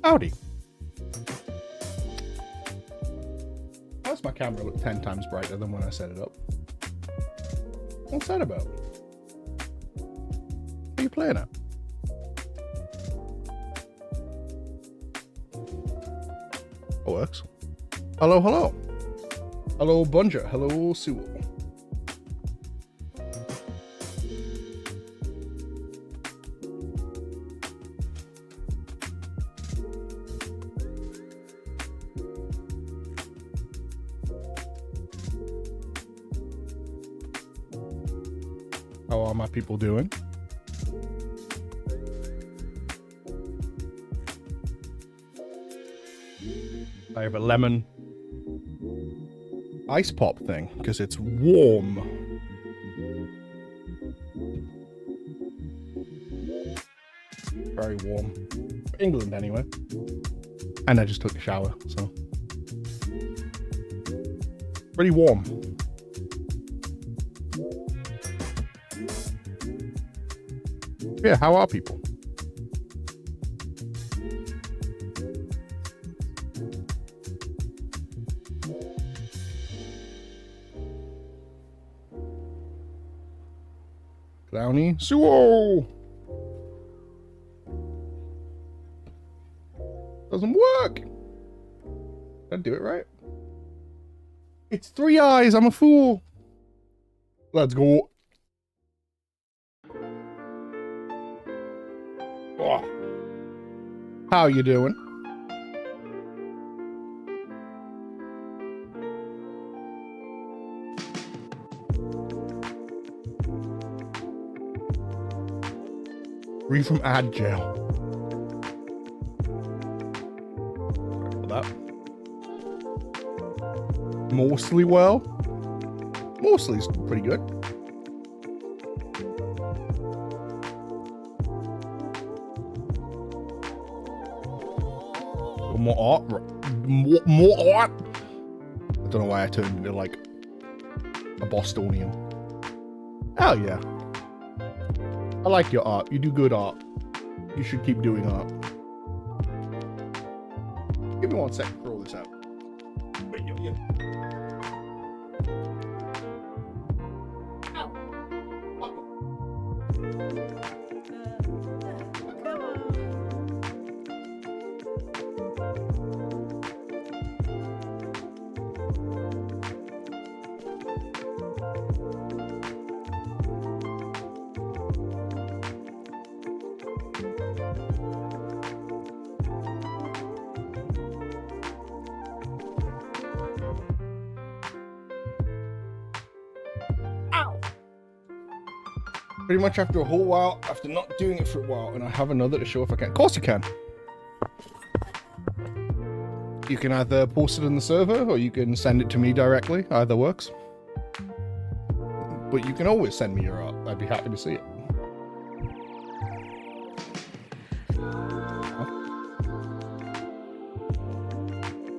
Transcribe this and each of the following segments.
Howdy. Why does my camera look 10 times brighter than when I set it up? What's that about? What are you playing at? It works. Hello, hello. Hello, Bunger. Hello, Sewell. How are my people doing? I have a lemon ice pop thing because it's warm. Very warm. For England, anyway. And I just took a shower, so. Pretty warm. Yeah, how are people? Clowny. Suo! Doesn't work! Did I do it right? It's 3 eyes, I'm a fool! Let's go. Oh. How you doing? Free from ad jail. Sorry for that. Mostly well. Mostly's pretty good. More art. More art. I don't know why I turned into like a Bostonian. Hell yeah. I like your art. You do good art. You should keep doing art. Give me 1 second to roll this out. Pretty much after a whole while, after not doing it for a while, and I have another to show if I can. Of course you can. You can either post it in the server, or you can send it to me directly. Either works. But you can always send me your art. I'd be happy to see it.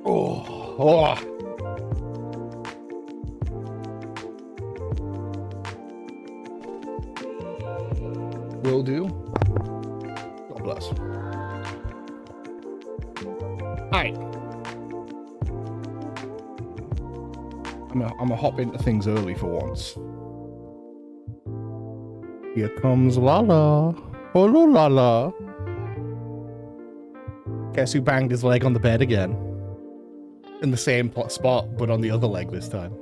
Oh. Will do. God bless. Alright. I'm gonna hop into things early for once. Here comes Lala. Hello, Lala. Guess who banged his leg on the bed again? In the same spot, but on the other leg this time.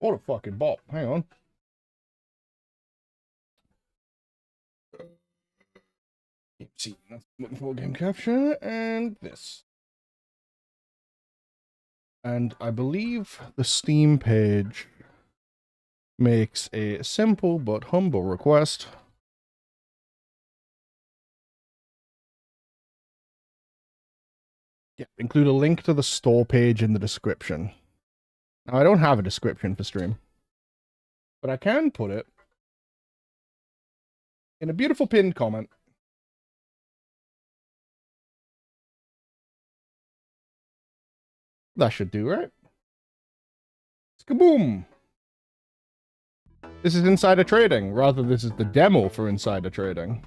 What a fucking bop. Hang on. See, that's looking for game capture, and this. And I believe the Steam page makes a simple but humble request. Yeah, include a link to the store page in the description. Now, I don't have a description for stream, but I can put it in a beautiful pinned comment. That should do, right? Kaboom! This is insider trading. Rather, this is the demo for insider trading.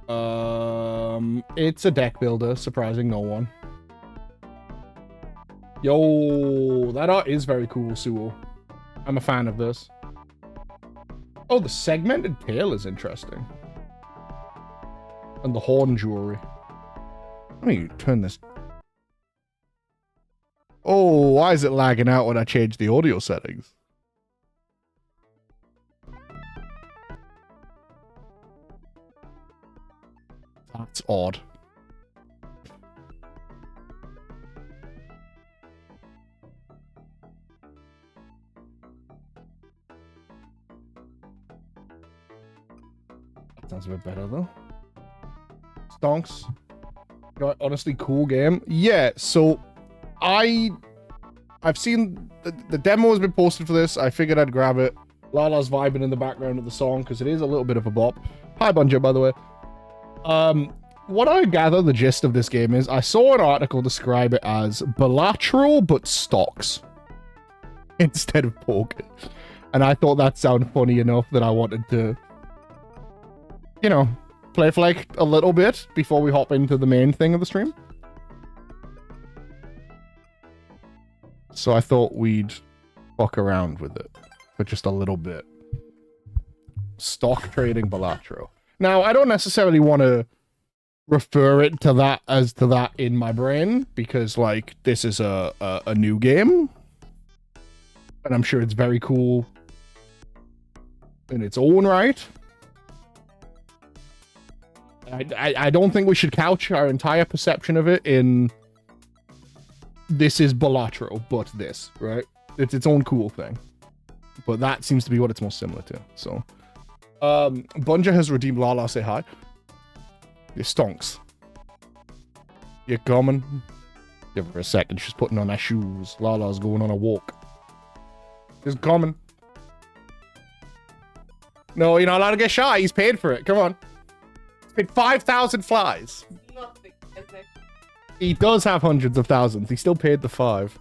It's a deck builder, surprising no one. Yo, that art is very cool, Sewell. I'm a fan of this. Oh, the segmented tail is interesting. And the horn jewelry. Let me turn this. Oh, why is it lagging out when I change the audio settings? That's odd. That sounds a bit better though. Stonks. Honestly, cool game. Yeah, so I've seen the demo has been posted for this. I figured I'd grab it. Lala's vibing in the background of the song because it is a little bit of a bop. Hi, Bunja, by the way. What I gather the gist of this game is I saw an article describe it as Balatro but stocks instead of poker. And I thought that sounded funny enough that I wanted to, you know, play for like a little bit before we hop into the main thing of the stream. So I thought we'd fuck around with it for just a little bit. Stock trading Balatro. Now, I don't necessarily want to refer it to that as to that in my brain because, like, this is a new game. And I'm sure it's very cool in its own right. I don't think we should couch our entire perception of it in this is Balatro, but this, right? It's its own cool thing. But that seems to be what it's most similar to, so... Bunja has redeemed Lala, say hi. You stonks. You're coming. Give her a second, she's putting on her shoes. Lala's going on a walk. She's coming. No, you're not allowed to get shy, he's paid for it, come on. He's paid 5,000 flies. Nothing, is it? He does have hundreds of thousands, he still paid the 5.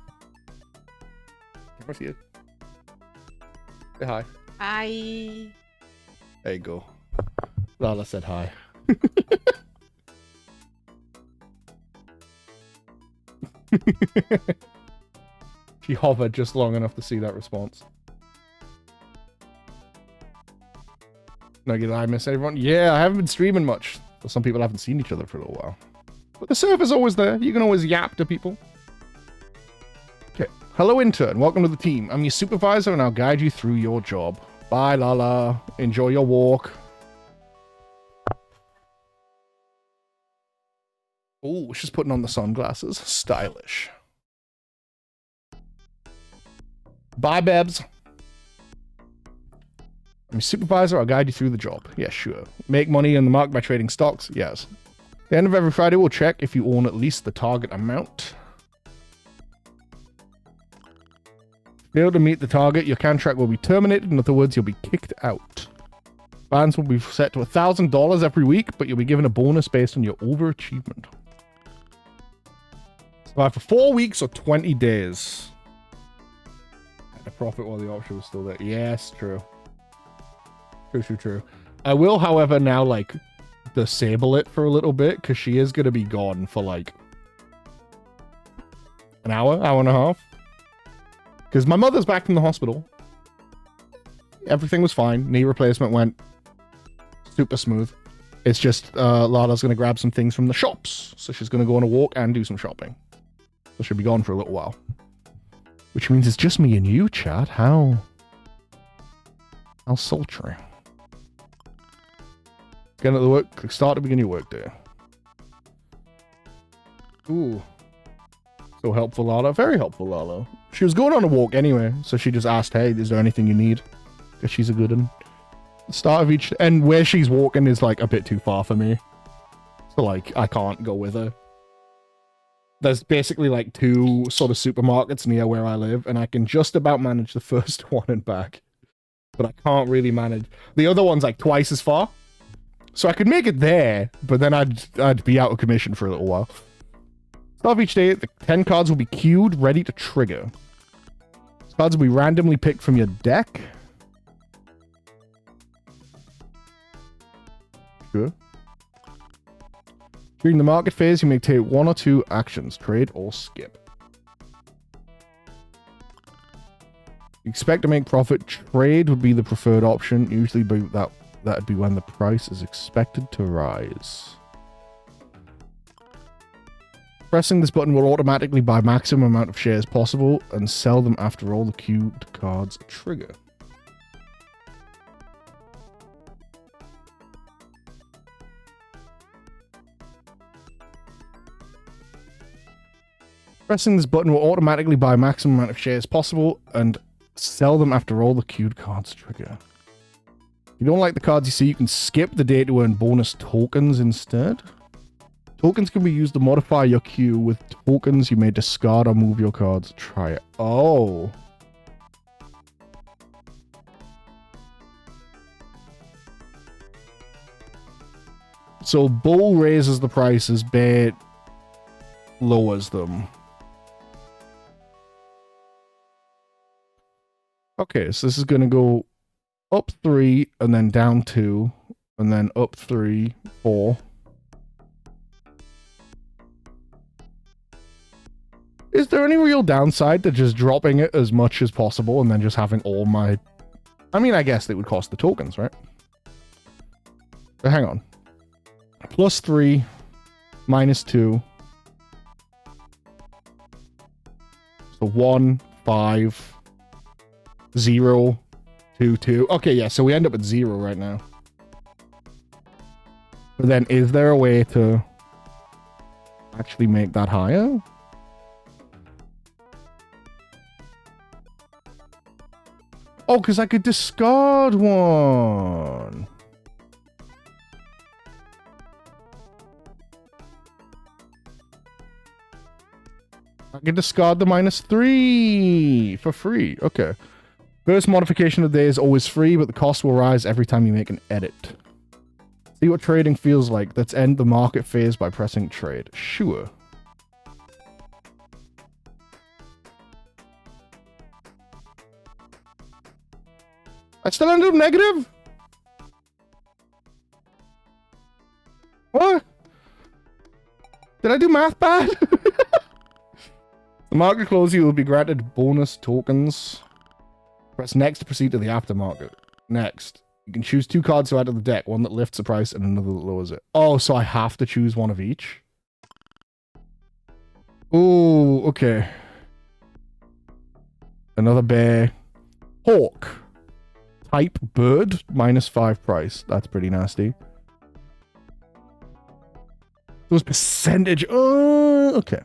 Where's he? Say hi. Hi. There you go. Lala said hi. She hovered just long enough to see that response. Nugget, I miss everyone. Yeah, I haven't been streaming much. So some people haven't seen each other for a little while. But the server's always there. You can always yap to people. Okay. Hello, intern. Welcome to the team. I'm your supervisor and I'll guide you through your job. Bye, Lala. Enjoy your walk. Oh, she's putting on the sunglasses. Stylish. Bye, Bebs. I'm your supervisor. I'll guide you through the job. Yeah, sure. Make money in the market by trading stocks? Yes. At the end of every Friday, we'll check if you own at least the target amount. Fail to meet the target, your contract will be terminated. In other words, you'll be kicked out. Bans will be set to $1,000 every week, but you'll be given a bonus based on your overachievement. Survive for 4 weeks or 20 days. A profit while the option was still there. Yes, true. True. I will, however, now, like, disable it for a little bit, because she is going to be gone for, like, an hour and a half. Because my mother's back from the hospital. Everything was fine. Knee replacement went super smooth. It's just Lala's going to grab some things from the shops. So she's going to go on a walk and do some shopping. So she'll be gone for a little while. Which means it's just me and you, Chad. How sultry. Get at the work. Click start to begin your work day. Ooh. So helpful, Lala. Very helpful, Lala. She was going on a walk anyway, so she just asked, hey, is there anything you need? Because she's a good one. The start of each... And where she's walking is, like, a bit too far for me. So, like, I can't go with her. There's basically, like, 2 sort of supermarkets near where I live, and I can just about manage the first one and back. But I can't really manage... The other one's, like, twice as far. So I could make it there, but then I'd be out of commission for a little while. Start of each day, the 10 cards will be queued, ready to trigger. These cards will be randomly picked from your deck. Sure. During the market phase, you may take 1 or 2 actions, trade or skip. You expect to make profit. Trade would be the preferred option. Usually that'd be when the price is expected to rise. Pressing this button will automatically buy maximum amount of shares possible and sell them after all the queued cards trigger. Pressing this button will automatically buy maximum amount of shares possible and sell them after all the queued cards trigger. If you don't like the cards you see, you can skip the day to earn bonus tokens instead. Tokens can be used to modify your queue. With tokens, you may discard or move your cards. Try it. Oh. So bull raises the prices, bear lowers them. Okay, so this is going to go up 3 and then down 2 and then up 3, 4. Is there any real downside to just dropping it as much as possible and then just having all my... I mean, I guess it would cost the tokens, right? But hang on. +3, -2. So 1, 5... 0, 2, 2. Okay, yeah, so we end up at 0 right now. But then, is there a way to actually make that higher? Oh, because I could discard one. I can discard the -3 for free. Okay. First modification of the day is always free, but the cost will rise every time you make an edit. See what trading feels like. Let's end the market phase by pressing trade. Sure. I still ended up negative? What? Did I do math bad? The market close, you will be granted bonus tokens. Press next to proceed to the aftermarket. Next. You can choose 2 cards to add to the deck. One that lifts the price and another that lowers it. Oh, so I have to choose one of each? Oh, okay. Another bear. Hawk. Type bird. -5 price. That's pretty nasty. Those percentage. Oh, okay.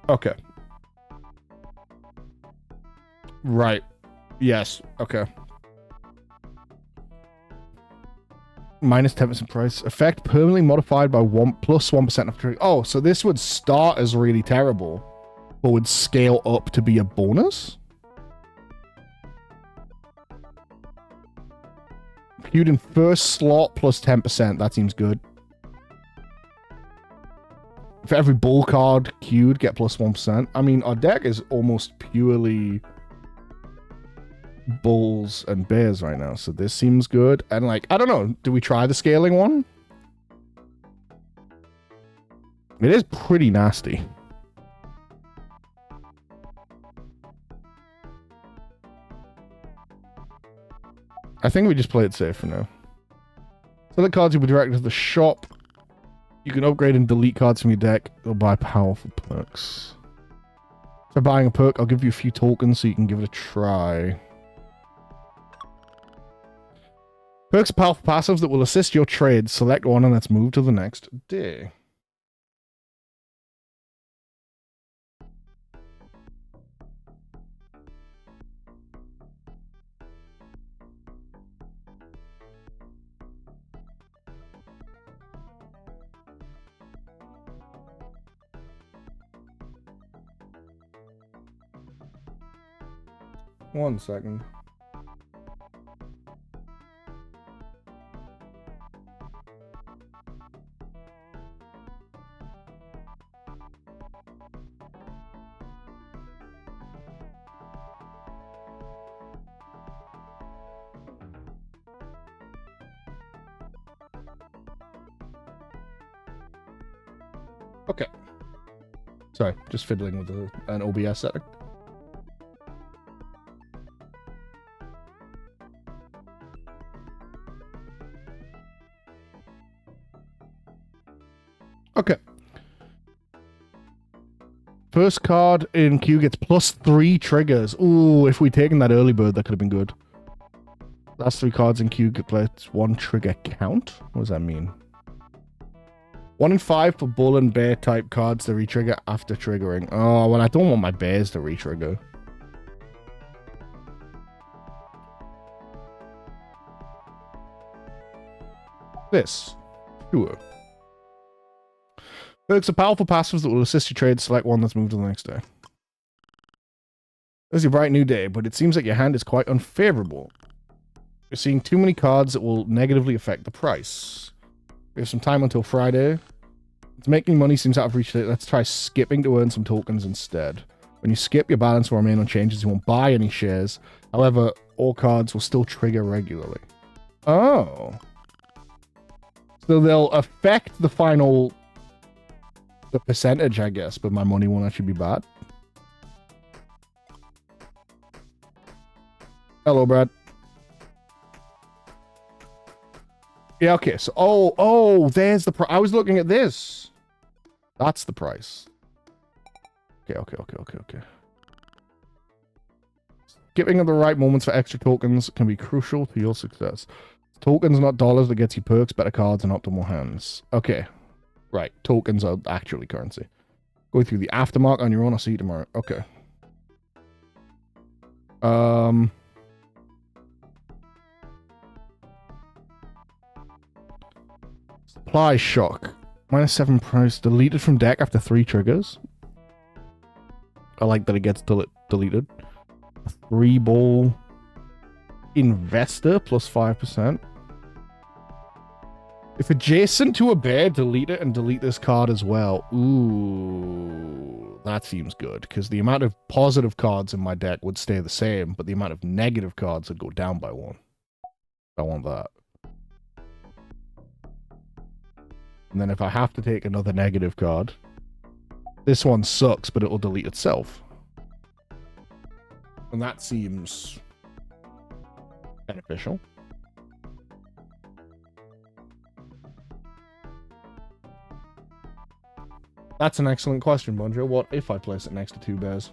Okay. Right. Yes. Okay. -10% price. Effect permanently modified by +1% of trade. Oh, so this would start as really terrible, but would scale up to be a bonus? Queued in first slot +10%. That seems good. For every bull card queued, get +1%. I mean, our deck is almost purely bulls and bears right now, so this seems good. And like, I don't know, do we try the scaling one? It is pretty nasty. I think we just play it safe for now. Select cards will be directed to the shop. You can upgrade and delete cards from your deck or buy powerful perks. For buying a perk, I'll give you a few tokens so you can give it a try. Perks are powerful passives that will assist your trade. Select one and let's move to the next day. One second. Okay. Sorry, just fiddling with an OBS setting. Okay. First card in queue gets +3 triggers. Ooh, if we'd taken that early bird, that could have been good. Last 3 cards in queue get +1 trigger count? What does that mean? 1 in 5 for bull and bear type cards to retrigger after triggering. Oh, well, I don't want my bears to retrigger. This. Sure. Perks are powerful passives that will assist you trade. Select one that's moved to the next day. There's your bright new day, but it seems like your hand is quite unfavorable. You're seeing too many cards that will negatively affect the price. We have some time until Friday. It's making money seems out of reach today. Let's try skipping to earn some tokens instead. When you skip, your balance will remain unchanged as you won't buy any shares. However, all cards will still trigger regularly. Oh. So they'll affect the final... the percentage, I guess, but my money won't actually be bad. Hello, Brad. Yeah, okay, so... Oh, there's the price. I was looking at this. That's the price. Okay. Skipping at the right moments for extra tokens can be crucial to your success. Tokens, not dollars, that gets you perks, better cards, and optimal hands. Okay. Right, tokens are actually currency. Go through the aftermark on your own. I'll see you tomorrow. Okay. Supply shock. -7 price. Deleted from deck after 3 triggers. I like that it gets deleted. 3 ball. Investor +5%. If adjacent to a bear, delete it and delete this card as well. Ooh, that seems good. Because the amount of positive cards in my deck would stay the same, but the amount of negative cards would go down by 1. I want that. And then if I have to take another negative card, this one sucks, but it'll delete itself. And that seems beneficial. That's an excellent question, Bonjo. What if I place it next to 2 bears?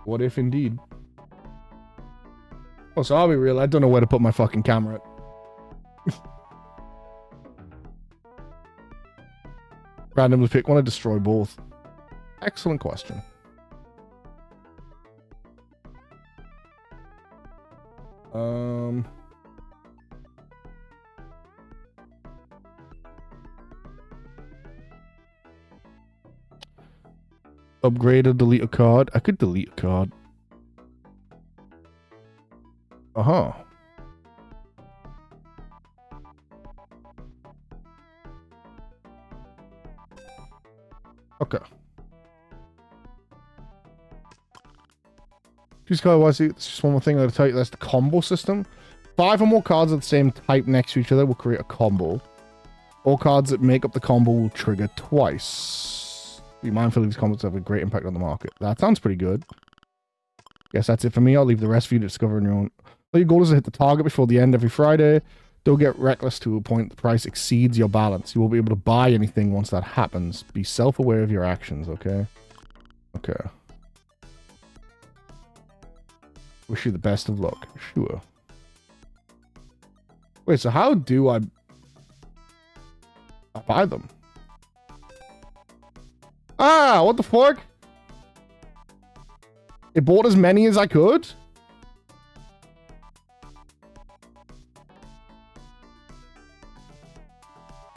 What if indeed? Oh, so I'll be real. I don't know where to put my fucking camera. Randomly pick one to destroy both. Excellent question. Upgrade or delete a card. I could delete a card. Uh-huh. Okay. Just one more thing I gotta tell you. That's the combo system. 5 or more cards of the same type next to each other will create a combo. All cards that make up the combo will trigger twice. Be mindful of these combos have a great impact on the market. That sounds pretty good. Guess that's it for me. I'll leave the rest for you to discover on your own. Well, your goal is to hit the target before the end every Friday. Don't get reckless to a point the price exceeds your balance. You won't be able to buy anything once that happens. Be self-aware of your actions, okay? Okay. Wish you the best of luck. Sure. Wait, so how do I buy them? Ah, what the fuck? I bought as many as I could?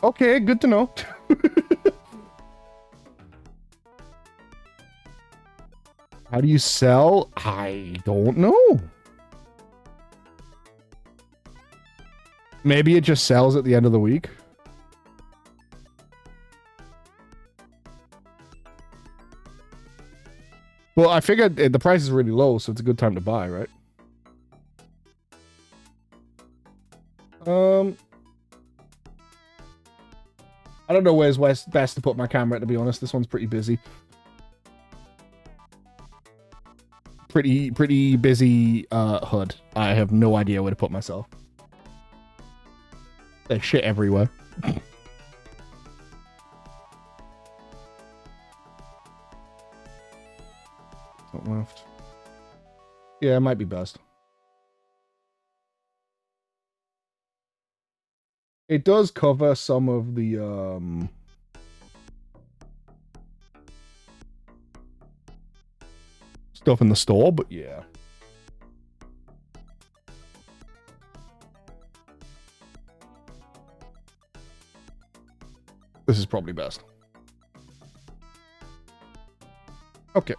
Okay, good to know. How do you sell? I don't know. Maybe it just sells at the end of the week. Well, I figured the price is really low, so it's a good time to buy, right? I don't know where's best to put my camera, to be honest. This one's pretty busy. Pretty busy HUD. I have no idea where to put myself. There's shit everywhere. Top left. Yeah, it might be best. It does cover some of the stuff in the store, but yeah. This is probably best. Okay.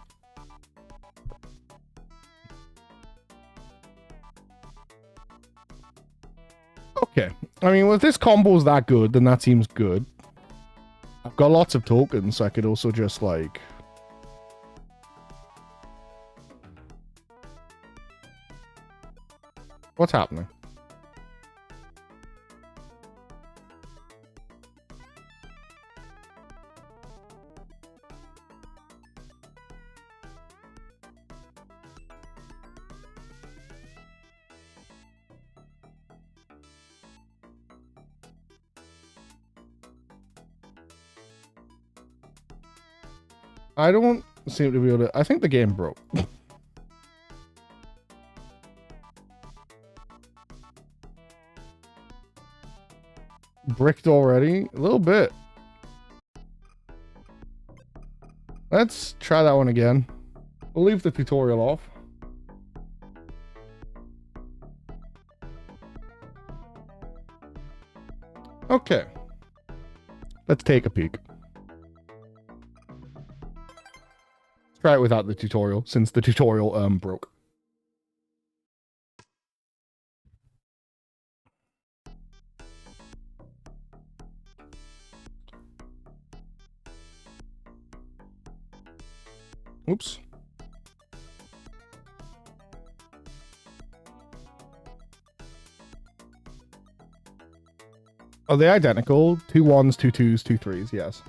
Okay. I mean, if this combo's that good, then that seems good. I've got lots of tokens, so I could also just, like... What's happening? I don't seem to be able to... I think the game broke. Bricked already? A little bit. Let's try that one again. We'll leave the tutorial off. Okay. Let's take a peek. Try it without the tutorial, since the tutorial broke. Oops. Are they identical? 2 1s, 2 2s, 2 3s, yes.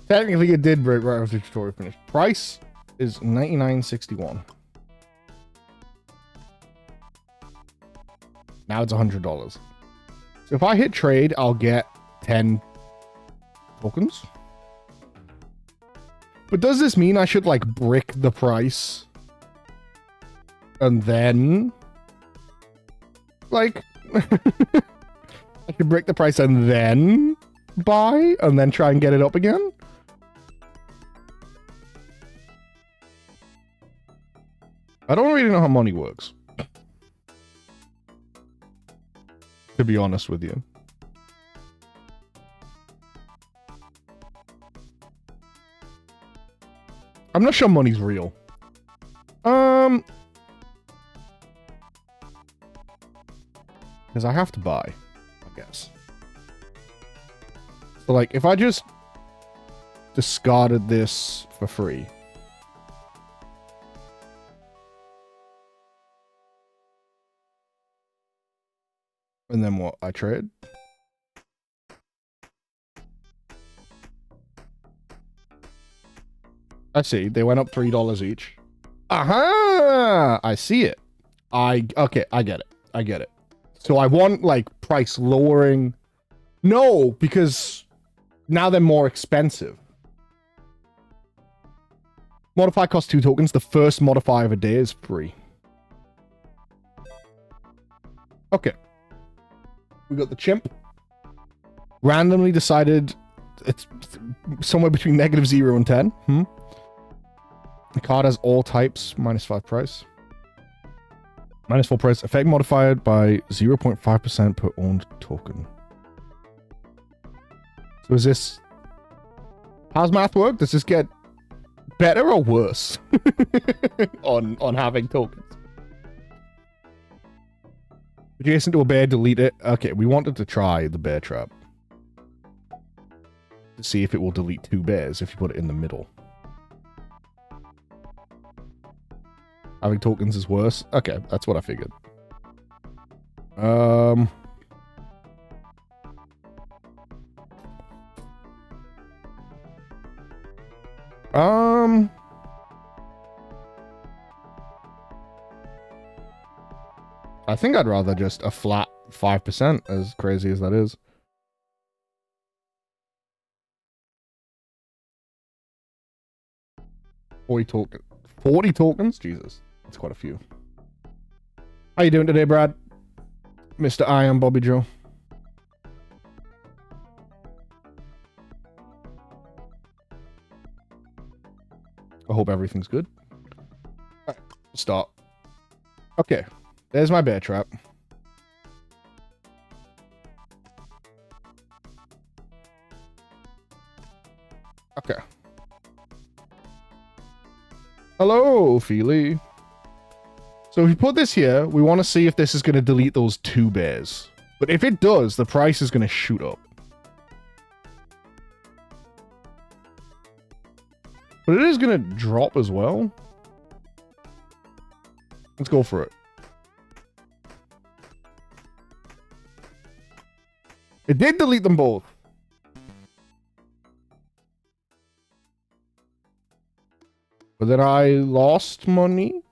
Technically, it did break right after the tutorial finished. Price is $99.61. Now it's $100. So if I hit trade, I'll get 10 tokens. But does this mean I should, like, brick the price? And then... Like... I should brick the price and then buy? And then try and get it up again? I don't really know how money works. To be honest with you. I'm not sure money's real. Because I have to buy, I guess. So, like, if I just discarded this for free. And then what? I trade? I see. They went up $3 each. Aha! I see it. Okay, I get it. I get it. So I want, like, price lowering. No, because now they're more expensive. Modify costs 2 tokens. The first modifier of a day is free. Okay. We got the chimp. Randomly decided it's somewhere between -0 and 10. The card has all types, -5 price. -4 price. Effect modified by 0.5% per owned token. So is this... How's math work? Does this get better or worse? on having tokens? Adjacent to a bear, delete it. Okay, we wanted to try the bear trap. To see if it will delete 2 bears if you put it in the middle. Having tokens is worse. Okay, that's what I figured. I think I'd rather just a flat 5%, as crazy as that is. $40 tokens? Jesus. That's quite a few. How you doing today, Brad? Mr. I am Bobby Joe. I hope everything's good. Alright, start. Okay, there's my bear trap. Okay. Hello, Feely. So if we put this here, we want to see if this is going to delete those 2 bears. But if it does, the price is going to shoot up. But it is going to drop as well. Let's go for it. It did delete them both. But then I lost money.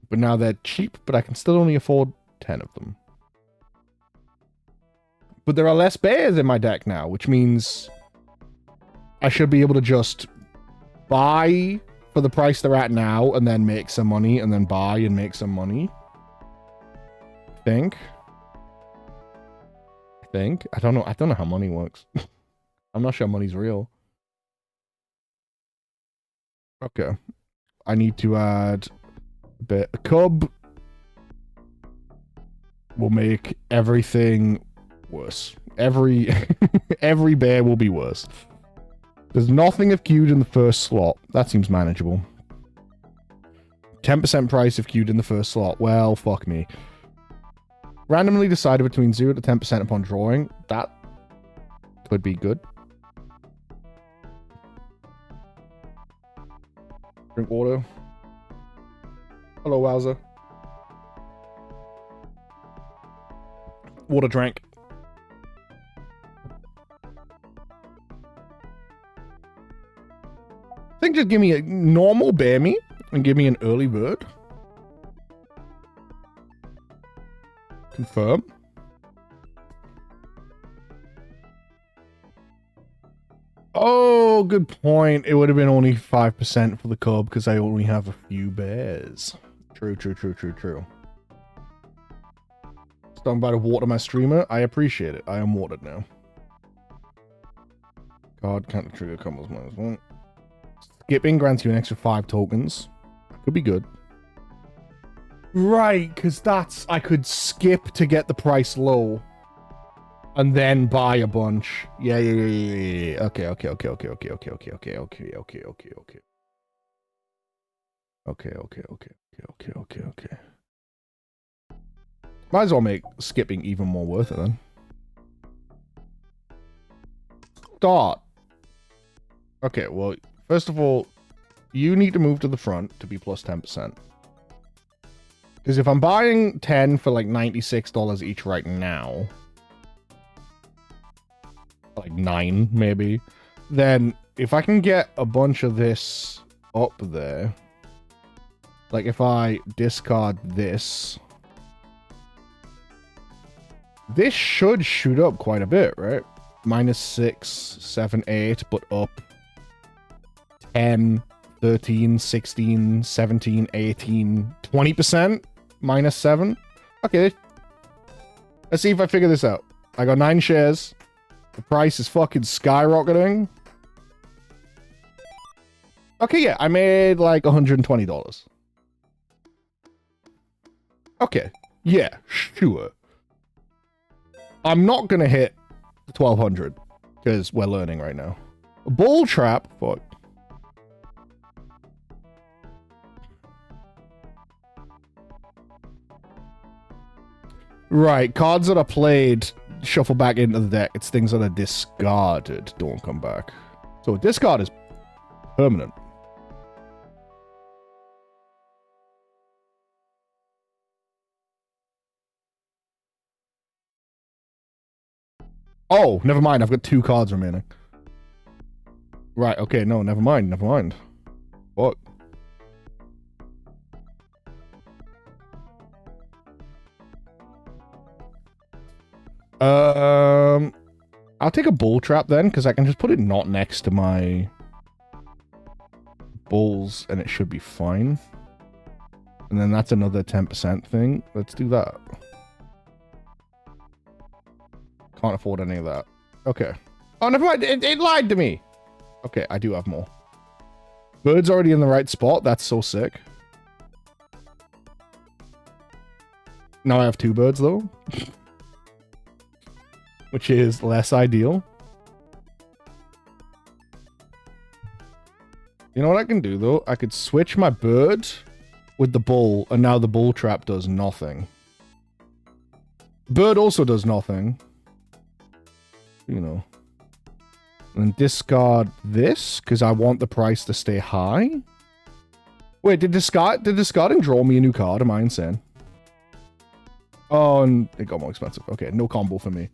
But now they're cheap, but I can still only afford 10 of them. But there are less bears in my deck now, which means I should be able to just buy for the price they're at now and then make some money and then buy and make some money. I think. I don't know how money works. I'm not sure money's real. Okay. I need to add a cub. Will make everything worse. Every bear will be worse. There's nothing if queued in the first slot. That seems manageable. 10% price if queued in the first slot. Well, fuck me. Randomly decided between 0 to 10% upon drawing. That could be good. Drink water. Hello, Wowzer. Water drank. I think just give me a normal bear meat and give me an early bird. Confirm. Oh, good point. It would have been only 5% for the cub because I only have a few bears. True. Stung by the water, my streamer. I appreciate it. I am watered now. God, can't trigger combos -1. Skipping grants you an extra 5 tokens. Could be good. Right, because that's... I could skip to get the price low. And then buy a bunch. Yeah. Okay. Might as well make skipping even more worth it then. Start. Okay, well, first of all, you need to move to the front to be plus 10%. Because if I'm buying 10 for like $96 each right now, like 9 maybe, then if I can get a bunch of this up there, like if I discard this, this should shoot up quite a bit, right? -6, 7, 8, but up 10, 13, 16, 17, 18, 20%, -7. Okay, let's see if I figure this out. I got 9 shares. The price is fucking skyrocketing. Okay, yeah, I made like $120. Okay, yeah, sure. I'm not gonna hit 1200 because we're learning right now. A bull trap, fuck. Right, cards that are played shuffle back into the deck. It's things that are discarded don't come back. So a discard is permanent. Oh, never mind. I've got 2 cards remaining. Right, okay, no, never mind, never mind. What? I'll take a bull trap then, because I can just put it not next to my bulls, and it should be fine. And then that's another 10% thing. Let's do that. Can't afford any of that. Okay. Oh, never mind. It lied to me. Okay, I do have more. Bird's already in the right spot. That's so sick. Now I have 2 birds, though. Which is less ideal. You know what I can do, though? I could switch my bird with the bull, and now the bull trap does nothing. Bird also does nothing. You know. And discard this, because I want the price to stay high. Wait, did discarding draw me a new card? Am I insane? Oh, and it got more expensive. Okay, no combo for me.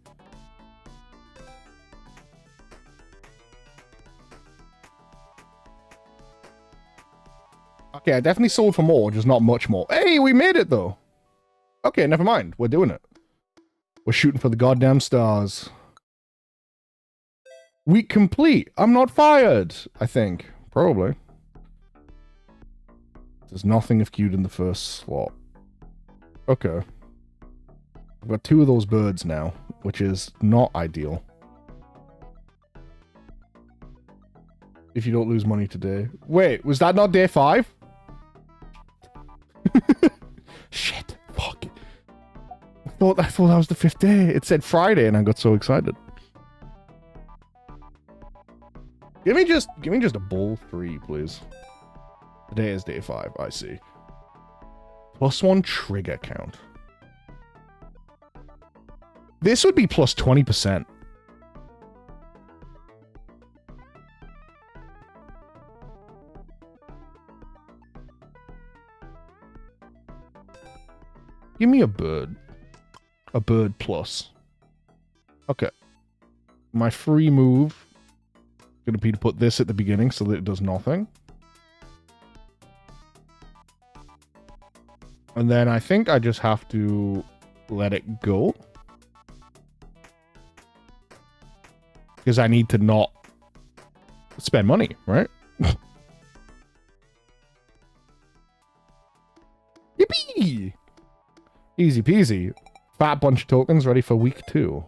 Okay, I definitely sold for more, just not much more. Hey, we made it, though. Okay, never mind. We're doing it. We're shooting for the goddamn stars. Week complete. I'm not fired, I think. Probably. There's nothing if queued in the first slot. Okay. I've got 2 of those birds now, which is not ideal. If you don't lose money today. Wait, was that not day 5? Shit. Fuck. I thought that was the 5th day. It said Friday and I got so excited. Give me just a bull 3, please. Today is day 5, I see. +1 trigger count. This would be plus 20%. Give me a bird. A bird plus. Okay. My free move gonna be to put this at the beginning so that it does nothing. And then I think I just have to let it go. Because I need to not spend money, right? Yippee! Easy peasy. Fat bunch of tokens ready for week 2.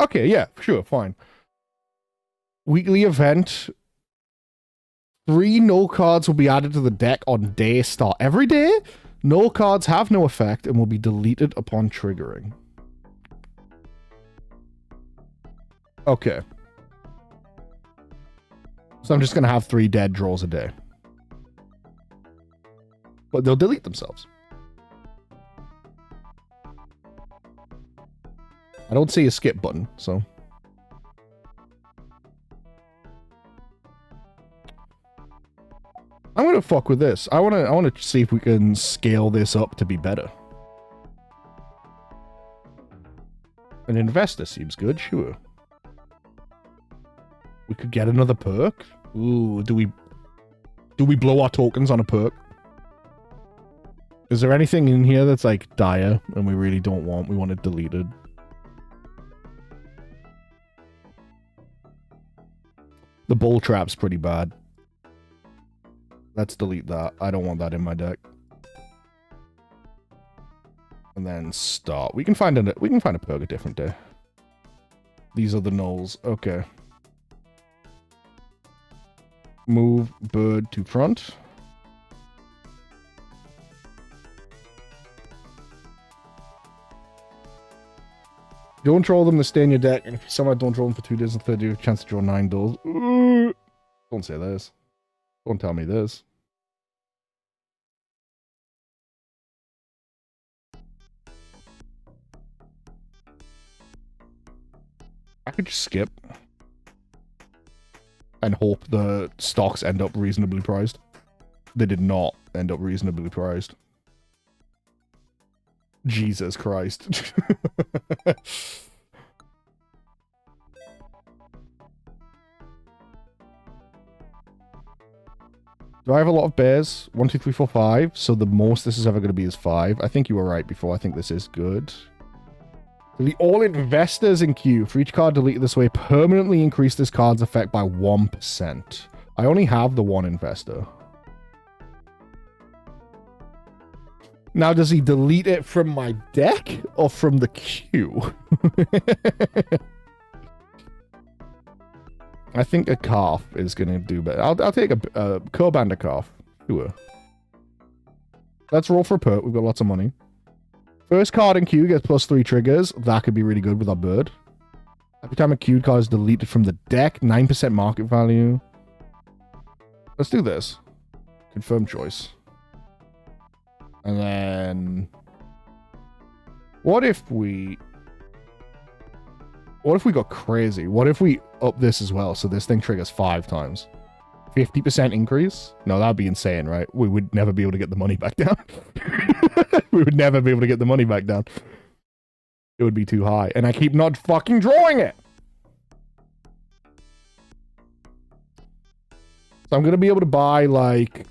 Okay, yeah, sure, fine. Weekly event. 3 no cards will be added to the deck on day start. Every day, no cards have no effect and will be deleted upon triggering. Okay. So I'm just going to have 3 dead draws a day. But they'll delete themselves. I don't see a skip button, so... I'm gonna fuck with this. I wanna see if we can scale this up to be better. An investor seems good, sure. We could get another perk. Ooh, do we blow our tokens on a perk? Is there anything in here that's like dire and we really don't want? We want it deleted. The bull trap's pretty bad. Let's delete that. I don't want that in my deck. And then start. We can find a perk a different day. These are the nulls. Okay. Move bird to front. Don't draw them to stay in your deck, and if you somehow don't draw them for 2 days and 3rd, you have a chance to draw 9 doors. Don't say this. Don't tell me this. I could just skip. And hope the stocks end up reasonably priced. They did not end up reasonably priced. Jesus Christ. Do I have a lot of bears? 1, 2, 3, 4, 5. So the most this is ever going to be is 5. I think you were right before. I think this is good. Delete all investors in queue. For each card deleted this way, permanently increase this card's effect by 1%. I only have the one investor. Now, does he delete it from my deck or from the queue? I think a calf is going to do better. I'll take a Kobanda calf. Sure. Let's roll for a put. We've got lots of money. First card in queue gets +3 triggers. That could be really good with our bird. Every time a queued card is deleted from the deck, 9% market value. Let's do this. Confirm choice. And then... What if we got crazy? What if we up this as well, so this thing triggers 5 times? 50% increase? No, that'd be insane, right? We would never be able to get the money back down. We would never be able to get the money back down. It would be too high. And I keep not fucking drawing it! So I'm going to be able to buy, like...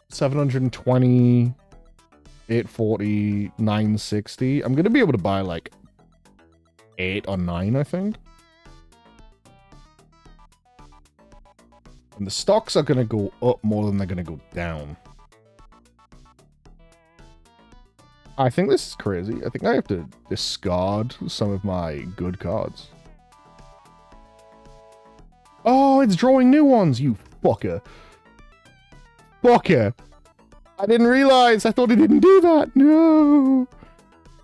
720... 840... 960... I'm going to be able to buy, like... 8 or 9, I think. And the stocks are going to go up more than they're going to go down. I think this is crazy. I think I have to discard some of my good cards. Oh, it's drawing new ones, you fucker. Fucker. I didn't realize. I thought it didn't do that. No.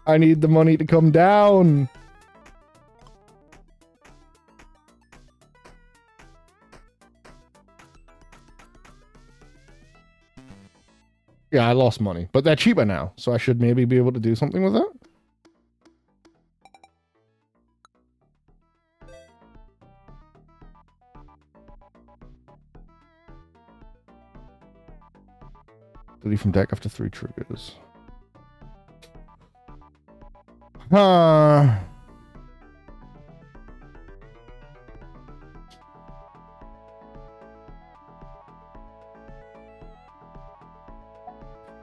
I need the money to come down. Yeah, I lost money, but they're cheaper now, so I should maybe be able to do something with that. Delete from deck after 3 triggers.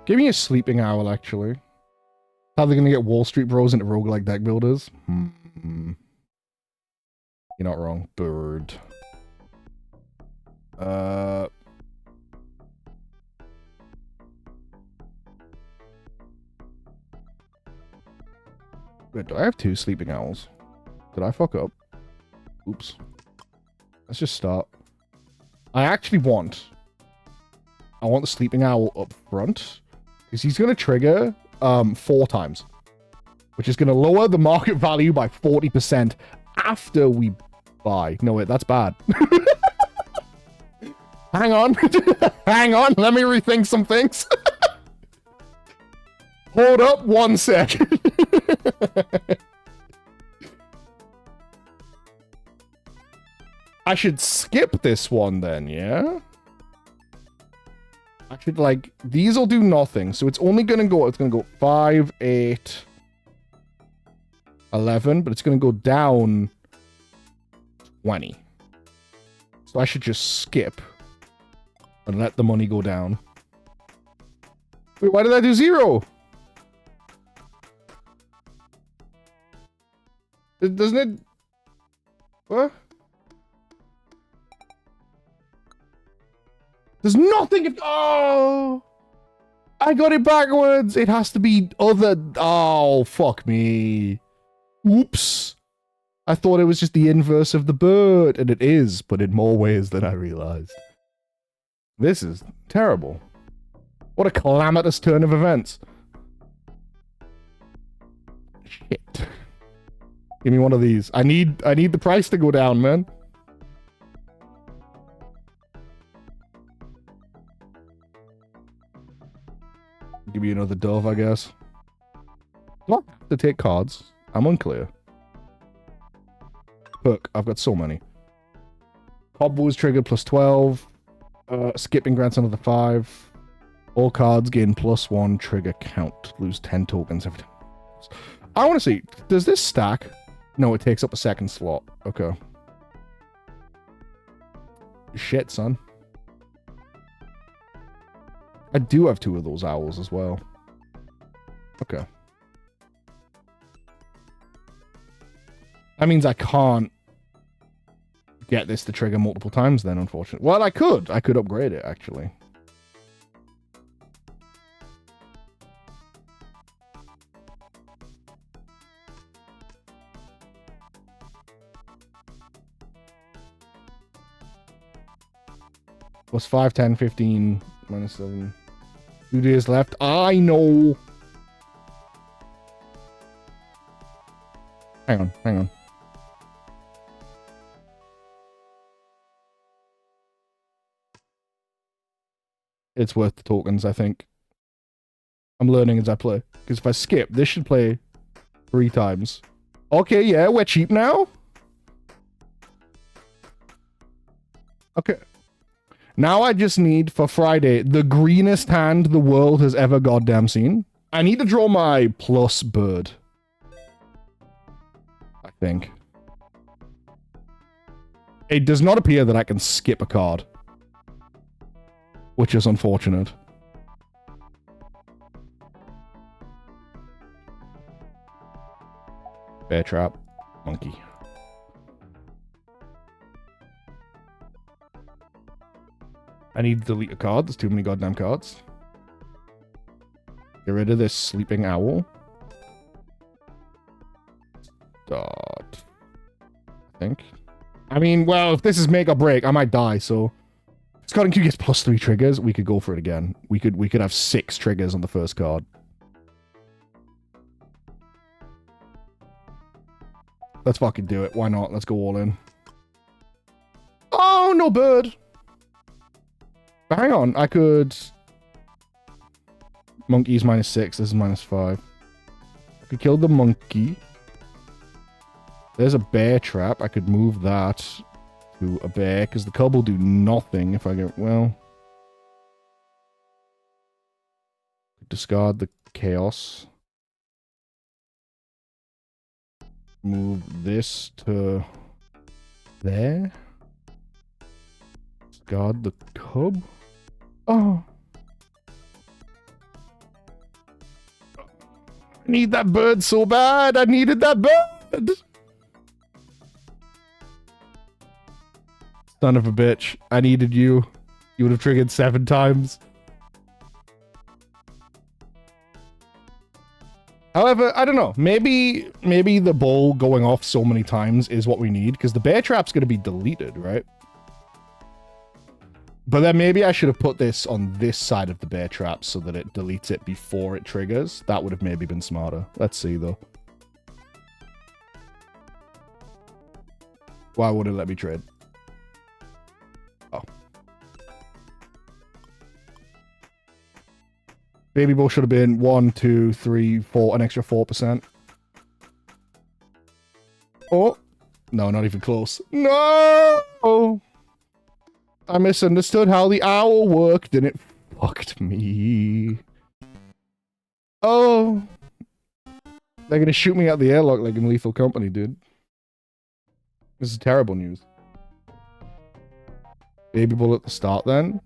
Give me a sleeping owl, actually. How they're gonna get Wall Street Bros into roguelike deck builders? You're not wrong. Bird. Wait, do I have 2 sleeping owls? Did I fuck up? Oops. Let's just start. I want the sleeping owl up front. Because he's going to trigger 4 times. Which is going to lower the market value by 40% after we buy. No, wait, that's bad. Hang on. Hang on. Let me rethink some things. Hold up 1 second. I should skip this one then, yeah? I should, like, these will do nothing. So it's only going to go, 5, 8, 11, but it's going to go down 20. So I should just skip and let the money go down. Wait, why did I do 0? Doesn't it... What? There's nothing... Oh! I got it backwards! It has to be other... Oh, fuck me. Oops. I thought it was just the inverse of the bird, and it is, but in more ways than I realized. This is terrible. What a calamitous turn of events. Shit. Give me one of these. I need the price to go down, man. Give me another dove, I guess. Do I have to take cards? I'm unclear. Look, I've got so many. Combo is triggered +12. Skipping grants another 5. All cards gain +1 trigger count. Lose 10 tokens every time. I want to see. Does this stack? No, it takes up a 2nd slot. Okay. Shit, son. I do have 2 of those owls as well. Okay. That means I can't get this to trigger multiple times then, unfortunately. Well, I could. I could upgrade it, actually. Plus 5, 10, 15, minus 7. 2 days left. I know. Hang on, hang on. It's worth the tokens, I think. I'm learning as I play. Because if I skip, this should play 3 times. Okay, yeah, we're cheap now. Okay. Now I just need, for Friday, the greenest hand the world has ever goddamn seen. I need to draw my plus bird. I think. It does not appear that I can skip a card. Which is unfortunate. Bear trap. Monkey. I need to delete a card. There's too many goddamn cards. Get rid of this sleeping owl. Start. I think. I mean, well, if this is make or break, I might die, so... Scott and Q gets plus 3 triggers. We could go for it again. We could have 6 triggers on the first card. Let's fucking do it. Why not? Let's go all in. Oh, no bird. But hang on. I could... Monkey's minus 6. This is minus 5. I could kill the monkey. There's a bear trap. I could move that to a bear, because the cub will do nothing if I get... Well... Discard the chaos. Move this to... there. Discard the cub. Oh! I need that bird so bad! I needed that bird! Son of a bitch. I needed you. You would have triggered 7 times. However, I don't know. Maybe the bull going off so many times is what we need, because the bear trap's going to be deleted, right? But then maybe I should have put this on this side of the bear trap so that it deletes it before it triggers. That would have maybe been smarter. Let's see, though. Why would it let me trade? Oh. Baby bull should have been 1, 2, 3, 4, an extra 4%. Oh. No, not even close. No! I misunderstood how the owl worked and it fucked me. Oh. They're gonna shoot me out the airlock like in Lethal Company, dude. This is terrible news. Baby bull at the start then.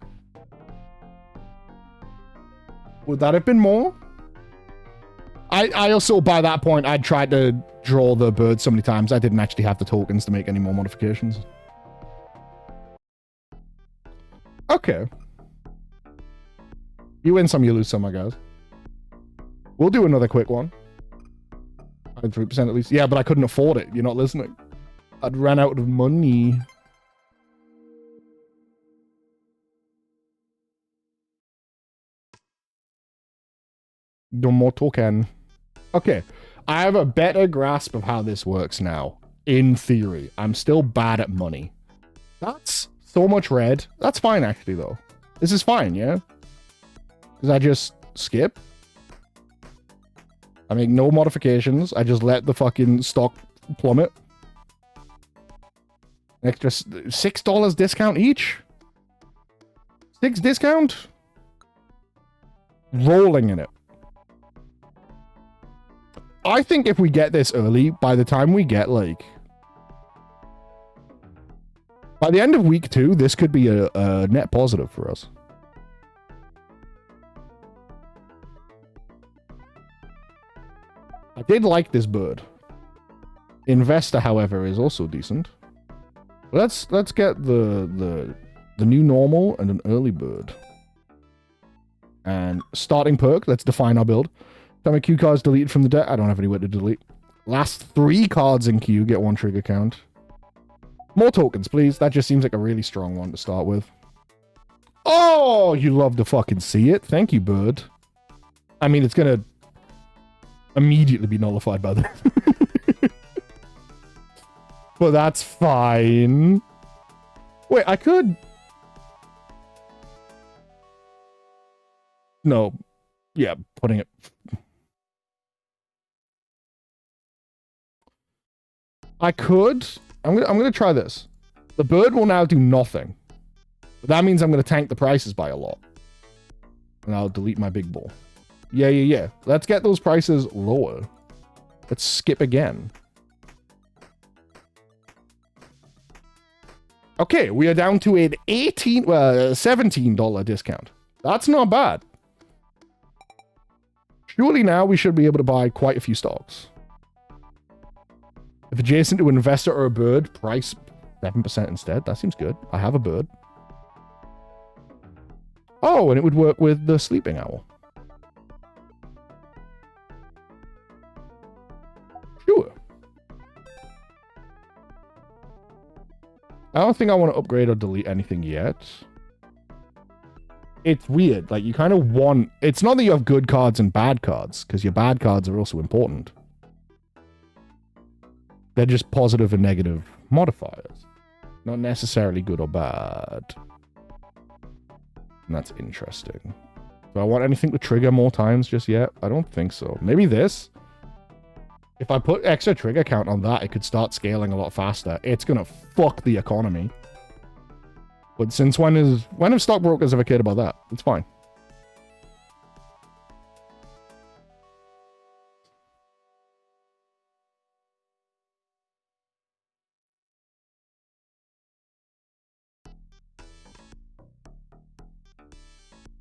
Would that have been more? I also, by that point, I'd tried to draw the bird so many times, I didn't actually have the tokens to make any more modifications. Okay. You win some, you lose some, I guess. We'll do another quick one. 3% at least. Yeah, but I couldn't afford it. You're not listening. I'd ran out of money. No more token. Okay. I have a better grasp of how this works now. In theory. I'm still bad at money. That's so much red. That's fine, actually, though. This is fine, yeah? Because I just skip. I make no modifications. I just let the fucking stock plummet. Extra $6 discount each? 6 discount? Rolling in it. I think if we get this early, by the time we get, like... By the end of week 2, this could be a net positive for us. I did like this bird. Investor, however, is also decent. Let's get the new normal and an early bird. And starting perk, let's define our build. Time my queue cards deleted from the deck. I don't have anywhere to delete. Last 3 cards in queue get 1 trigger count. More tokens, please. That just seems like a really strong one to start with. Oh, you love to fucking see it. Thank you, bird. I mean, it's gonna immediately be nullified by this. But that's fine. Wait, I could... No. Yeah, putting it... I could... I'm gonna try this. The bird will now do nothing. But that means I'm gonna tank the prices by a lot. And I'll delete my big ball. Yeah. Let's get those prices lower. Let's skip again. Okay, we are down to an $17 discount. That's not bad. Surely now we should be able to buy quite a few stocks. If adjacent to an investor or a bird, price 7% instead. That seems good. I have a bird. Oh, and it would work with the sleeping owl. Sure. I don't think I want to upgrade or delete anything yet. It's weird. Like, you kind of want... It's not that you have good cards and bad cards, because your bad cards are also important. They're just positive and negative modifiers. Not necessarily good or bad. And that's interesting. Do I want anything to trigger more times just yet? I don't think so. Maybe this? If I put extra trigger count on that, it could start scaling a lot faster. It's gonna fuck the economy. But since when have stockbrokers ever cared about that? It's fine.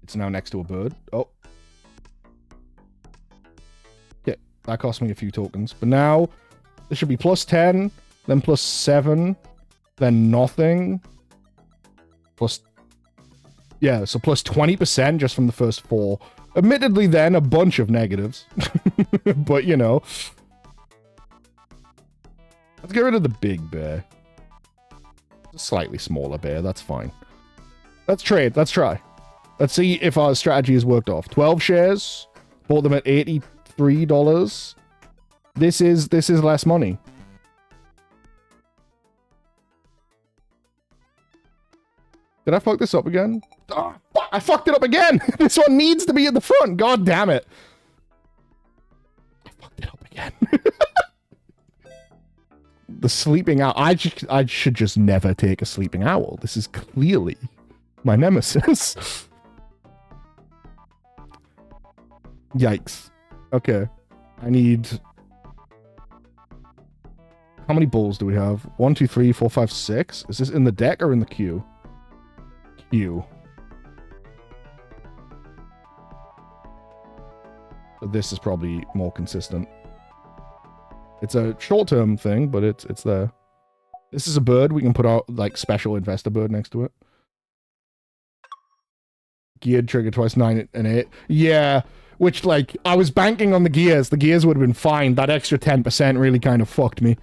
It's now next to a bird. Oh. Okay, that cost me a few tokens. But now, there should be plus 10, then plus 7, then nothing. Plus... Yeah, so plus 20% just from the first 4. Admittedly, then, a bunch of negatives. But, you know. Let's get rid of the big bear. A slightly smaller bear, that's fine. Let's trade, let's try. Let's see if our strategy has worked off. 12 shares. Bought them at $83. This is less money. Did I fuck this up again? Oh, fuck, I fucked it up again! This one needs to be at the front! God damn it! I fucked it up again. The sleeping owl. I should just never take a sleeping owl. This is clearly my nemesis. Yikes. Okay. I need... How many bulls do we have? 1, 2, 3, 4, 5, 6? Is this in the deck or in the queue? Queue. So this is probably more consistent. It's a short-term thing, but it's there. This is a bird. We can put our, like, special investor bird next to it. Geared trigger twice, 9 and 8. Yeah. Which, like, I was banking on the gears. The gears would have been fine. That extra 10% really kind of fucked me.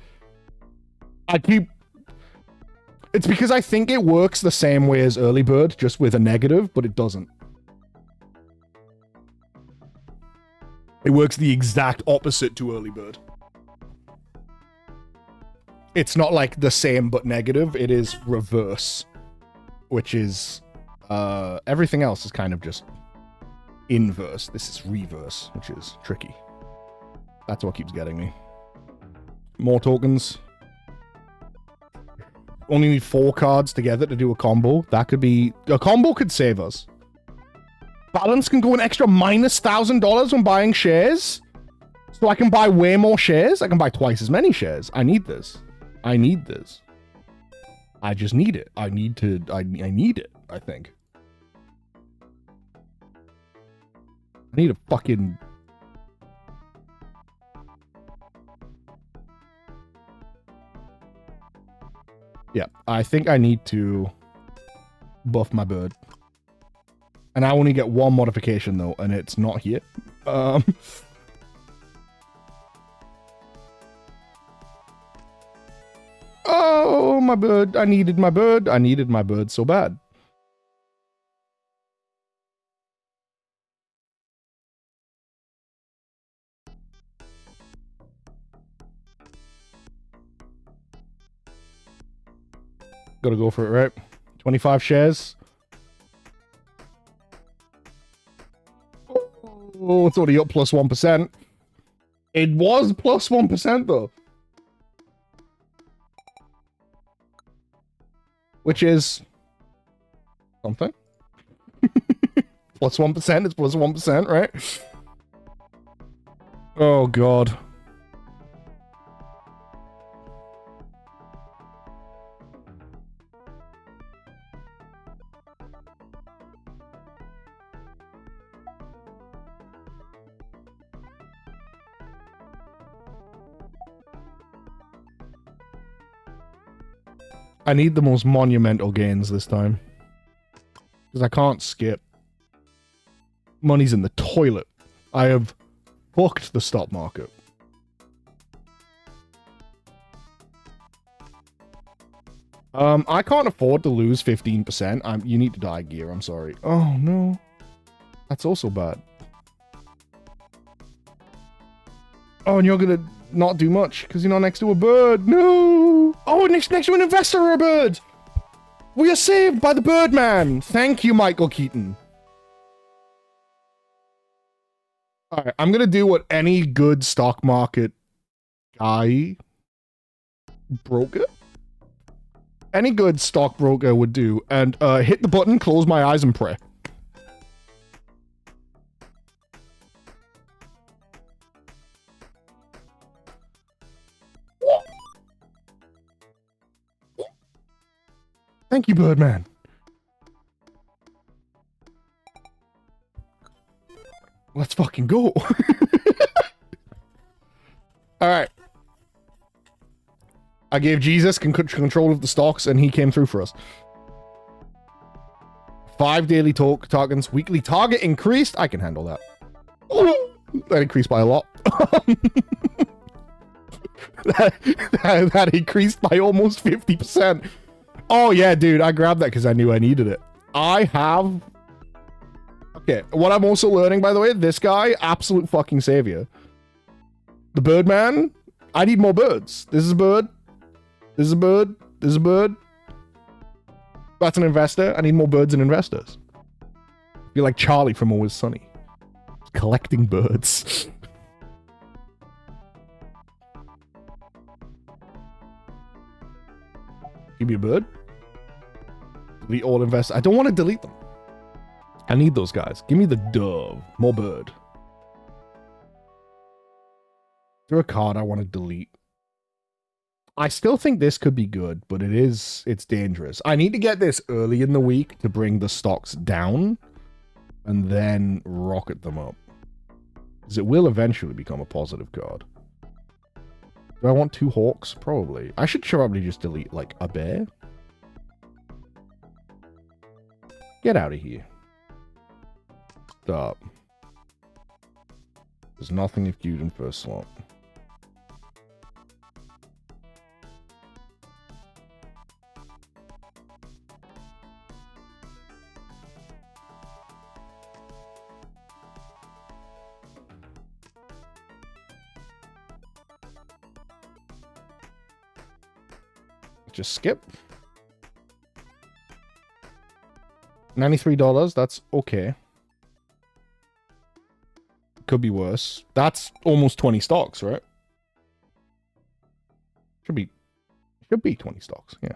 It's because I think it works the same way as early bird, just with a negative, but it doesn't. It works the exact opposite to early bird. It's not like the same but negative. It is reverse. Which is... everything else is kind of just... inverse. This is reverse, which is tricky. That's what keeps getting me. More tokens. Only need 4 cards together to do a combo. That could be... A combo could save us. Balance can go an extra minus $1,000 when buying shares. So I can buy way more shares. I can buy twice as many shares. I need this. I need this. I just need it. I need it, I think. I need a fucking... Yeah, I think I need to buff my bird. And I only get one modification though, and it's not here. Oh, my bird. I needed my bird. I needed my bird so bad. Gotta go for it, right? 25 shares. Oh, it's already up plus 1%. It was plus 1% though. Which is something. Plus 1%, it's plus 1%, right? Oh god. I need the most monumental gains this time. Because I can't skip. Money's in the toilet. I have fucked the stock market. I can't afford to lose 15%. You need to die, gear. I'm sorry. Oh, no. That's also bad. Oh, and you're gonna not do much because you're not next to a bird. No. Oh, next to an investor or a bird. We are saved by the Birdman. Thank you, Michael Keaton. All right, I'm gonna do what any good stock market guy, broker, any good stockbroker would do, and hit the button, close my eyes, and pray. Thank you, Birdman. Let's fucking go. Alright. I gave Jesus control of the stocks and he came through for us. 5 daily tokens. Weekly target increased. I can handle that. That increased by a lot. that increased by almost 50%. Oh, yeah, dude. I grabbed that because I knew I needed it. I have... Okay, what I'm also learning, by the way, this guy, absolute fucking savior. The Birdman, I need more birds. This is a bird. This is a bird. This is a bird. That's an investor. I need more birds and investors. You're like Charlie from Always Sunny. Collecting birds. Give me a bird. Delete all investors. I don't want to delete them. I need those guys. Give me the dove. More bird. Is there a card I want to delete? I still think this could be good, but it's dangerous. I need to get this early in the week to bring the stocks down and then rocket them up. Because it will eventually become a positive card. Do I want 2 hawks? Probably. I should probably just delete, like, a bear. Get out of here. Stop. There's nothing if queued in first slot. Just skip. $93, that's okay. Could be worse. That's almost 20 stocks, right? Should be 20 stocks, yeah.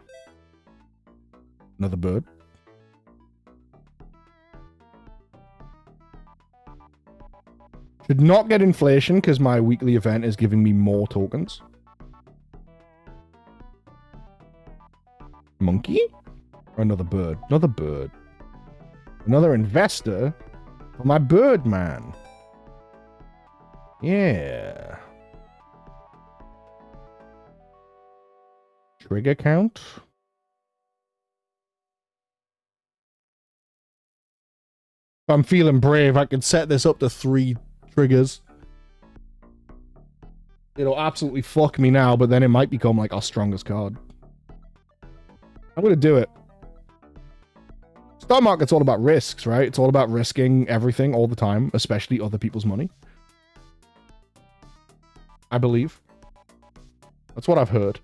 Another bird. Should not get inflation because my weekly event is giving me more tokens. Monkey? Or another bird? Another bird. Another investor for my Birdman. Yeah. Trigger count? If I'm feeling brave, I can set this up to 3 triggers. It'll absolutely fuck me now, but then it might become like our strongest card. I'm gonna do it. Stock market's all about risks, right? It's all about risking everything all the time, especially other people's money. I believe. That's what I've heard.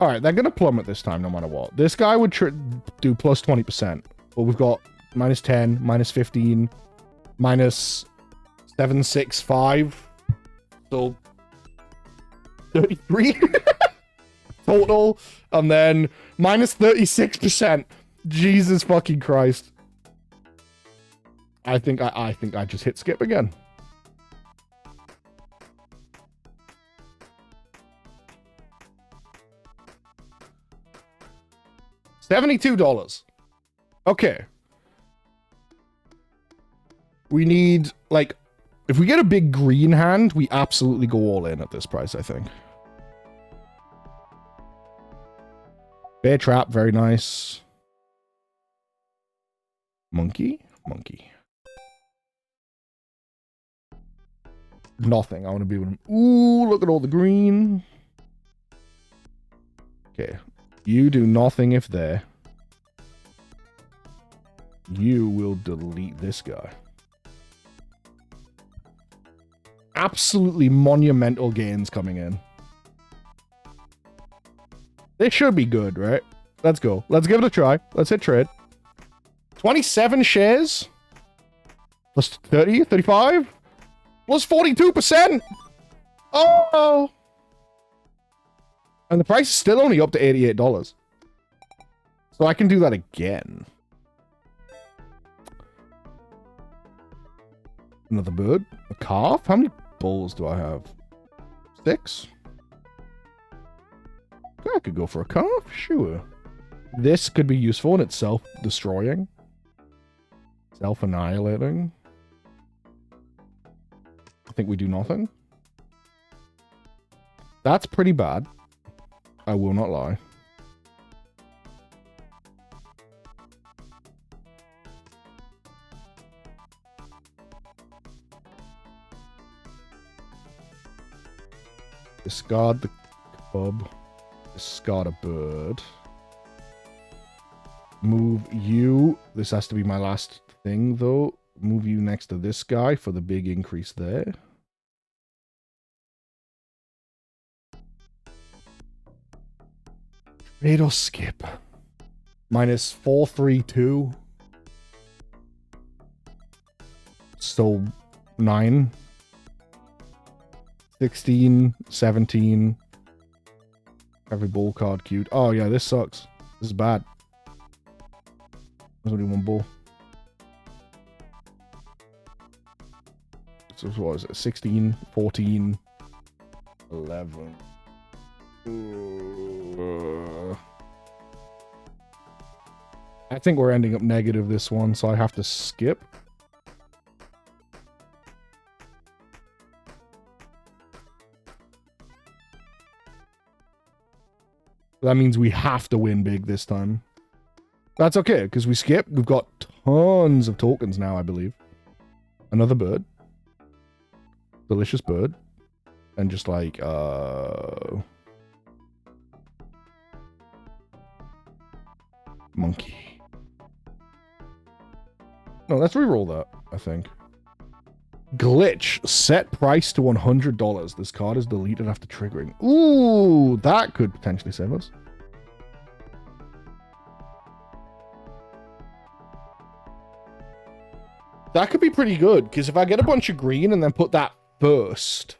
All right, they're going to plummet this time no matter what. This guy would do plus 20%. But we've got minus 10, minus 15, minus 765. So 33 total. And then minus 36%. Jesus fucking Christ. I think I just hit skip again. $72. Okay. We need, like, if we get a big green hand, we absolutely go all in at this price, I think. Bear trap, very nice. Monkey? Monkey. Nothing. I want to be with him. Ooh, look at all the green. Okay. You do nothing if there. You will delete this guy. Absolutely monumental gains coming in. This should be good, right? Let's go. Let's give it a try. Let's hit trade. 27 shares. Plus 30, 35. Plus 42%. Oh! And the price is still only up to $88. So I can do that again. Another bird. A calf? How many bulls do I have? 6? I could go for a calf. Sure. This could be useful in it's self-destroying. Self-annihilating. I think we do nothing. That's pretty bad. I will not lie. Discard the cub. Discard a bird. Move you. This has to be my last thing, though. Move you next to this guy for the big increase there. Trade or skip. Minus 432. So 9. 16, 17. Every bull card queued. Oh yeah, this sucks. This is bad. There's only one bull. So what was it? 16, 14, 11. I think we're ending up negative this one, so I have to skip. That means we have to win big this time. That's okay, because we skip. We've got tons of tokens now, I believe. Another bird. Delicious bird. And just like, monkey. No, let's reroll that, I think. Glitch. Set price to $100. This card is deleted after triggering. Ooh, that could potentially save us. That could be pretty good, because if I get a bunch of green and then put that first,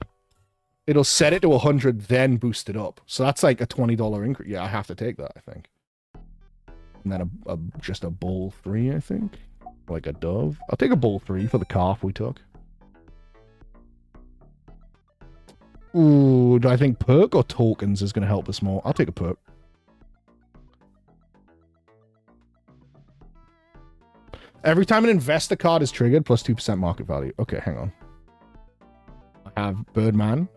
it'll set it to 100, then boost it up. So that's like a $20 increase. Yeah, I have to take that, I think. And then just a bull 3, I think. Like a dove. I'll take a bull 3 for the calf we took. Ooh, do I think perk or tokens is going to help us more? I'll take a perk. Every time an investor card is triggered, plus 2% market value. Okay, hang on. I have Birdman.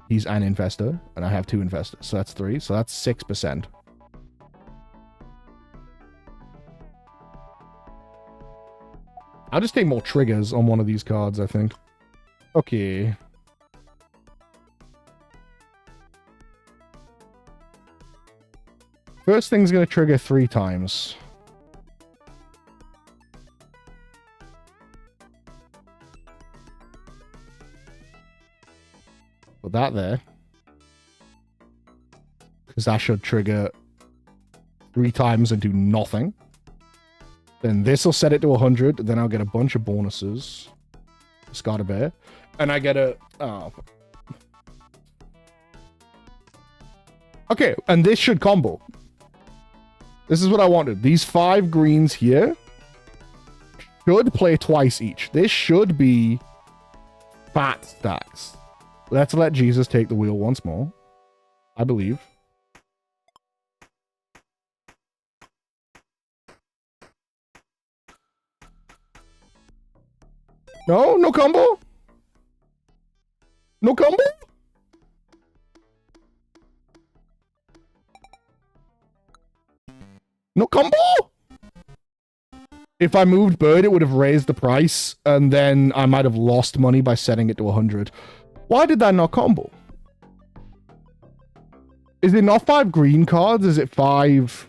He's an investor, and I have 2 investors. So that's 3. So that's 6%. I'll just take more triggers on one of these cards, I think. Okay. First thing's going to trigger 3 times. Put that there. Because that should trigger 3 times and do nothing. Then this will set it to 100. Then I'll get a bunch of bonuses. Discard a bear. And I get a... Oh. Okay, and this should combo. This is what I wanted. These 5 greens here should play twice each. This should be fat stacks. Let's let Jesus take the wheel once more. I believe. No? No combo? No combo? No combo? If I moved bird, it would have raised the price, and then I might have lost money by setting it to 100. Why did that not combo? Is it not 5 green cards? Is it 5...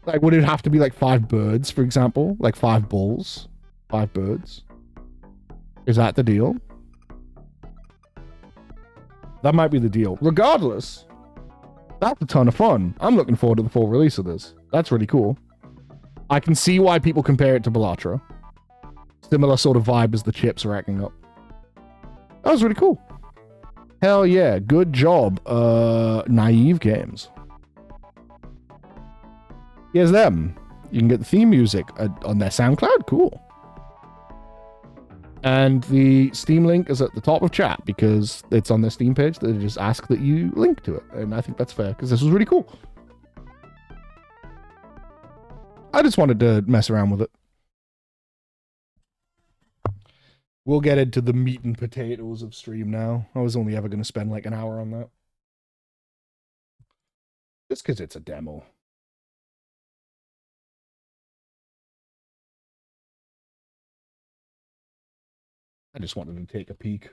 Like, would it have to be like 5 birds, for example? Like 5 bulls? 5 birds? Is that the deal? That might be the deal. Regardless, that's a ton of fun. I'm looking forward to the full release of this. That's really cool. I can see why people compare it to Balatro. Similar sort of vibe as the chips racking up. That was really cool. Hell yeah. Good job, Naive Games. Here's them. You can get the theme music on their SoundCloud. Cool. And the Steam link is at the top of chat because it's on their Steam page. They just ask that you link to it. And I think that's fair because this was really cool. I just wanted to mess around with it. We'll get into the meat and potatoes of stream now. I was only ever going to spend like an hour on that. Just because it's a demo. I just wanted to take a peek.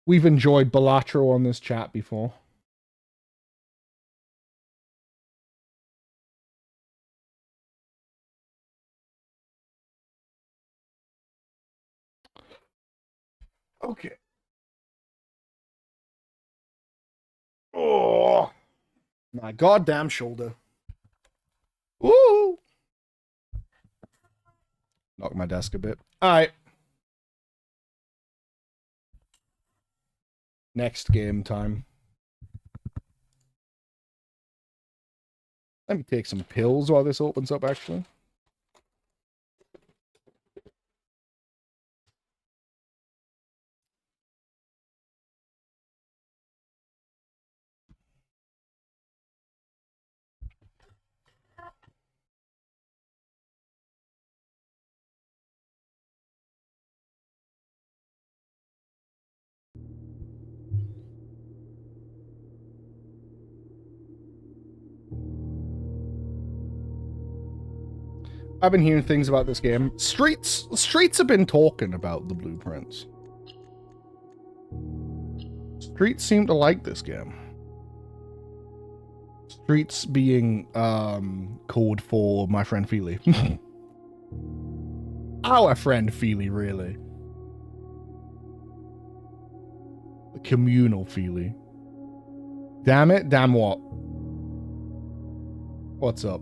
We've enjoyed Balatro on this chat before. Okay. Oh, my goddamn shoulder. Ooh. Knock my desk a bit. All right. Next game time. Let me take some pills while this opens up, actually. I've been hearing things about this game. Streets have been talking about the blueprints. Streets seem to like this game. Streets being code for my friend Feely. Our friend Feely, really. The communal Feely. Damn it, damn what? What's up?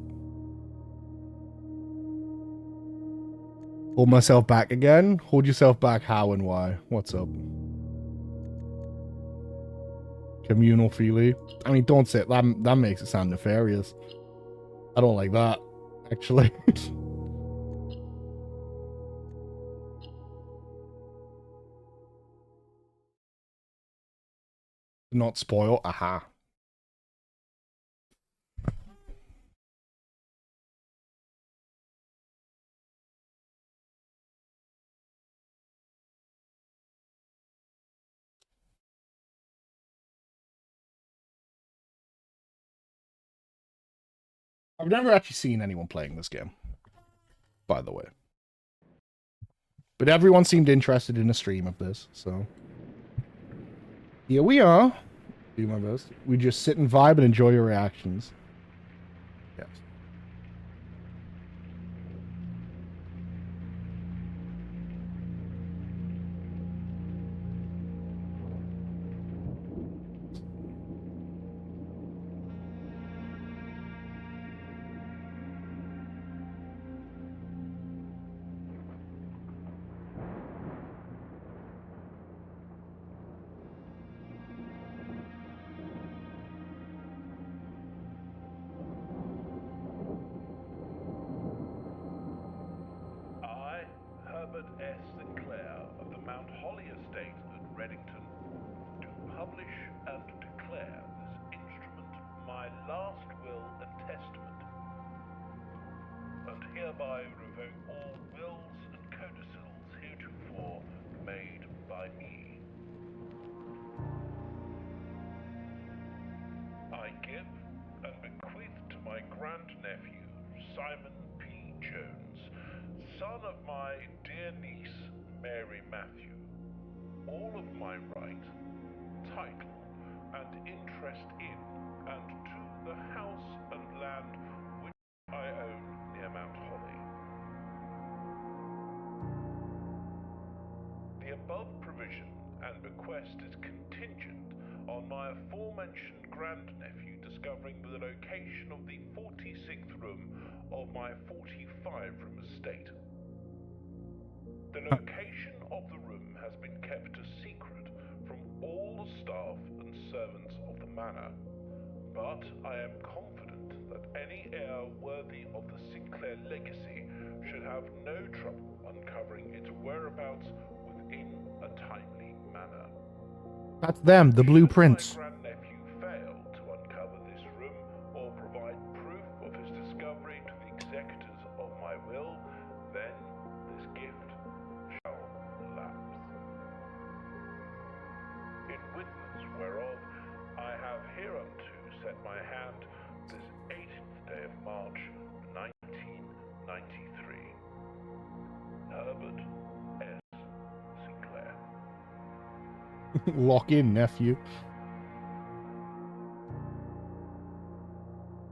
Hold myself back again? Hold yourself back how and why? What's up? Communal Feely. I mean, don't say it. That makes it sound nefarious. I don't like that, actually. Not spoil. Aha. I've never actually seen anyone playing this game, by the way. But everyone seemed interested in a stream of this, so here we are. Do my best. We just sit and vibe and enjoy your reactions. Yes. I, Herbert S. Sinclair of the Mount Holly Estate at Reddington, do publish and declare this instrument my last will and testament, and hereby revoke all wills and codicils heretofore made by me. I give and bequeath to my grandnephew, Simon P. Jones, son of my dear niece, Mary Matthew, all of my right, title, and interest in and to the house and land which I own near Mount Holly. The above provision and bequest is contingent on my aforementioned grandnephew discovering the location of the 46th room of my 45-room estate. The location of the room has been kept a secret from all the staff and servants of the manor, but I am confident that any heir worthy of the Sinclair legacy should have no trouble uncovering its whereabouts within a timely manner. That's them, the blueprints. Should my grandnephew fail to uncover this room or provide proof of his discovery to the executors of my will, then this gift shall lapse. In witness whereof I have hereunto set my hand this 18th day of March, 1993. Herbert S. Sinclair. Lock in, nephew.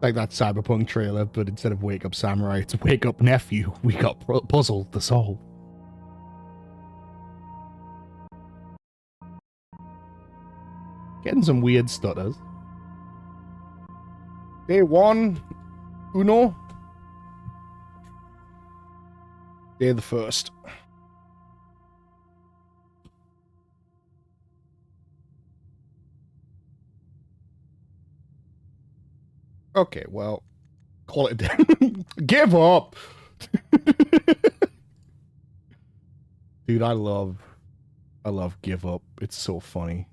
Like that Cyberpunk trailer, but instead of Wake Up Samurai, it's Wake Up Nephew. We got puzzled to solve. Getting some weird stutters. Day one, uno. Day the first. Okay, well, call it down. Give up. Dude, I love Give Up. It's so funny.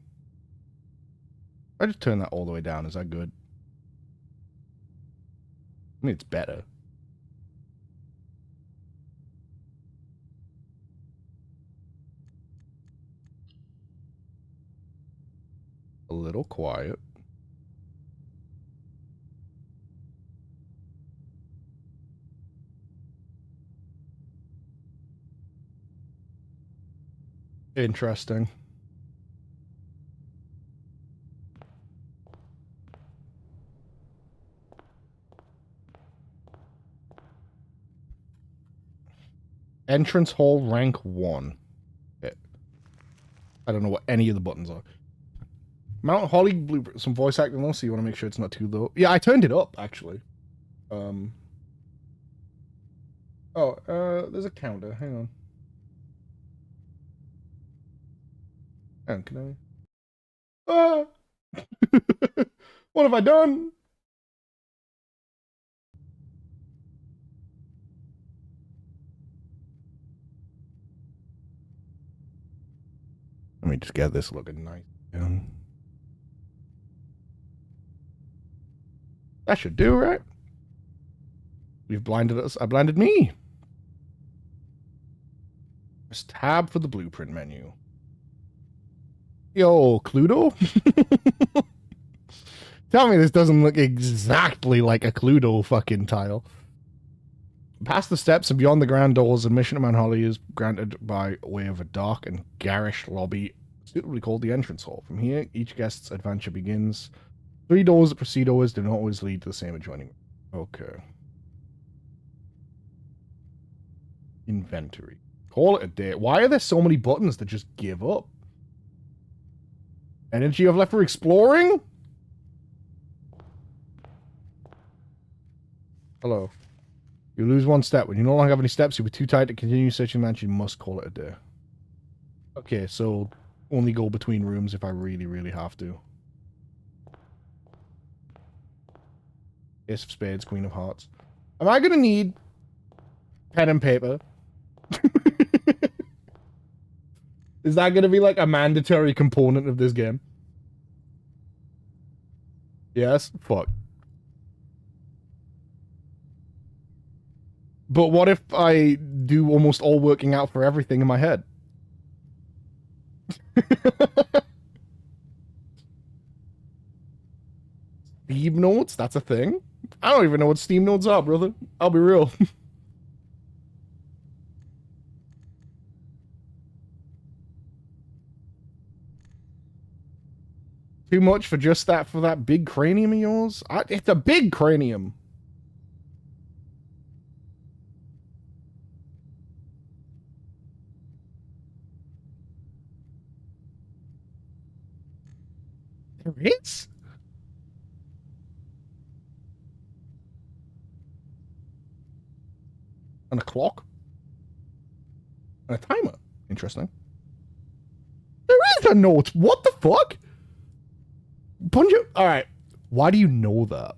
I just turn that all the way down. Is that good? I mean, it's better. A little quiet. Interesting. Entrance hall rank 1. Okay. I don't know what any of the buttons are. Mount Holly blueprint, some voice acting though, so you want to make sure it's not too low. Yeah, I turned it up actually. There's a counter. Hang on. Can I? Ah! What have I done? Let me just get this looking nice. That should do, right? You've blinded us. I blinded me. Press tab for the blueprint menu. Yo, Cluedo? Tell me this doesn't look exactly like a Cluedo fucking tile. Past the steps and beyond the grand doors, admission to Mount Holly is granted by way of a dark and garish lobby, suitably called the entrance hall. From here, each guest's adventure begins. 3 doors that precede always do not always lead to the same adjoining room. Okay. Inventory. Call it a day. Why are there so many buttons that just give up? Energy I've left for exploring? Hello. You lose 1 step. When you no longer have any steps, you'll be too tired to continue searching the mansion. You must call it a day. Okay, so only go between rooms if I really, really have to. Ace of Spades, Queen of Hearts. Am I going to need pen and paper? Is that going to be like a mandatory component of this game? Yes? Fuck. But what if I do almost all working out for everything in my head? Steam notes? That's a thing? I don't even know what Steam notes are, brother. I'll be real. Too much for just that, for that big cranium of yours? It's a big cranium. There is? And a clock? And a timer. Interesting. There is a note. What the fuck? Bunch of... Alright. Why do you know that?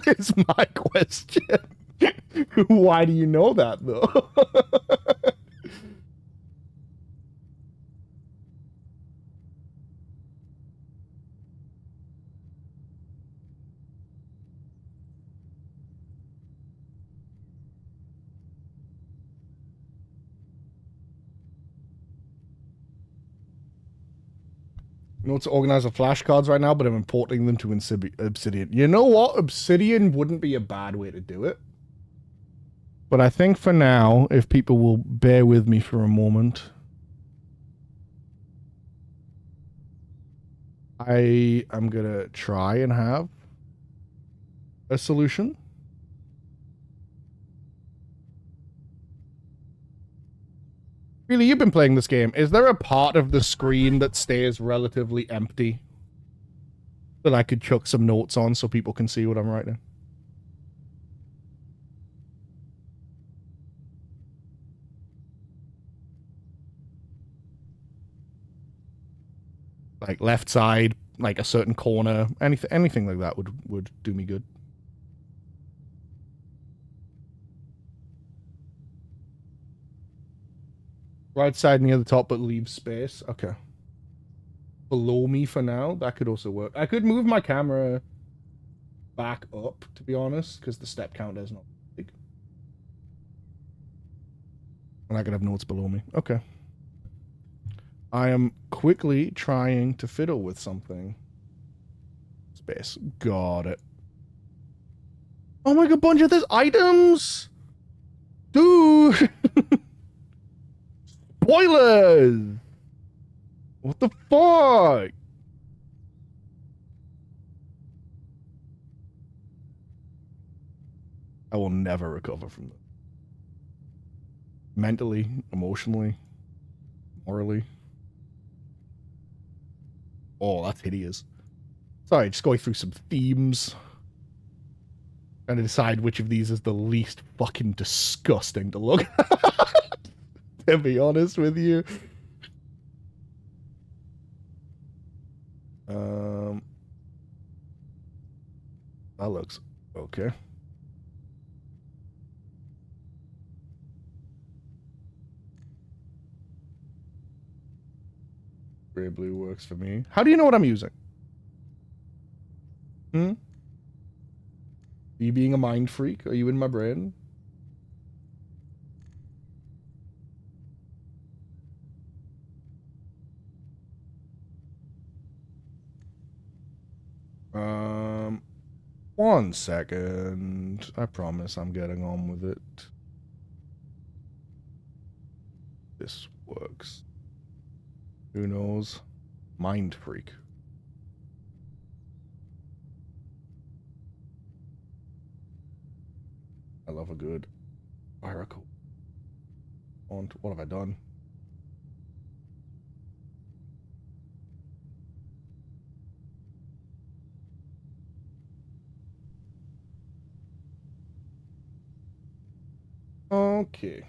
Is my question. Why do you know that, though? Notes organize the flashcards right now, but I'm importing them to Obsidian. You know what? Obsidian wouldn't be a bad way to do it. But I think for now, if people will bear with me for a moment, I am going to try and have a solution. Really, you've been playing this game. Is there a part of the screen that stays relatively empty that I could chuck some notes on so people can see what I'm writing? Like left side, like a certain corner, anything like that would do me good. Right side near the top, but leave space. Okay. Below me for now. That could also work. I could move my camera back up, to be honest, because the step count is not big. And I could have notes below me. Okay. I am quickly trying to fiddle with something. Space. Got it. Oh my god, bunch of these items! Dude! Spoilers! What the fuck? I will never recover from that. Mentally, emotionally, morally. Oh, that's hideous. Sorry, just going through some themes. Trying to decide which of these is the least fucking disgusting to look at. To be honest with you. That looks okay. Gray blue works for me. How do you know what I'm using? Hmm? Are you being a mind freak? Are you in my brain? 1 second. I promise I'm getting on with it. This works. Who knows? Mind freak. I love a good miracle. And what have I done? Okay.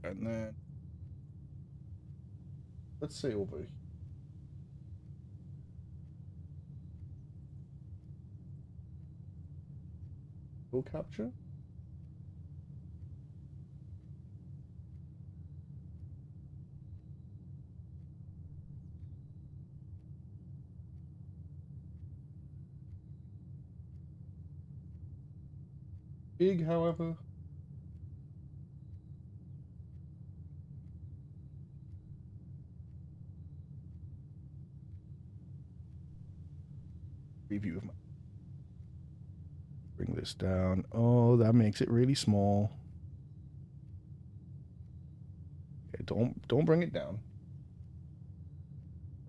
And then let's say over here. Go capture. Big, however. Preview of my. Bring this down. Oh, that makes it really small. Okay, don't bring it down.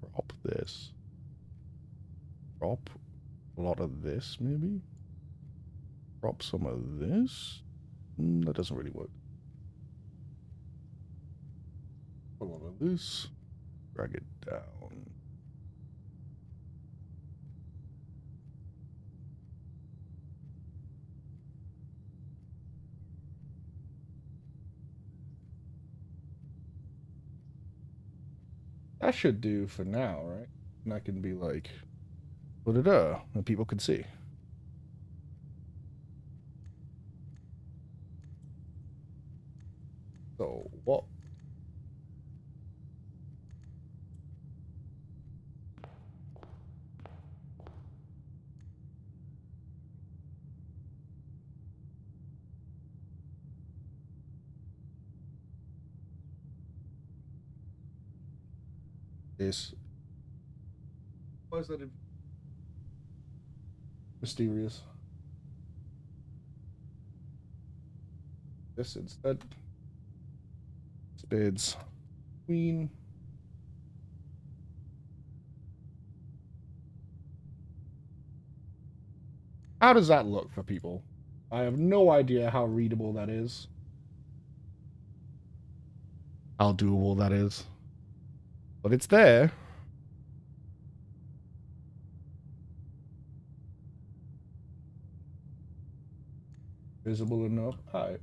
Drop this. Drop a lot of this, maybe. Drop some of this. That doesn't really work. A lot of this. Drag it down. That should do for now, right? And I can be like, da-da-da, and people can see. So, what? This. Why is that mysterious? This instead. Spades. Queen. How does that look for people? I have no idea how readable that is. How doable that is. But it's there. Visible enough. Alright.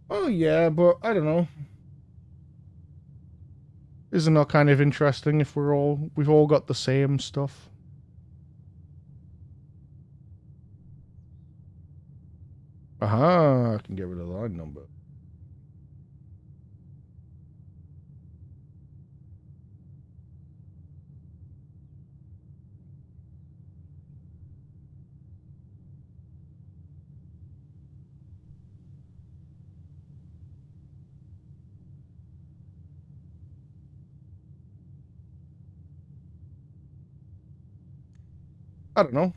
Oh yeah, but I don't know. Isn't that kind of interesting if we've all got the same stuff? Aha, I can get rid of the line number. I don't know.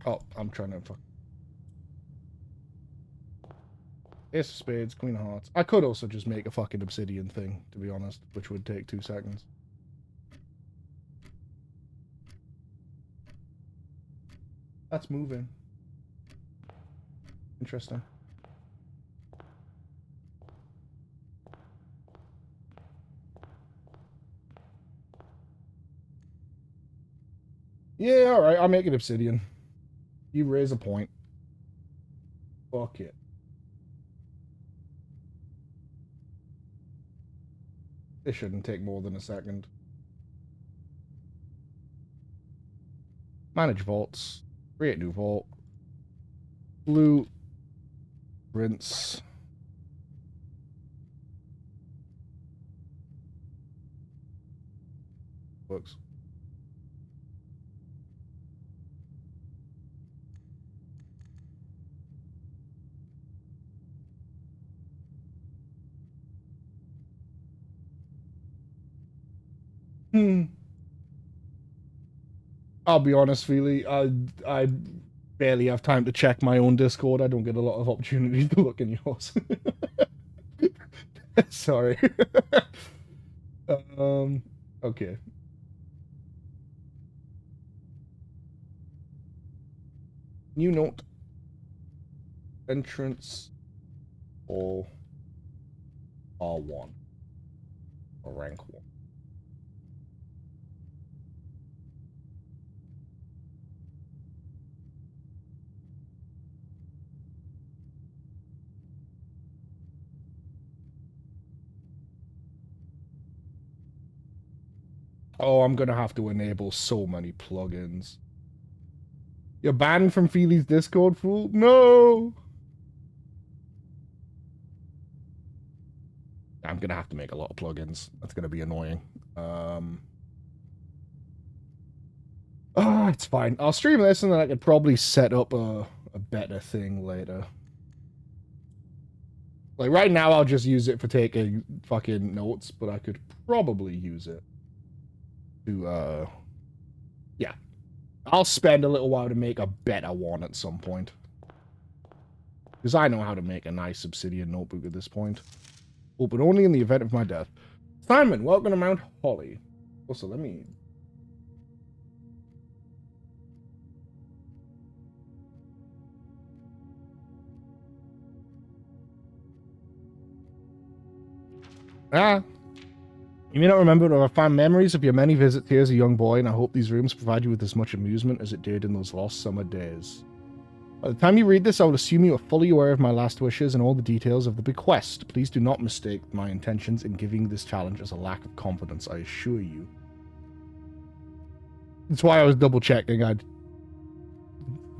Oh, I'm trying to fuck. Ace of Spades, Queen of Hearts. I could also just make a fucking obsidian thing, to be honest, which would take 2 seconds. That's moving. Interesting. Yeah, alright, I'll make it obsidian. You raise a point. Fuck it. This shouldn't take more than a second. Manage vaults. Create new vault. Blue. Rinse. Works. I'll be honest, Feely. I barely have time to check my own Discord. I don't get a lot of opportunities to look in yours. Sorry. Okay. New note. Entrance or R1 or rank 1. Oh, I'm gonna have to enable so many plugins. You're banned from Feely's Discord, fool? No! I'm gonna have to make a lot of plugins. That's gonna be annoying. It's fine. I'll stream this and then I could probably set up a better thing later. Like, right now I'll just use it for taking fucking notes, but I could probably use it to, yeah. I'll spend a little while to make a better one at some point. Because I know how to make a nice obsidian notebook at this point. Oh, but only in the event of my death. Simon, welcome to Mount Holly. Also, let me... You may not remember, but I found memories of your many visits here as a young boy, and I hope these rooms provide you with as much amusement as it did in those lost summer days. By the time you read this, I will assume you are fully aware of my last wishes and all the details of the bequest. Please do not mistake my intentions in giving this challenge as a lack of confidence, I assure you. That's why I was double-checking. I'd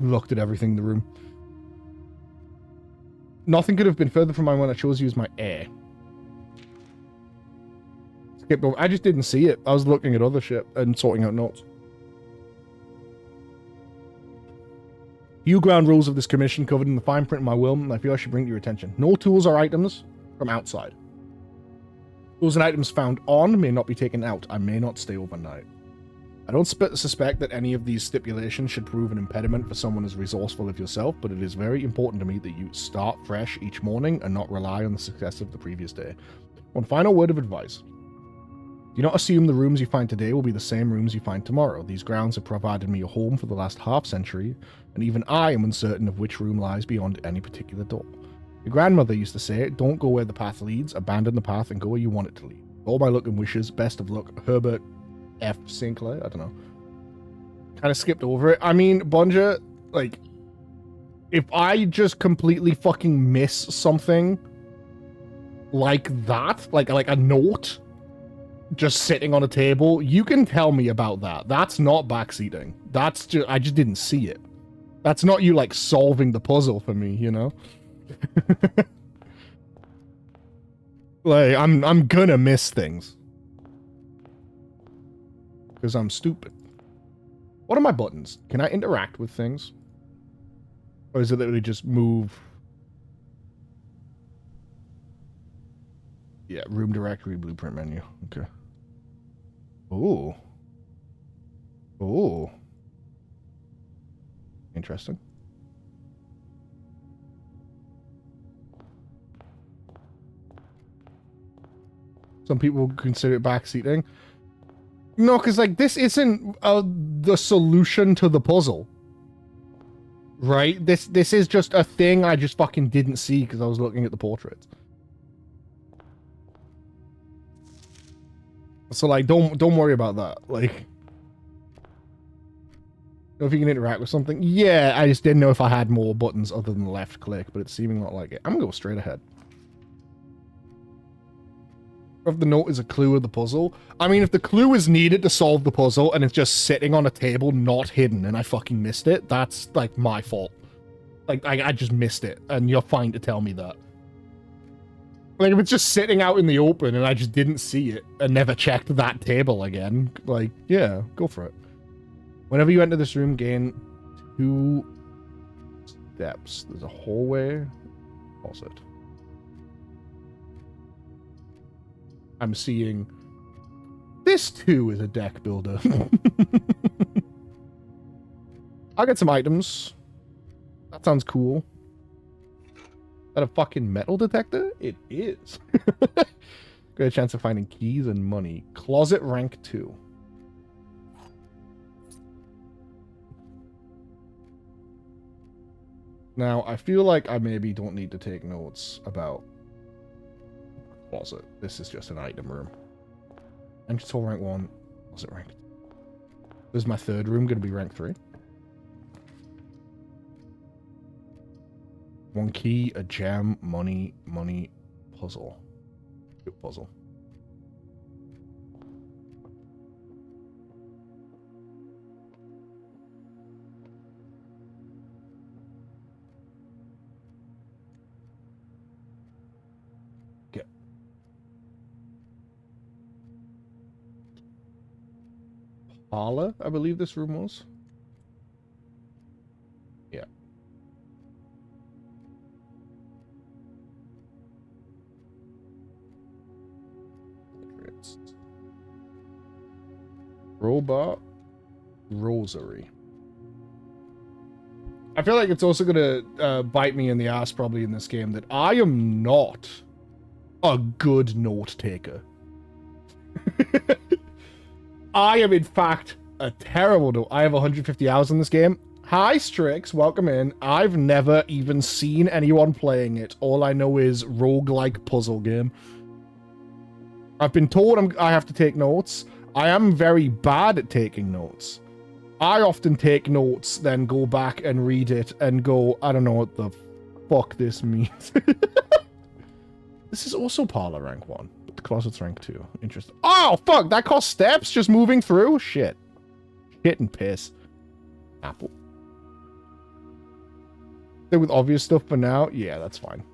looked at everything in the room. Nothing could have been further from my when I chose you as my heir. Skipped over. I just didn't see it. I was looking at other shit and sorting out notes. Few ground rules of this commission covered in the fine print of my will, and I feel I should bring to your attention. No tools or items from outside. Tools and items found on may not be taken out. I may not stay overnight. I don't suspect that any of these stipulations should prove an impediment for someone as resourceful as yourself, but it is very important to me that you start fresh each morning and not rely on the success of the previous day. One final word of advice. Do not assume the rooms you find today will be the same rooms you find tomorrow. These grounds have provided me a home for the last half-century, and even I am uncertain of which room lies beyond any particular door. Your grandmother used to say, don't go where the path leads, abandon the path and go where you want it to lead. With all my luck and wishes, best of luck, Herbert F. Sinclair? I don't know. Kind of skipped over it. I mean, Bunja, like, if I just completely fucking miss something like that, like a note just sitting on a table, you can tell me about that. That's not backseating. That's just, I just didn't see it. That's not you, like, solving the puzzle for me, you know? Like, I'm gonna miss things. Because I'm stupid. What are my buttons? Can I interact with things? Or is it literally just move? Yeah, room directory, blueprint menu. Okay. Ooh. Ooh. Interesting. Some people consider it backseating. No, because, like, this isn't the solution to the puzzle. Right? This is just a thing I just fucking didn't see because I was looking at the portraits. So, like, don't worry about that. Like, Know if you can interact with something. Yeah, I just didn't know if I had more buttons other than left click, but it's seeming not like it. I'm gonna go straight ahead. If the note is a clue of the puzzle. I mean, if the clue is needed to solve the puzzle and it's just sitting on a table, not hidden, and I fucking missed it, that's like my fault. Like, I just missed it, and you're fine to tell me that. Like, if it's just sitting out in the open and I just didn't see it and never checked that table again, like, yeah, go for it. Whenever you enter this room, gain 2 steps. There's a hallway. Pause it. I'm seeing... This, too, is a deck builder. I'll get some items. That sounds cool. Is that a fucking metal detector? It is. Great chance of finding keys and money. Closet rank 2. Now, I feel like I maybe don't need to take notes about closet. This is just an item room. Entrance hall rank 1. Closet rank 2. This is my 3rd room, going to be rank 3. 1 key, a gem, money, puzzle. Good puzzle. Get. Parlor, I believe this room was. Yeah. Robot Rosary. I feel like it's also gonna bite me in the ass probably in this game that I am not a good note taker. I am in fact a terrible note. I have 150 hours in this game. Hi Strix, welcome in. I've never even seen anyone playing it. All I know is roguelike puzzle game. I've been told I have to take notes. I am very bad at taking notes. I often take notes, then go back and read it and go, I don't know what the fuck this means. This is also Parlor rank 1, but the closet's rank 2. Interesting. Oh, fuck! That cost steps just moving through? Shit. Shit and piss. Apple. Stay with obvious stuff for now? Yeah, that's fine.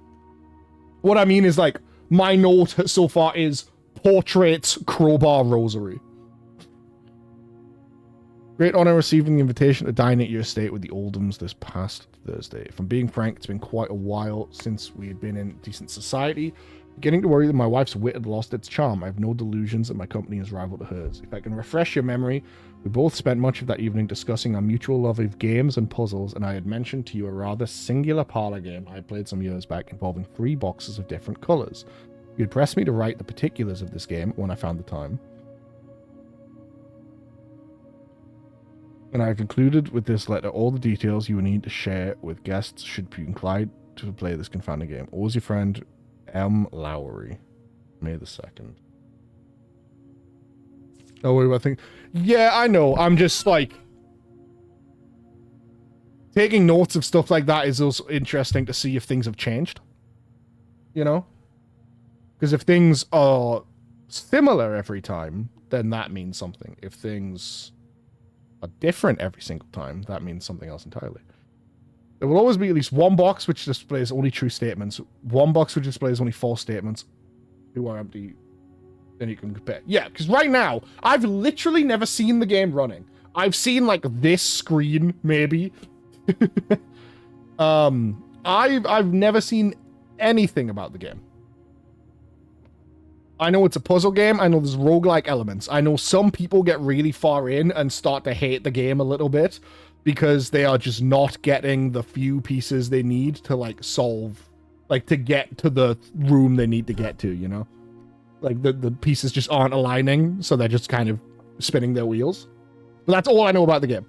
What I mean is, like, my note so far is Portraits Crowbar Rosary. Great honor receiving the invitation to dine at your estate with the Oldhams this past Thursday. If I'm being frank, it's been quite a while since we had been in decent society. Beginning to worry that my wife's wit had lost its charm. I have no delusions that my company is rival to hers. If I can refresh your memory, we both spent much of that evening discussing our mutual love of games and puzzles, and I had mentioned to you a rather singular parlor game I had played some years back involving 3 boxes of different colors. You had pressed me to write the particulars of this game when I found the time. And I've included with this letter all the details you will need to share with guests should be inclined to play this confounding game. Always your friend, M. Lowry. May the 2nd. Oh, wait, I think... Yeah, I know. I'm just, like... Taking notes of stuff like that is also interesting to see if things have changed. You know? Because if things are similar every time, then that means something. If things are different every single time, that means something else entirely. There will always be at least one box which displays only true statements, one box which displays only false statements, 2 are empty, then you can compare. Yeah, because right now, I've literally never seen the game running. I've seen, like, this screen, maybe. I've never seen anything about the game. I know it's a puzzle game. I know there's roguelike elements. I know some people get really far in and start to hate the game a little bit because they are just not getting the few pieces they need to, like, solve, like, to get to the room they need to get to, you know? Like, the pieces just aren't aligning, so they're just kind of spinning their wheels. But that's all I know about the game.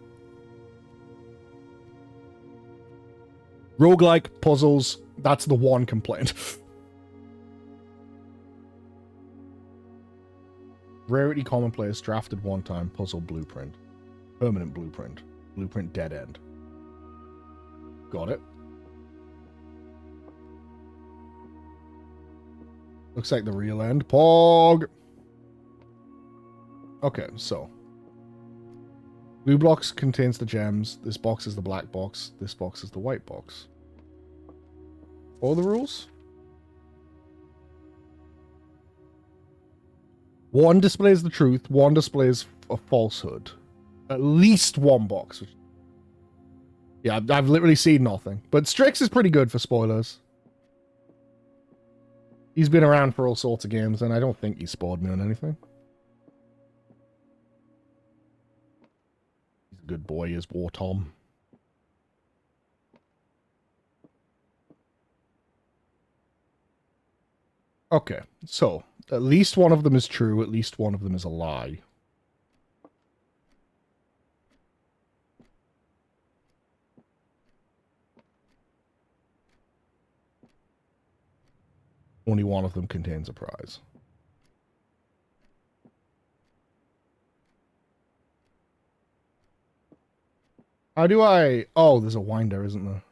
Roguelike, puzzles, that's the one complaint. Rarity commonplace, drafted one time, puzzle blueprint. Permanent blueprint. Blueprint dead end. Got it. Looks like the real end. Pog! Okay, so. Blue box contains the gems. This box is the black box. This box is the white box. All the rules? One displays the truth. One displays a falsehood. At least one box. Yeah, I've literally seen nothing. But Strix is pretty good for spoilers. He's been around for all sorts of games, and I don't think he spoiled me on anything. He's a good boy, is War Tom. Okay, so at least one of them is true, at least one of them is a lie. Only one of them contains a prize. How do I... Oh, there's a winder, isn't there?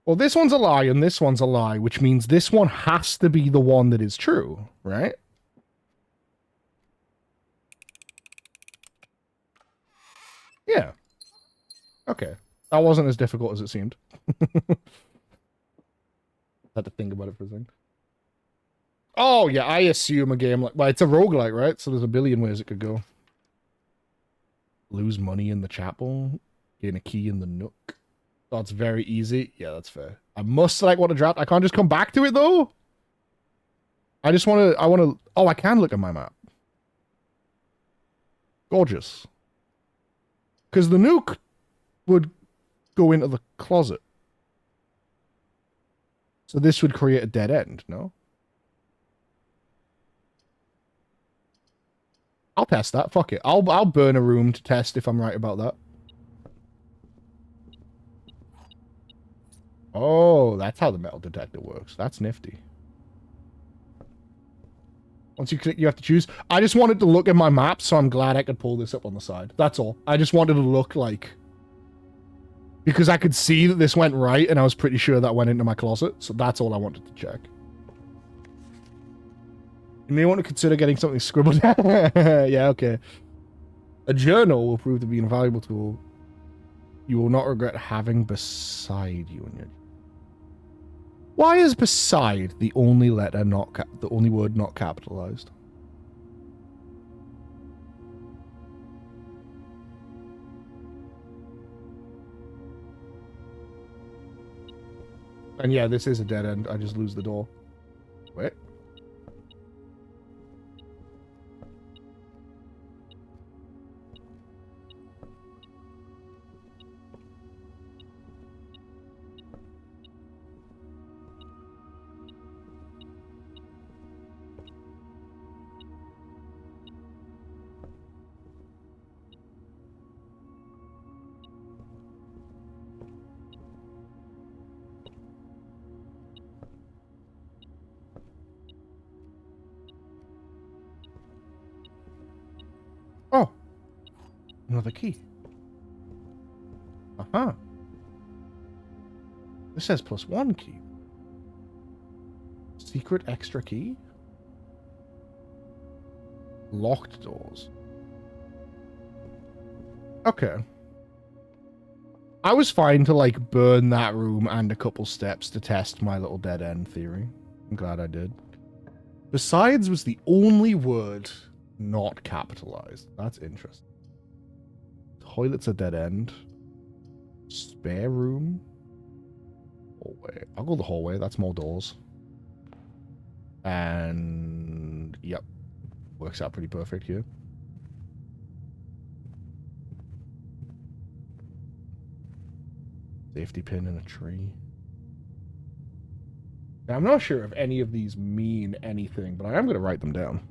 Well, this one's a lie and this one's a lie, which means this one has to be the one that is true, right? Yeah. Okay. That wasn't as difficult as it seemed. Had to think about it for a second. Oh, yeah, I assume a game like... Well, it's a roguelike, right? So there's a billion ways it could go. Lose money in the chapel. Gain a key in the nook. That's very easy. Yeah, that's fair. I must select what to drop. I can't just come back to it, though. I just want to... I want to... Oh, I can look at my map. Gorgeous. Because the nook would go into the closet. So this would create a dead end, no? I'll test that. Fuck it. I'll burn a room to test if I'm right about that. Oh, that's how the metal detector works. That's nifty. Once you click, you have to choose. I just wanted to look at my map, so I'm glad I could pull this up on the side. That's all. I just wanted to look like... Because I could see that this went right, and I was pretty sure that went into my closet, so that's all I wanted to check. You may want to consider getting something scribbled down. Yeah, okay. A journal will prove to be an invaluable tool you will not regret having beside you in your... Why is beside the only letter not the only word not capitalized? And yeah, this is a dead end. I just lose the door. Wait. Oh. Another key. Uh-huh. This says +1 key. Secret extra key? Locked doors. Okay. I was fine to, like, burn that room and a couple steps to test my little dead end theory. I'm glad I did. Besides was the only word not capitalized. That's interesting. Toilet's a dead end. Spare room. Hallway. I'll go the hallway. That's more doors. And... Yep. Works out pretty perfect here. Safety pin in a tree. Now, I'm not sure if any of these mean anything, but I am going to write them down.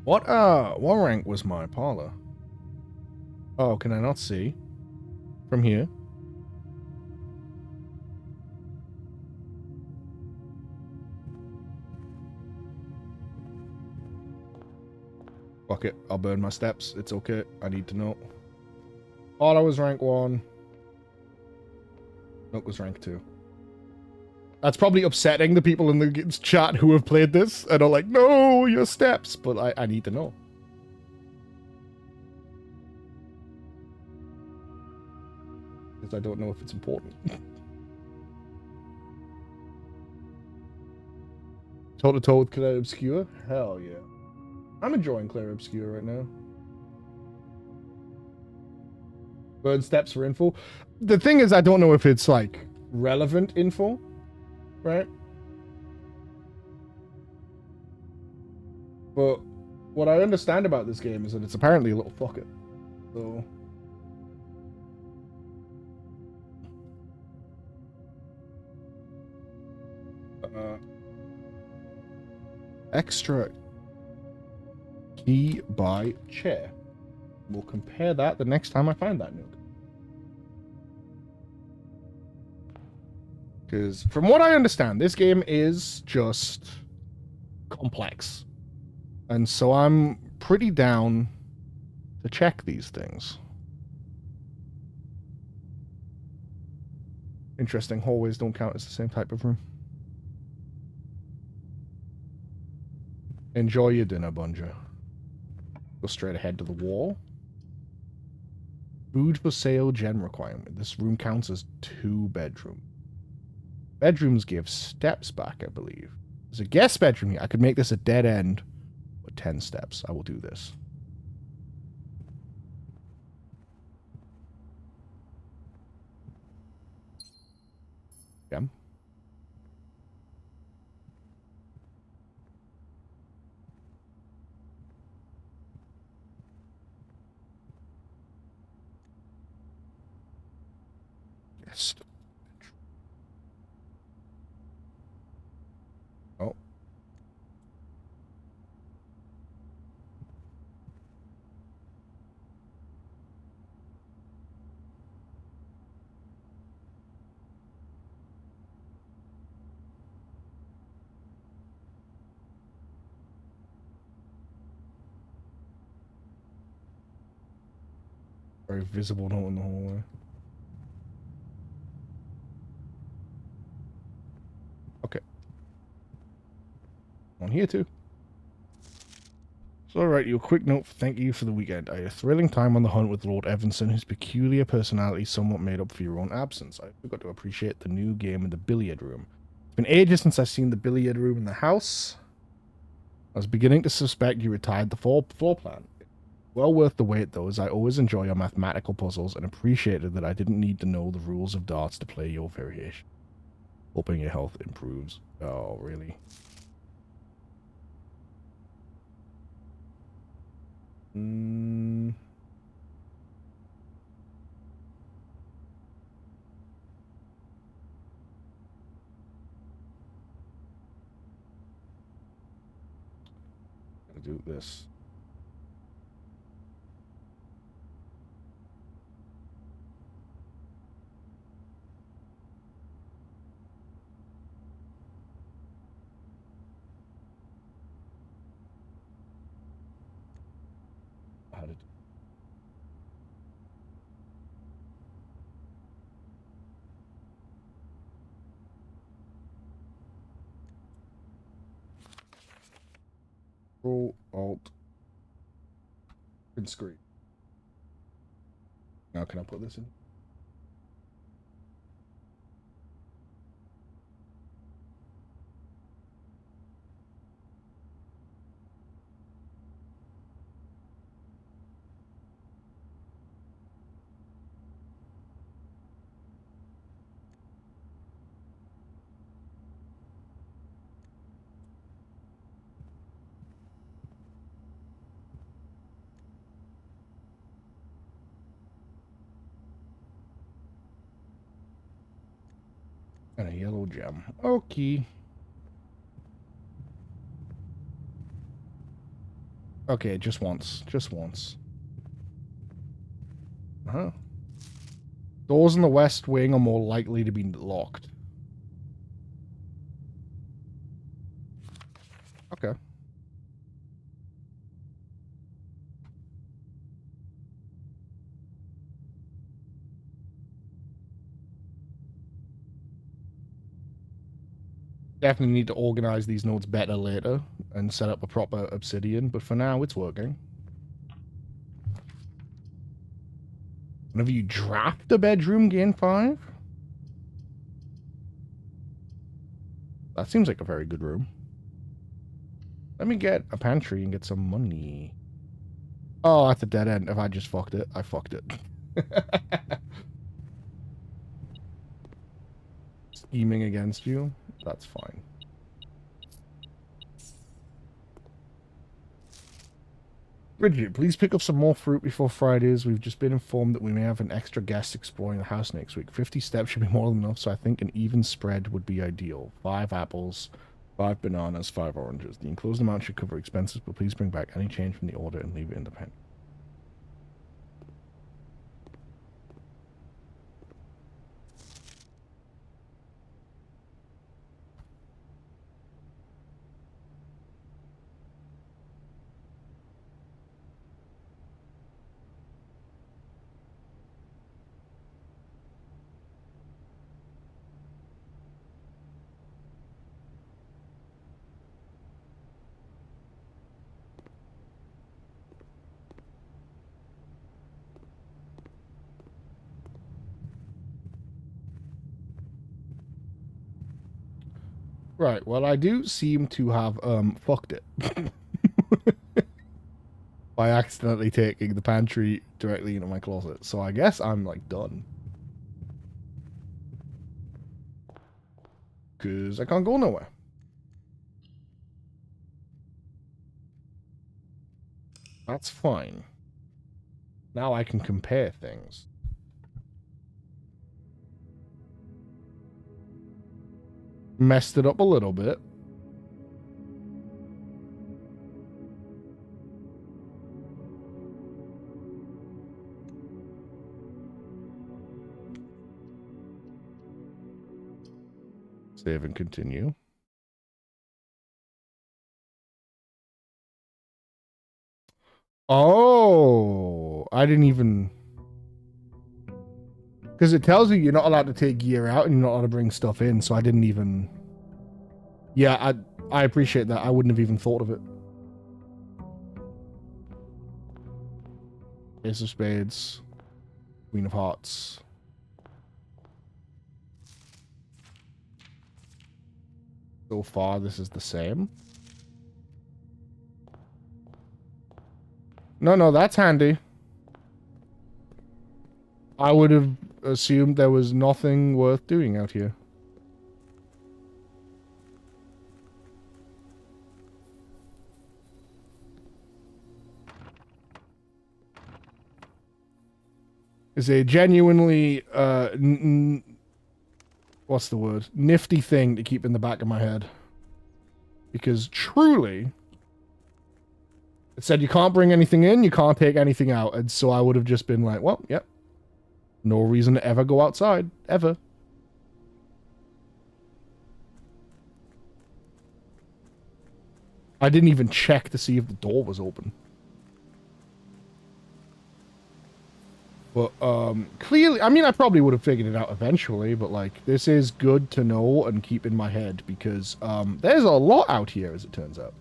What rank was my parlor? Oh, can I not see? From here? Fuck it, I'll burn my steps. It's okay. I need to know. Parlor was rank 1. Nook was rank 2. That's probably upsetting the people in the chat who have played this and are like, no, your steps. But I need to know. Because I don't know if it's important. Toe to toe with Claire Obscure? Hell yeah. I'm enjoying Claire Obscure right now. Burn steps for info. The thing is, I don't know if it's like relevant info, right? But what I understand about this game is that it's apparently a little fucker. So extra key by chair. We'll compare that the next time I find that nook. Because from what I understand, this game is just complex. And so I'm pretty down to check these things. Interesting, hallways don't count as the same type of room. Enjoy your dinner, Bunja. Go straight ahead to the wall. Food for sale gen requirement. This room counts as 2 bedrooms. Bedrooms give steps back, I believe. There's a guest bedroom here. I could make this a dead end with 10 steps. I will do this. Yeah. Yes. Oh. Very visible note in the hallway. Okay. On here too. So, alright, you a quick note. Thank you for the weekend. I had a thrilling time on the hunt with Lord Evanson, whose peculiar personality somewhat made up for your own absence. I forgot to appreciate the new game in the billiard room. It's been ages since I've seen the billiard room in the house. I was beginning to suspect you retired the floor plan. Well worth the wait, though, as I always enjoy your mathematical puzzles and appreciated that I didn't need to know the rules of darts to play your variation. Hoping your health improves. Oh, really? Gonna do this. How to do. Control Alt and screen. Now can I put this in? And a yellow gem. Okay. Okay, just once. Just once. Uh-huh. Doors in the west wing are more likely to be locked. Okay. Definitely need to organize these nodes better later and set up a proper obsidian, but for now it's working. Whenever you draft a bedroom, gain 5? That seems like a very good room. Let me get a pantry and get some money. Oh, that's a dead end. If I just fucked it, I fucked it. Scheming against you? That's fine. Bridget, please pick up some more fruit before Fridays. We've just been informed that we may have an extra guest exploring the house next week. 50 steps should be more than enough, so I think an even spread would be ideal. 5 apples, 5 bananas, 5 oranges. The enclosed amount should cover expenses, but please bring back any change from the order and leave it independent. Right, well, I do seem to have, fucked it. By accidentally taking the pantry directly into my closet. So I guess I'm, like, done. Because I can't go nowhere. That's fine. Now I can compare things. Messed it up a little bit. Save and continue. Oh, I didn't even... Because it tells you you're not allowed to take gear out and you're not allowed to bring stuff in, so I didn't even... Yeah, I appreciate that. I wouldn't have even thought of it. Ace of Spades. Queen of Hearts. So far, this is the same. No, that's handy. I would have assumed there was nothing worth doing out here. Is a genuinely, what's the word? Nifty thing to keep in the back of my head. Because truly, it said you can't bring anything in, you can't take anything out. And so I would have just been like, well, yep. No reason to ever go outside. Ever. I didn't even check to see if the door was open. But, clearly, I mean, I probably would have figured it out eventually, but, like, this is good to know and keep in my head because, there's a lot out here, as it turns out.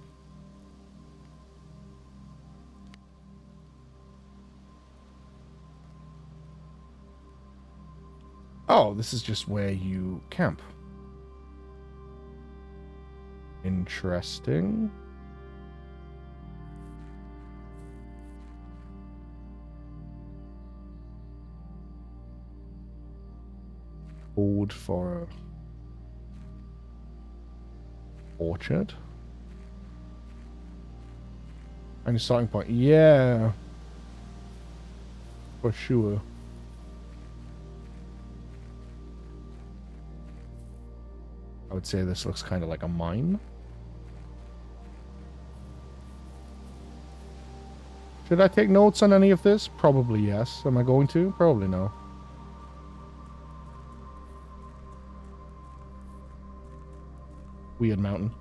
Oh, this is just where you camp. Interesting. Hold for orchard. And a starting point. Yeah. For sure. I would say this looks kind of like a mine. Should I take notes on any of this? Probably yes. Am I going to? Probably no. Weird mountain.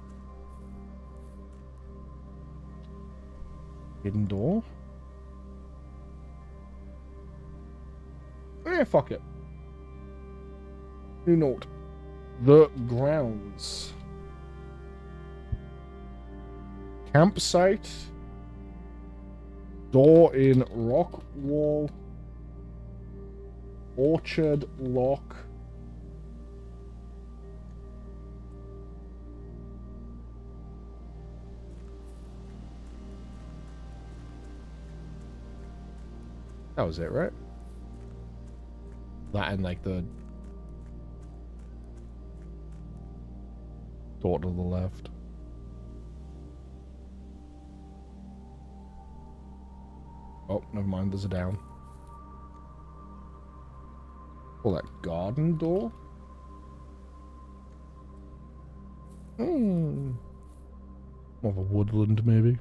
Hidden door. Eh, fuck it. New note. The grounds. Campsite. Door in rock wall. Orchard lock. That was it, right? That and like the door to the left. Oh, never mind, there's a down. Oh, that garden door? Hmm. More of a woodland, maybe.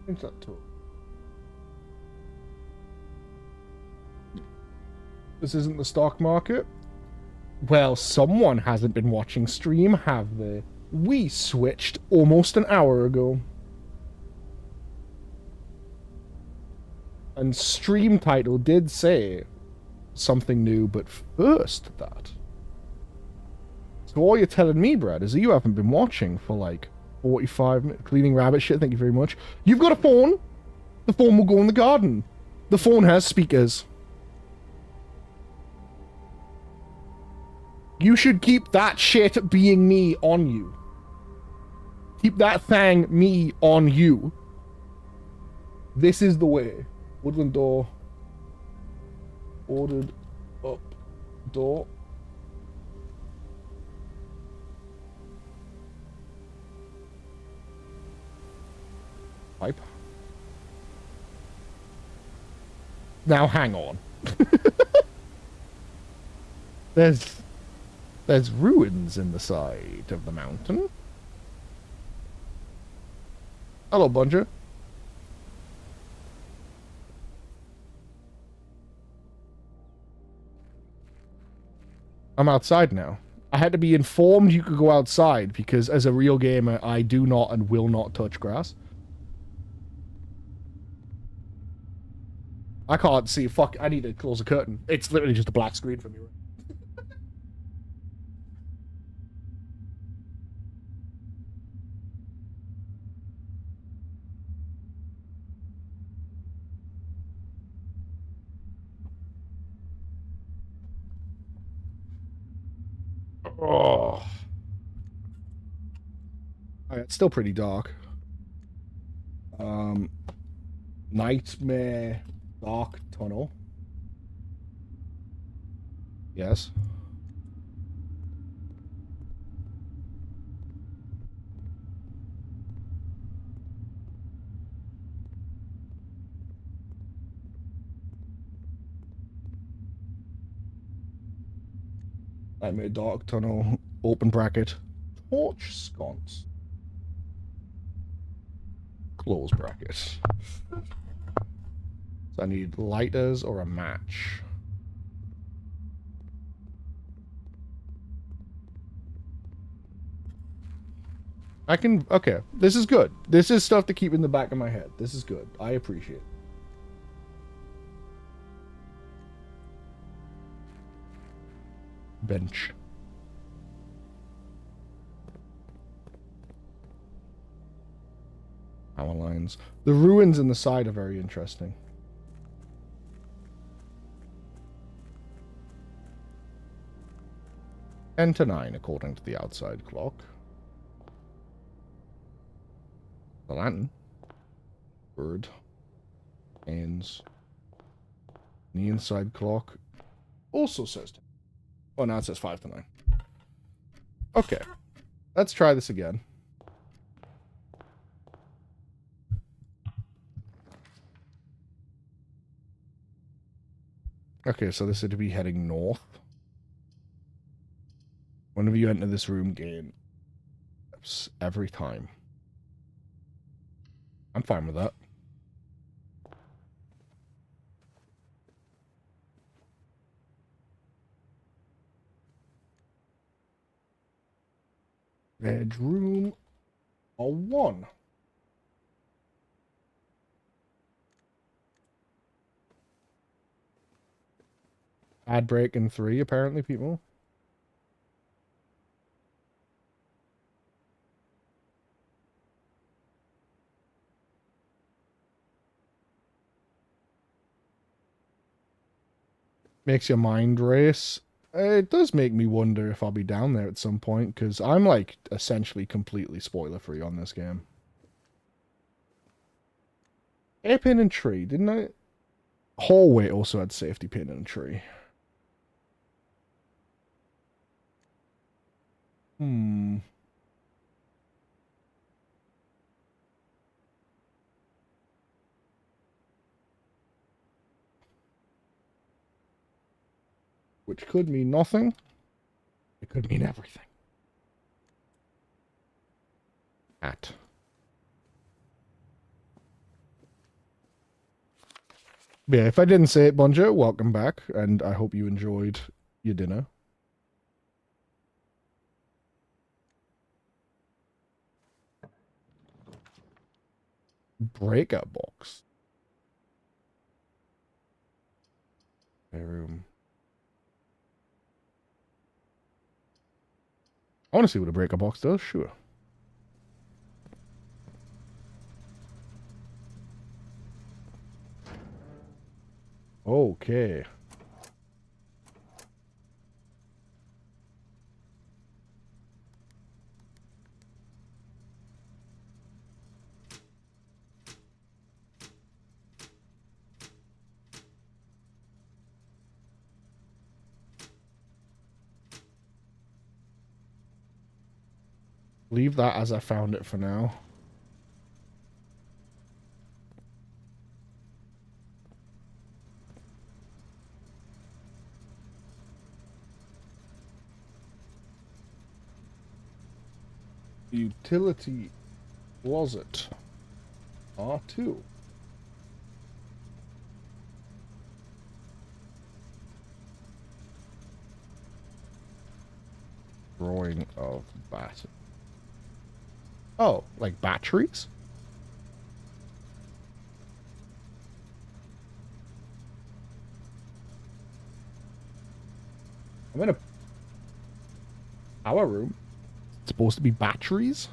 What's that to? This isn't the stock market? Well, someone hasn't been watching stream, have they? We switched almost an hour ago. And stream title did say something new, but first that. So all you're telling me, Brad, is that you haven't been watching for like 45 minutes. Cleaning rabbit shit, thank you very much. You've got a phone. The phone will go in the garden. The phone has speakers. You should keep that shit being me on you. Keep that thing me on you. This is the way. Woodland door. Ordered up door. Pipe. Now hang on. There's ruins in the side of the mountain. Hello, Bunger. I'm outside now. I had to be informed you could go outside because as a real gamer, I do not and will not touch grass. I can't see. Fuck, I need to close the curtain. It's literally just a black screen for me. Oh. Alright, it's still pretty dark. Nightmare Dark Tunnel. Yes. Nightmare Dark Tunnel, open bracket, torch sconce, close bracket. So I need lighters or a match. I can, okay, this is good. This is stuff to keep in the back of my head. This is good. I appreciate it. Bench. Power lines. The ruins in the side are very interesting. Ten to 9 according to the outside clock. The lantern. Bird. Hands. The inside clock also says 10. Oh, now it says 5 to 9. Okay. Let's try this again. Okay, so this is to be heading north. Whenever you enter this room, gain steps every time. I'm fine with that. Bedroom a 1. Ad break in 3, apparently, people. Makes your mind race. It does make me wonder if I'll be down there at some point, because I'm, like, essentially completely spoiler-free on this game. Airpin and tree, didn't I? Hallway also had safety pin and tree. Which could mean nothing. It could mean everything. At. Yeah, if I didn't say it, Bonjo, welcome back, and I hope you enjoyed your dinner. Breakout box. Bedroom. I want to see what a breakout box does, sure. Okay. Leave that as I found it for now. Utility closet. R2. Drawing of bat. Oh, like batteries? I'm in a power room. It's supposed to be batteries?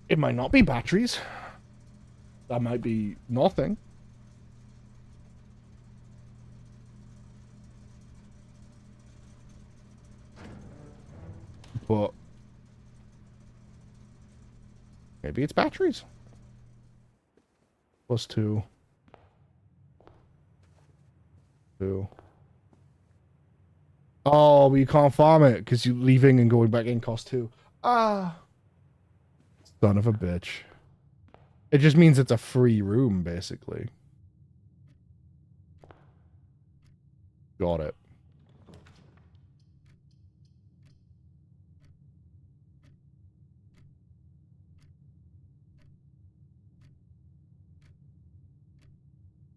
It might not be batteries. That might be nothing. But maybe it's batteries. Plus 2. 2. Oh, but you can't farm it because you leaving and going back in costs 2. Ah. Son of a bitch. It just means it's a free room, basically. Got it.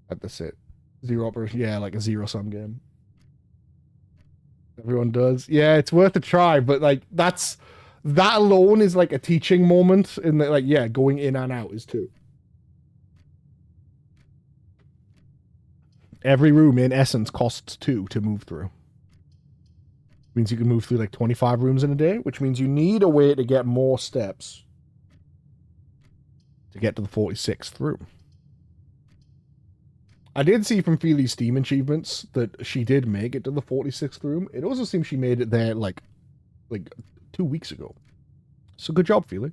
That's it. Zero operation. Yeah, like a zero-sum game. Everyone does. Yeah, it's worth a try, but like that alone is like a teaching moment in that, like, yeah, going in and out is 2. Every room in essence costs 2 to move through. Means you can move through like 25 rooms in a day, which means you need a way to get more steps to get to the 46th room. I did see from Feely's Steam achievements that she did make it to the 46th room. It also seems she made it there like 2 weeks ago. So good job, Feely.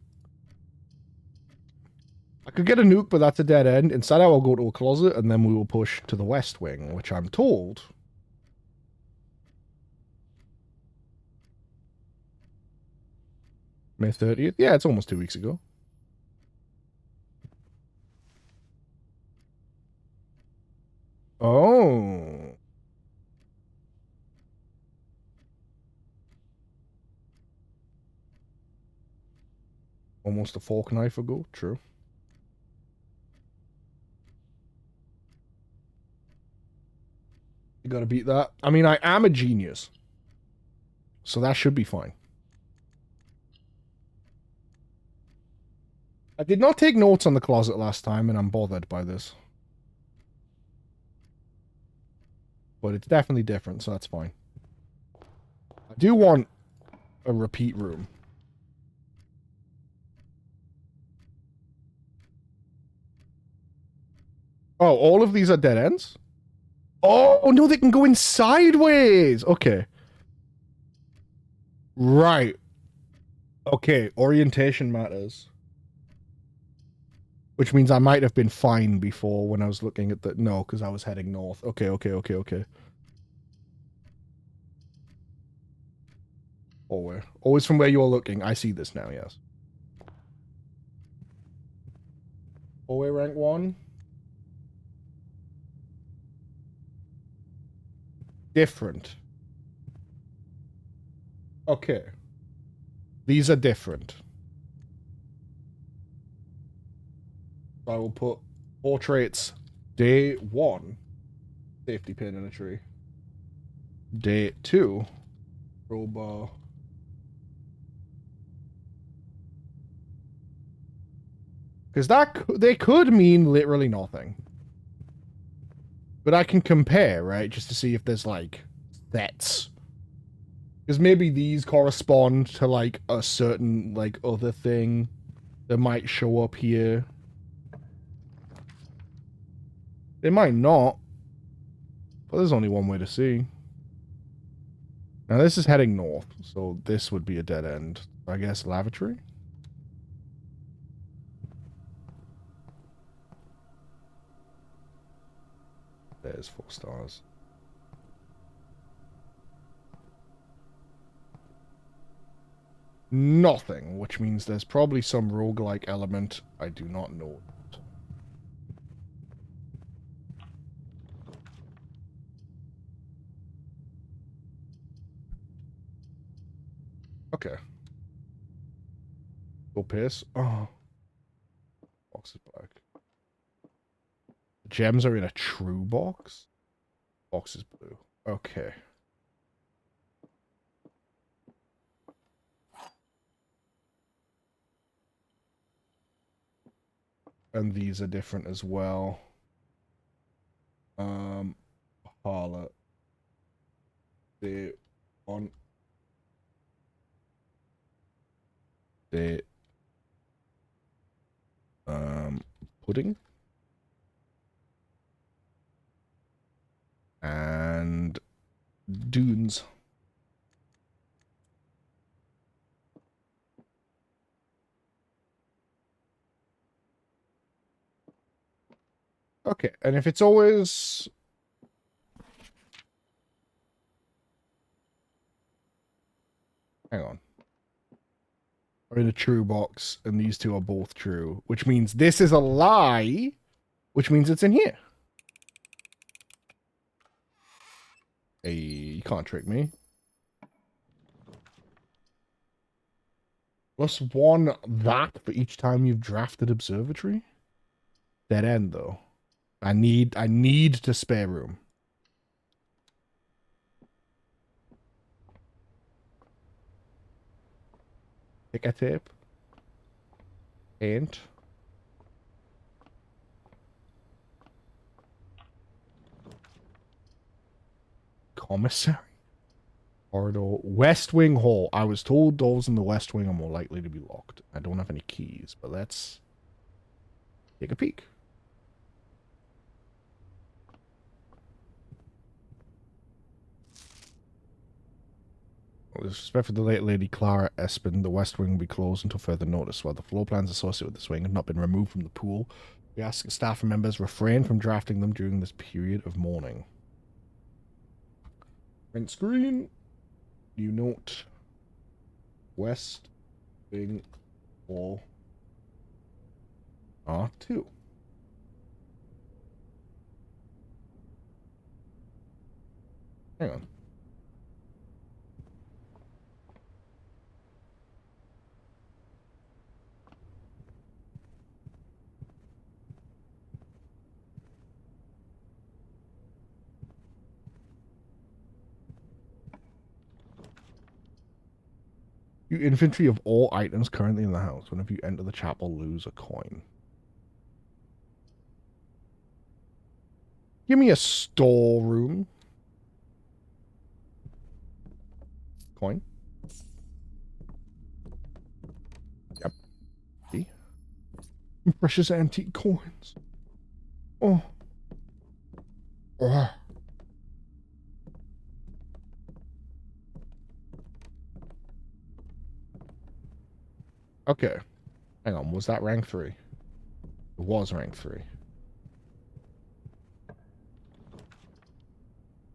I could get a nuke, but that's a dead end. Instead, I will go to a closet, and then we will push to the west wing, which I'm told May 30th? Yeah, it's almost 2 weeks ago. Oh. Almost a fortnight ago. True. You gotta beat that. I mean, I am a genius. So that should be fine. I did not take notes on the closet last time, and I'm bothered by this. But it's definitely different, so that's fine. I do want a repeat room. Oh, all of these are dead ends? Oh, no, they can go in sideways. Okay. Right. Okay, orientation matters. Which means I might have been fine before when I was looking at the... No, because I was heading north. Okay. Always from where you're looking. I see this now, yes. Hallway rank 1. Different. Okay. These are different. I will put portraits day 1. Safety pin in a tree. Day 2. Crowbar. Because they could mean literally nothing. But I can compare, right? Just to see if there's, like, sets. Because maybe these correspond to, like, a certain, like, other thing that might show up here. It might not. But there's only one way to see. Now, this is heading north, so this would be a dead end. I guess lavatory? There's 4 stars. Nothing, which means there's probably some roguelike element I do not know. Okay. Go piss. Oh. Box is black. Gems are in a true box? Box is blue. Okay. And these are different as well. Harlot. The on the pudding and dunes. Okay, and if it's always... Hang on. Are in a true box, and these two are both true, which means this is a lie, which means it's in here. Hey, you can't trick me. +1 that for each time you've drafted observatory? Dead end, though. I need to spare room. Pick a tape. Paint. Commissary. Corridor. West Wing Hall. I was told doors in the West Wing are more likely to be locked. I don't have any keys, but let's take a peek. With respect for the late Lady Clara Espin, the West Wing will be closed until further notice. While the floor plans associated with this wing have not been removed from the pool, we ask staff members refrain from drafting them during this period of mourning. Print screen. New note. West Wing 4 R2. Hang on. You inventory of all items currently in the house. Whenever you enter the chapel, lose a coin. Give me a storeroom. Coin. Yep. See? Precious antique coins. Oh. Oh. Okay. Hang on, was that rank 3? It was rank 3.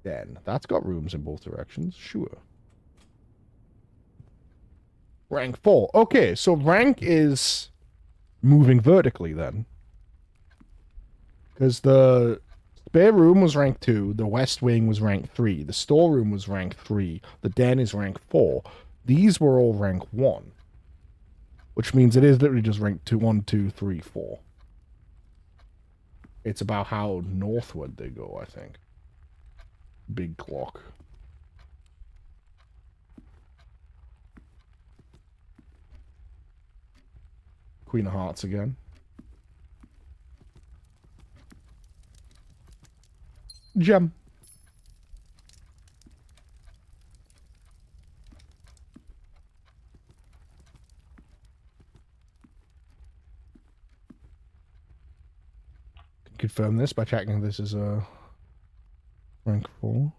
Then, that's got rooms in both directions, sure. Rank 4. Okay, so rank is moving vertically then. Because the spare room was rank 2, the west wing was rank 3, the storeroom was rank 3, the den is rank 4. These were all rank 1. Which means it is literally just rank 2, 1, 2, 3, 4. It's about how northward they go, I think. Big clock. Queen of Hearts again. Gem. Confirm this by checking this is a rank 4.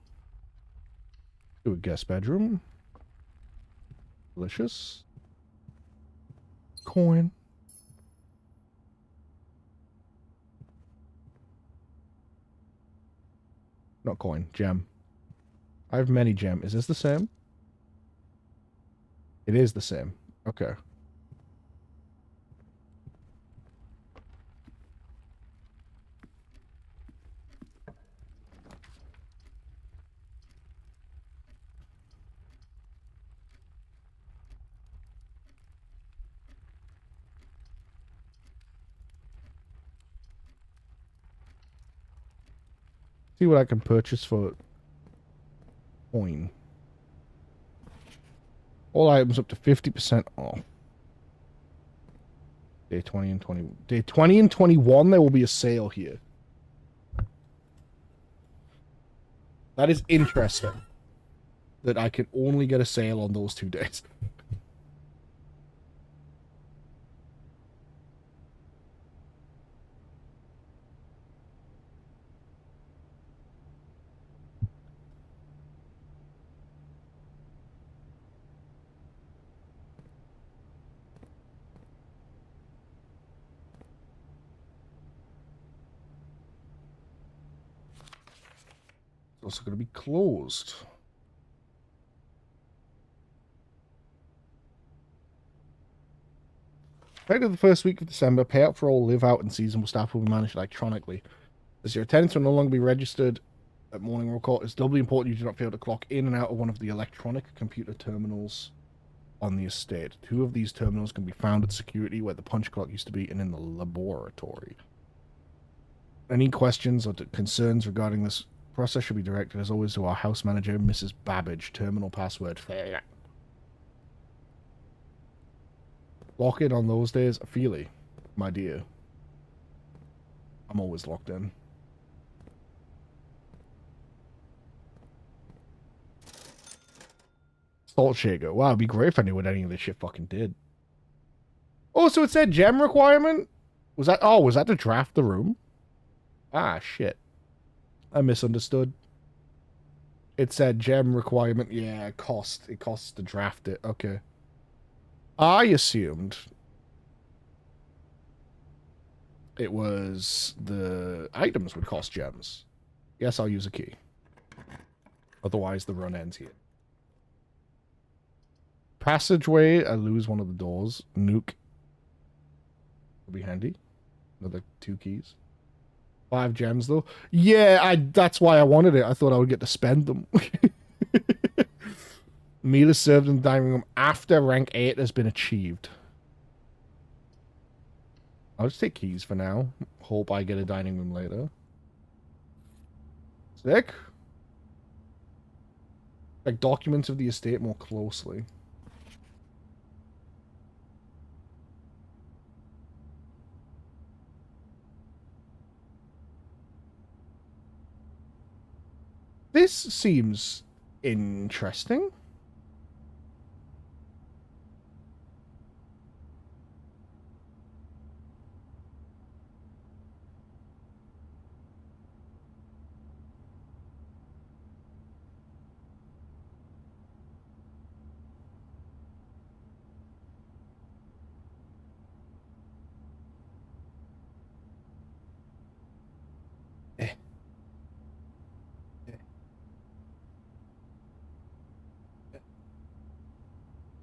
Do a guest bedroom. Delicious. Coin. Not coin, gem. I have many gem. Is this the same? It is the same. Okay. See what I can purchase for coin. All items up to 50% off. Day 20 and 20. Day 20 and 21, there will be a sale here. That is interesting. That I can only get a sale on those 2 days. It's also going to be closed. Right of the first week of December, payout for all live out and seasonal staff will be managed electronically. As your attendance will no longer be registered at morning roll call, it's doubly important you do not fail to clock in and out of one of the electronic computer terminals on the estate. 2 of these terminals can be found at security where the punch clock used to be and in the laboratory. Any questions or concerns regarding this process should be directed as always to our house manager, Mrs. Babbage. Terminal password. Lock in on those days. Feely, my dear. I'm always locked in. Salt shaker. Wow, it'd be great if I knew what any of this shit fucking did. Oh, so it said gem requirement? Was that... Oh, was that to draft the room? Ah, shit. I misunderstood. It said gem requirement. Yeah, cost. It costs to draft it. Okay. I assumed it was the items would cost gems. Yes, I'll use a key. Otherwise, the run ends here. Passageway, I lose one of the doors. Nuke. Will be handy. Another 2 keys. 5 gems though. Yeah, that's why I wanted it. I thought I would get to spend them. Meal is served in the dining room after rank 8 has been achieved. I'll just take keys for now. Hope I get a dining room later. Sick. Like documents of the estate more closely. This seems interesting.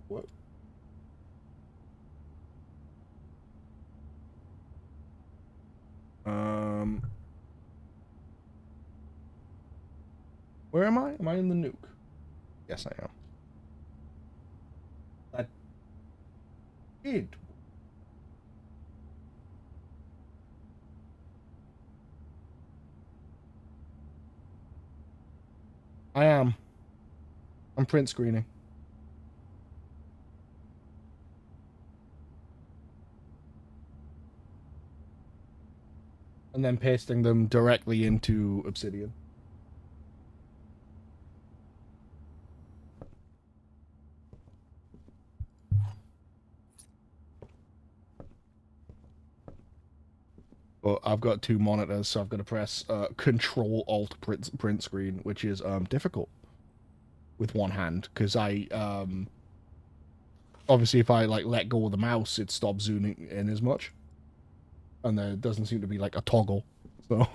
What? Where am I? Am I in the nuke? Yes, I am. That did. I am. I'm print screening. And then pasting them directly into Obsidian. But I've got 2 monitors, so I've got to press Control Alt print screen, which is difficult with one hand because I obviously if I like let go of the mouse, it stops zooming in as much, and there doesn't seem to be like a toggle. So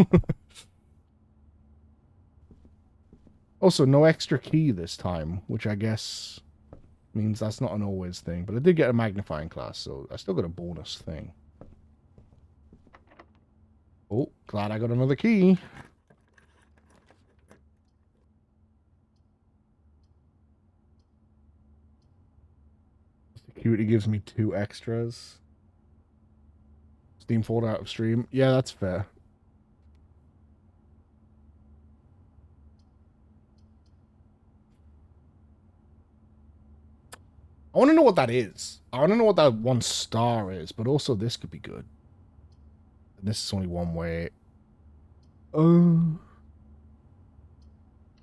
also no extra key this time, which I guess means that's not an always thing. But I did get a magnifying glass, so I still got a bonus thing. Oh, glad I got another key. Security gives me 2 extras. Steam folder out of stream. Yeah, that's fair. I want to know what that is. I want to know what that 1 star is, but also this could be good. And this is only one way.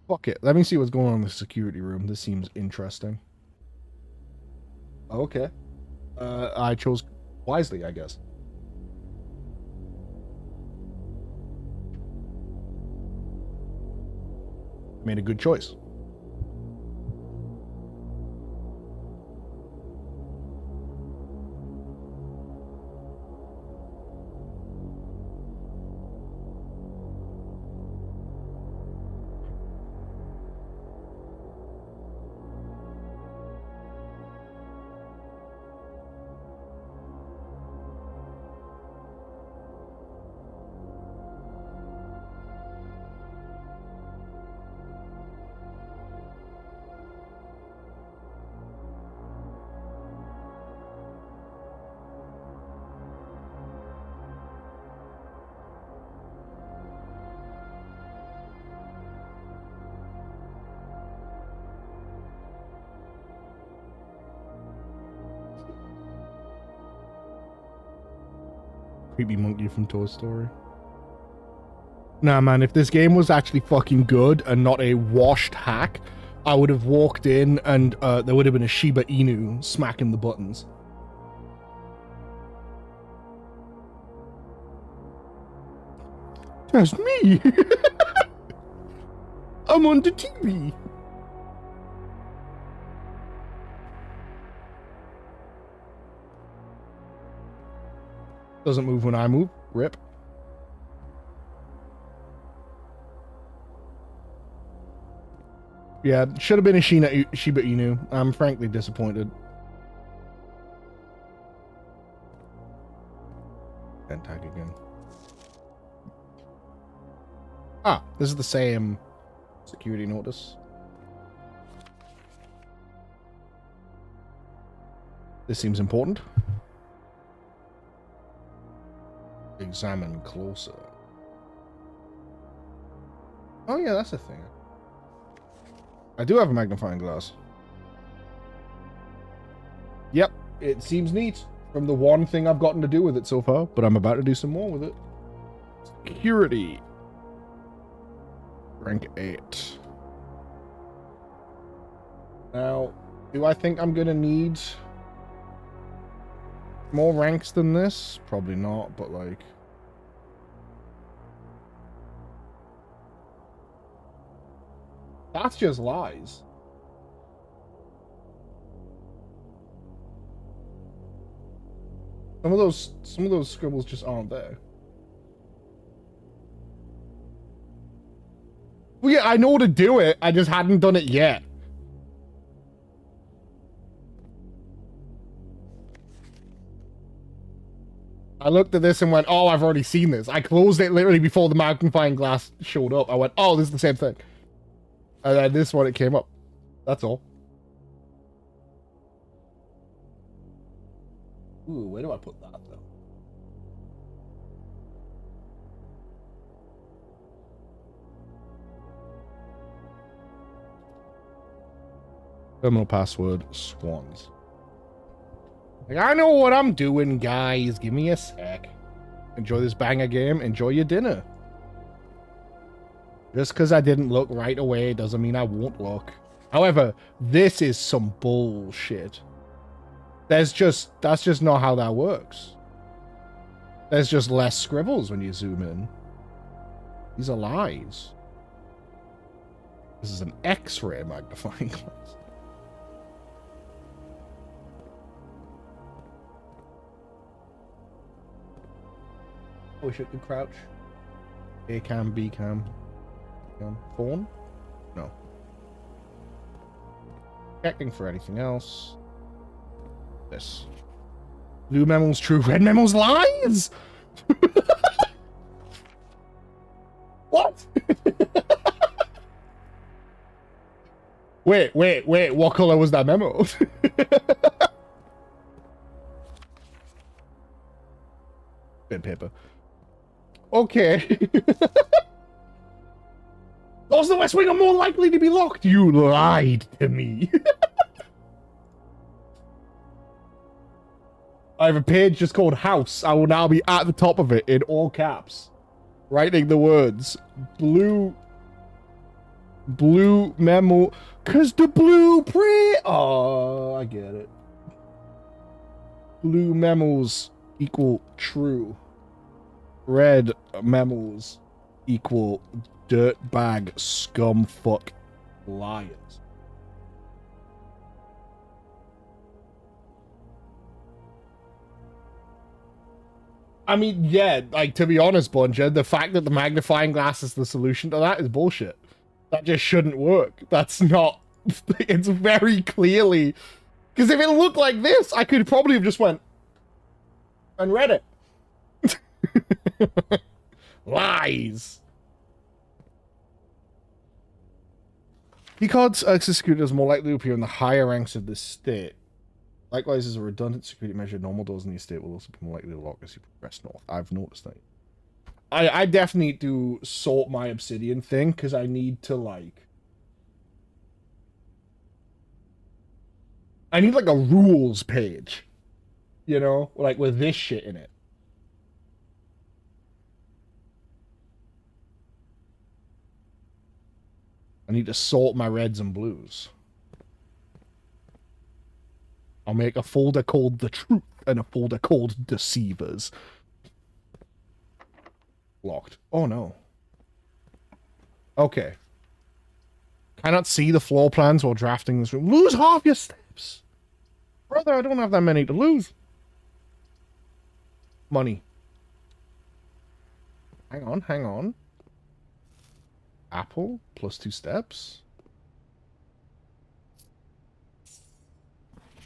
Fuck it. Let me see what's going on in the security room. This seems interesting. Okay. I chose wisely, I guess. Made a good choice. Creepy monkey from Toy Story. Nah, man, if this game was actually fucking good and not a washed hack, I would have walked in and there would have been a Shiba Inu smacking the buttons. That's me! I'm on the TV! Doesn't move when I move. Rip. Yeah, should have been a Shiba Inu. I'm frankly disappointed. And tag again. Ah, this is the same security notice. This seems important. Examine closer. Oh yeah, that's a thing. I do have a magnifying glass. Yep, it seems neat from the one thing I've gotten to do with it so far, but I'm about to do some more with it. Security. Rank 8. Now, do I think I'm gonna need more ranks than this? Probably not, but like... That's just lies. Some of those scribbles just aren't there. Well, yeah, I know to do it. I just hadn't done it yet. I looked at this and went, oh, I've already seen this. I closed it literally before the magnifying glass showed up. I went, oh, this is the same thing. And then this one, it came up. That's all. Ooh, where do I put that, though? Terminal password, swans. Like, I know what I'm doing, guys. Give me a sec. Enjoy this banger game. Enjoy your dinner. Just because I didn't look right away doesn't mean I won't look. However, this is some bullshit. That's just not how that works. There's just less scribbles when you zoom in. These are lies. This is an X-ray magnifying glass. Oh, we should do crouch. A cam, B cam. Fawn? No. Checking for anything else. This. Blue memo's true, red memo's lies! What? wait, what color was that memo? Bit paper. Okay. Those in the West Wing are more likely to be locked. You lied to me. I have a page just called House. I will now be at the top of it in all caps. Writing the words. Blue memo. Cause the blueprint. Oh, I get it. Blue memos equal true. Red memos equal dirtbag scumfuck liars. I mean, yeah, like, to be honest, Bunja, the fact that the magnifying glass is the solution to that is bullshit. That just shouldn't work. That's not... It's very clearly... Because if it looked like this, I could probably have just went and read it. Lies. Picard's access security is more likely to appear in the higher ranks of this state. Likewise, as a redundant security measure, normal doors in the estate will also be more likely to lock as you progress north. I've noticed that. I definitely need to sort my obsidian thing, because I need to, like... I need, like, a rules page. You know? Like, with this shit in it. I need to sort my reds and blues. I'll make a folder called The Truth and a folder called Deceivers. Locked. Oh no. Okay. Cannot see the floor plans while drafting this room. Lose half your steps. Brother, I don't have that many to lose. Money. Hang on, hang on. Apple plus 2 steps.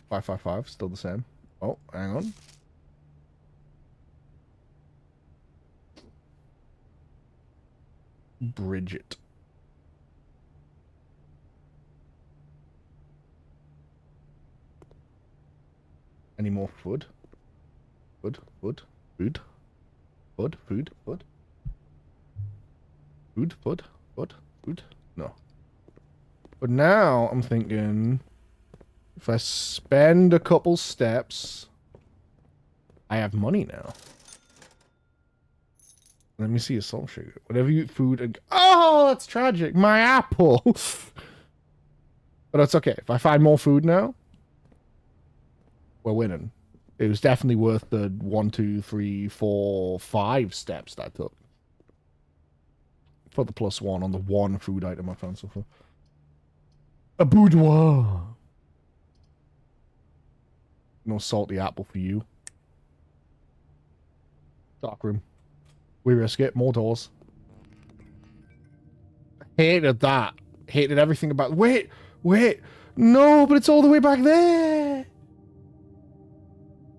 555, still the same. Oh, hang on. Bridget. Any more food? Food, food, food, food, food, food. Food, food, food, food. No. But now I'm thinking if I spend a couple steps, I have money now. Let me see a salt sugar. Whatever you eat food and oh, that's tragic. My apple. But it's okay. If I find more food now, we're winning. It was definitely worth the 1, 2, 3, 4, 5 steps that I took. For the +1 on the one food item I found so far. A boudoir. No salty apple for you. Dark room. We risk it. More doors. Hated that. Hated everything about... Wait! Wait! No, but it's all the way back there!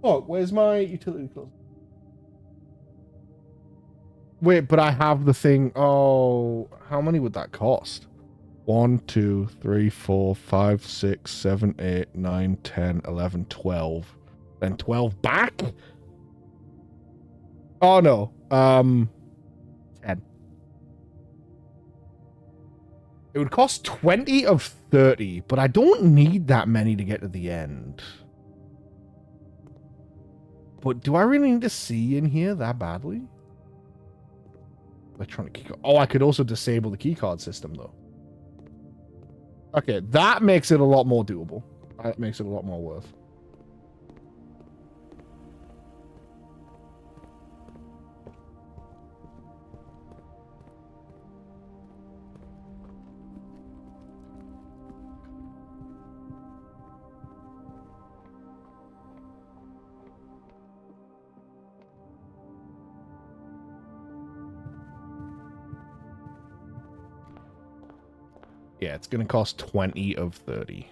Oh, where's my utility closet? Wait, but I have the thing... Oh, how many would that cost? 1, 2, 3, 4, 5, 6, 7, 8, 9, 10, 11, 12. Then 12 back? Oh, no. 10. It would cost 20 of 30, but I don't need that many to get to the end. But do I really need to see in here that badly? Electronic keycard. Oh, I could also disable the keycard system, though. Okay, that makes it a lot more doable. That makes it a lot more worth. Yeah, it's going to cost 20 of 30.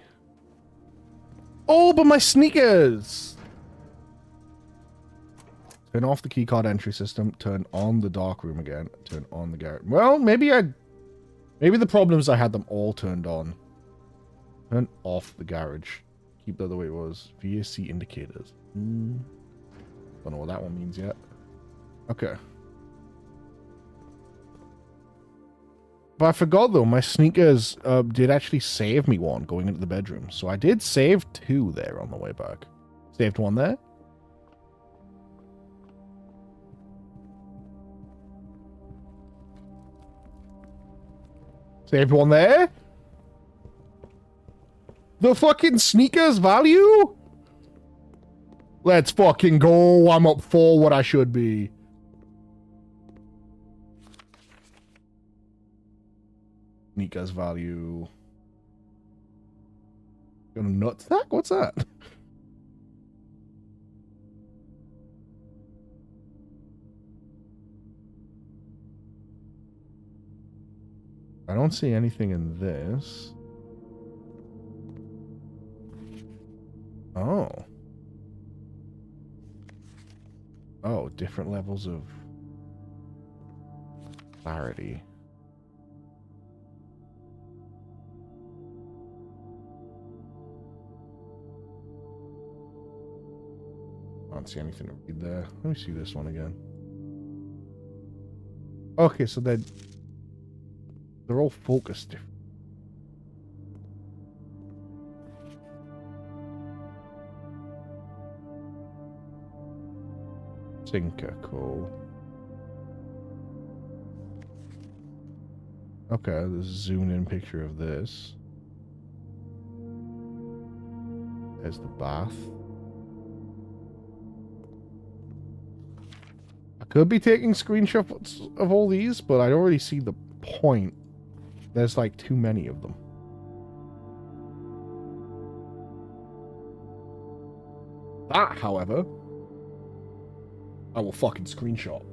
Oh, but my sneakers! Turn off the keycard entry system. Turn on the dark room again. Turn on the garage. Well, maybe the problems I had them all turned on. Turn off the garage. Keep that the way it was. VAC indicators. Don't know what that one means yet. Okay. But I forgot, though, my sneakers did actually save me one going into the bedroom. So I did save 2 there on the way back. Saved 1 there. Saved 1 there. The fucking sneakers value? Let's fucking go. I'm up for what I should be. Nika's value. Got a nutsack? What's that? I don't see anything in this. Oh. Oh, different levels of clarity. I don't see anything to read there. Let me see this one again. Okay, so they're all focused different. Tinker, cool. Okay, there's a zoomed in picture of this. There's the bath. I could be taking screenshots of all these, but I don't really see the point. There's like too many of them. That, however, I will fucking screenshot.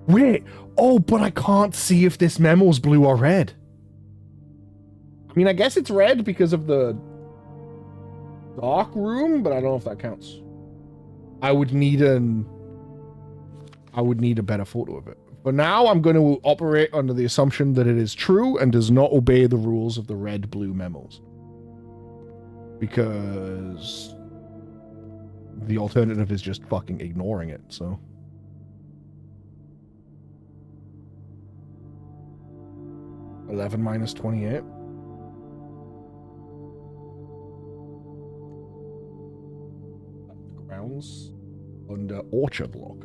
Wait! Oh, but I can't see if this memo's blue or red. I mean, I guess it's red because of the dark room, but I don't know if that counts. I would need a better photo of it. But now I'm going to operate under the assumption that it is true and does not obey the rules of the red-blue memos. Because the alternative is just fucking ignoring it, so. $11 minus 28. Grounds under orchard lock.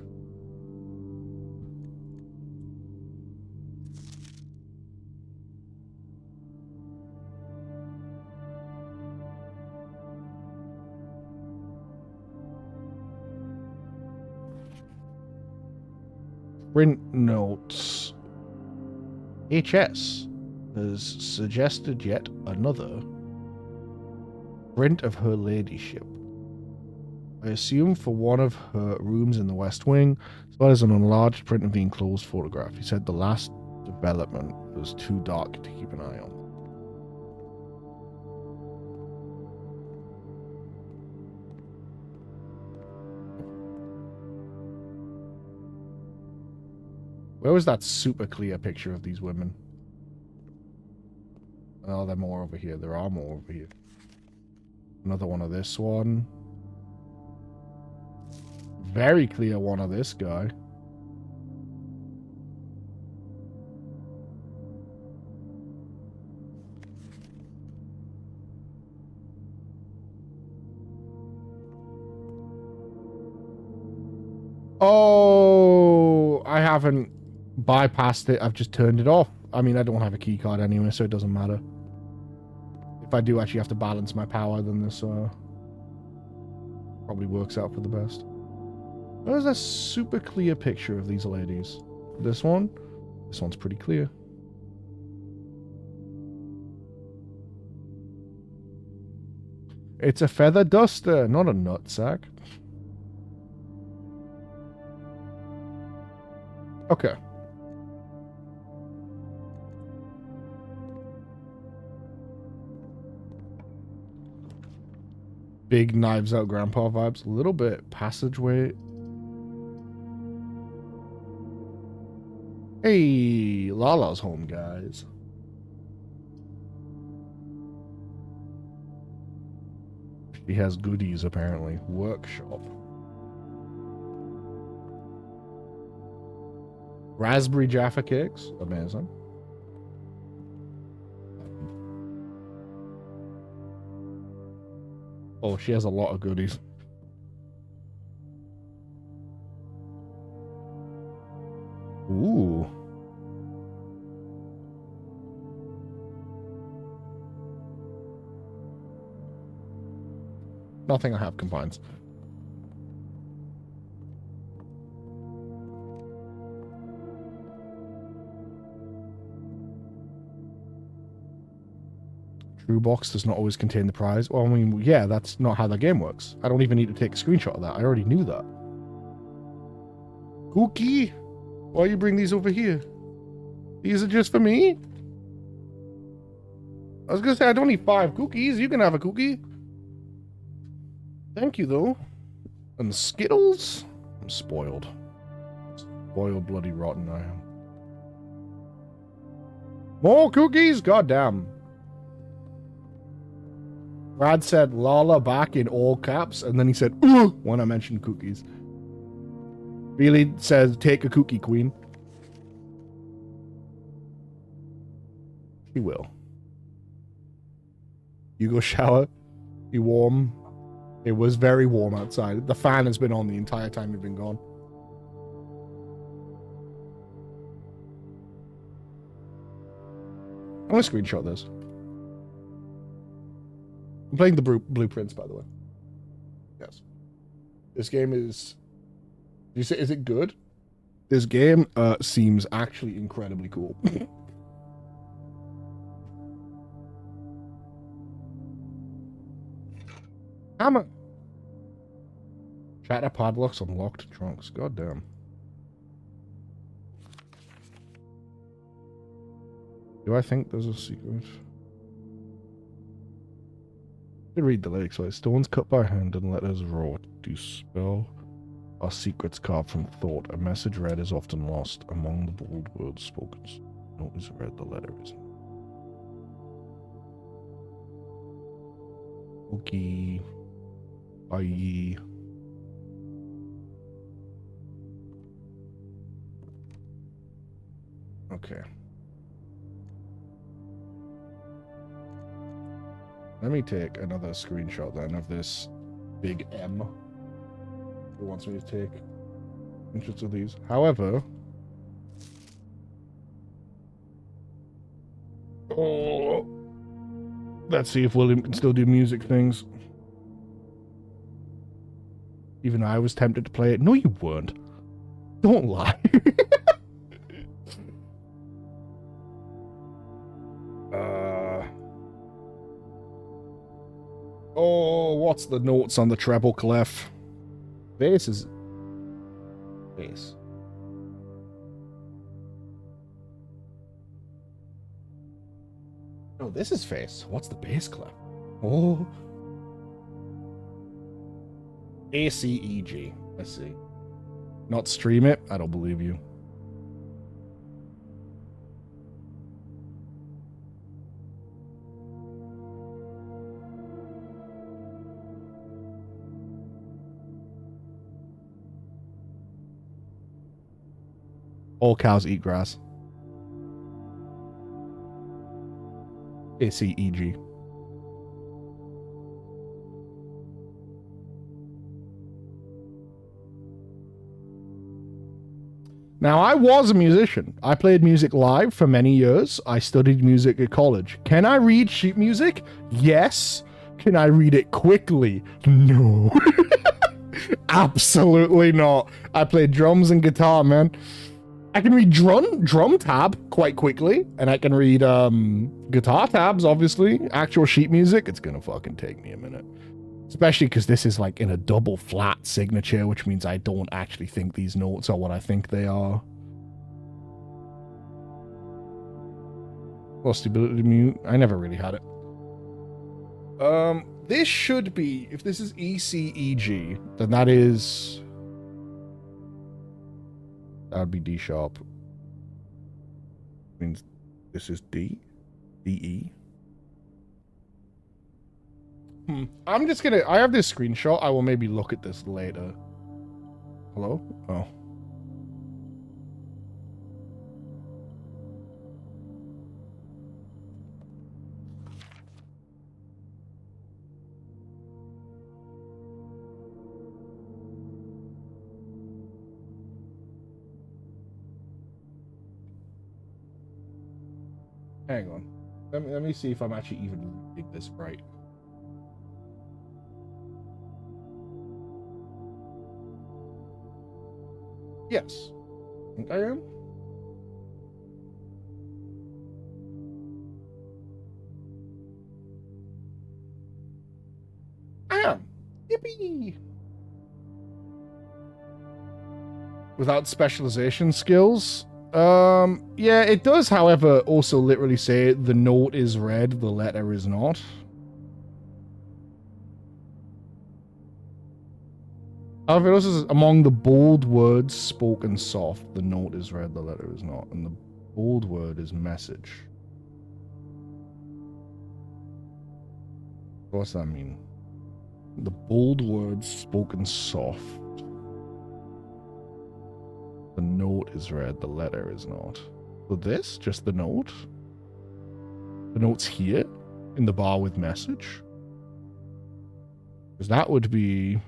Print notes. HS has suggested yet another print of her ladyship. I assume for one of her rooms in the West Wing, as well as an enlarged print of the enclosed photograph. He said the last development was too dark to keep an eye on. Where was that super clear picture of these women? Oh, they're more over here. There are more over here. Another one of this one. Very clear one of this guy. Oh, I haven't bypassed it. I've just turned it off. I mean, I don't have a key card anyway, so it doesn't matter. If I do actually have to balance my power, then this probably works out for the best. There's a super clear picture of these ladies. This one? This one's pretty clear. It's a feather duster, not a nutsack. Okay. Big Knives Out grandpa vibes. A little bit. Passageway. Hey, Lala's home, guys. She has goodies, apparently. Workshop. Raspberry Jaffa cakes. Amazing. Oh, she has a lot of goodies. Ooh. Nothing I have combines. True box does not always contain the prize. Well, I mean, yeah, that's not how the game works. I don't even need to take a screenshot of that. I already knew that. Cookie? Why you bring these over here? These are just for me? I was gonna say, I don't need 5 cookies. You can have a cookie. Thank you, though. And Skittles? I'm spoiled. Spoiled, bloody rotten I am. More cookies? Goddamn. Brad said Lala back in all caps, and then he said, ooh, when I mentioned cookies. Billy says, take a cookie, queen. She will. You go shower. You warm. It was very warm outside. The fan has been on the entire time you've been gone. I'm going to screenshot this. I'm playing the blueprints, by the way. Yes. This game is... You say, is it good? This game seems actually incredibly cool. Hammer. Shatter padlocks on locked trunks. God damn. Do I think there's a secret? To read the lyrics, like stones cut by hand and letters wrought to spell our secrets carved from thought. A message read is often lost among the bold words spoken. Note is read, the letter is. Okay. Bye. Okay. Let me take another screenshot then of this big M. Who wants me to take pictures of these? However, oh, let's see if William can still do music things. Even I was tempted to play it. No, you weren't. Don't lie. Oh, what's the notes on the treble clef? Bass is... bass. Oh, this is face. What's the bass clef? Oh. A, C, E, G. Let's see. Not stream it? I don't believe you. All cows eat grass. A-C-E-G. Now, I was a musician. I played music live for many years. I studied music at college. Can I read sheet music? Yes. Can I read it quickly? No. Absolutely not. I played drums and guitar, man. I can read drum tab quite quickly, and I can read guitar tabs, obviously. Actual sheet music, it's gonna fucking take me a minute. Especially because this is like in a double flat signature, which means I don't actually think these notes are what I think they are. Lost the ability to mute. I never really had it. This should be, if this is E, C, E, G, then that is... that would be D sharp. Means this is D? D, E? I'm just gonna... I have this screenshot. I will maybe look at this later. Hello? Oh. Hang on. Let me see if I'm actually even reading this right. Yes. I think I am. I am. Yippee! Without specialization skills? Yeah, it does, however, also literally say the note is read, the letter is not. However, it also says, among the bold words spoken soft, the note is read, the letter is not. And the bold word is message. What's that mean? The bold words spoken soft. The note is read, the letter is not. So this, just the note? The note's here, in the bar with message? Because that would be...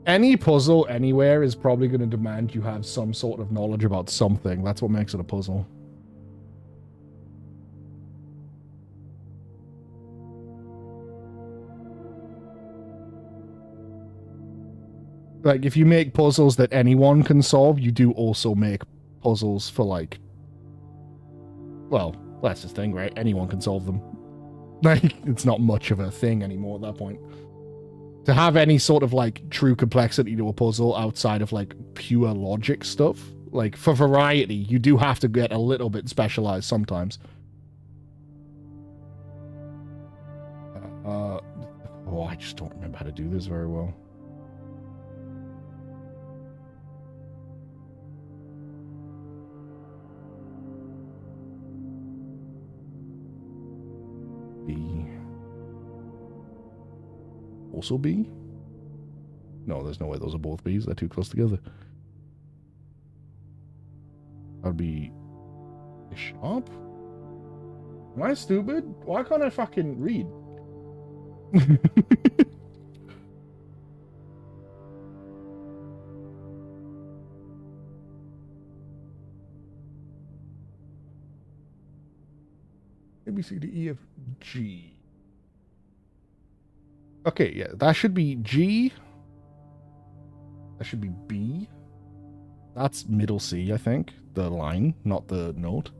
any puzzle anywhere is probably going to demand you have some sort of knowledge about something. That's what makes it a puzzle. Like, if you make puzzles that anyone can solve, you do also make puzzles for, like... well, that's the thing, right? Anyone can solve them. Like, it's not much of a thing anymore at that point. To have any sort of, like, true complexity to a puzzle outside of, like, pure logic stuff, Like, for variety, you do have to get a little bit specialized sometimes. Oh, I just don't remember how to do this very well. B. Also B? No, there's no way those are both B's. They're too close together. That would be a sharp? Am I stupid? Why can't I fucking read? A, B, C, D, E, F, G. Okay, yeah, that should be G. That should be B. That's middle C, I think. The line, not the note.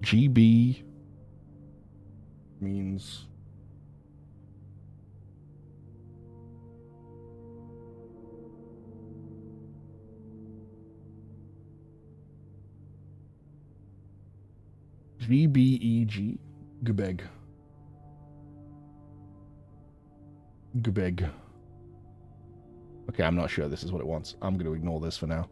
G, B means... G, B, E, G. Gbeg. Gbeg. Okay, I'm not sure this is what it wants. I'm going to ignore this for now.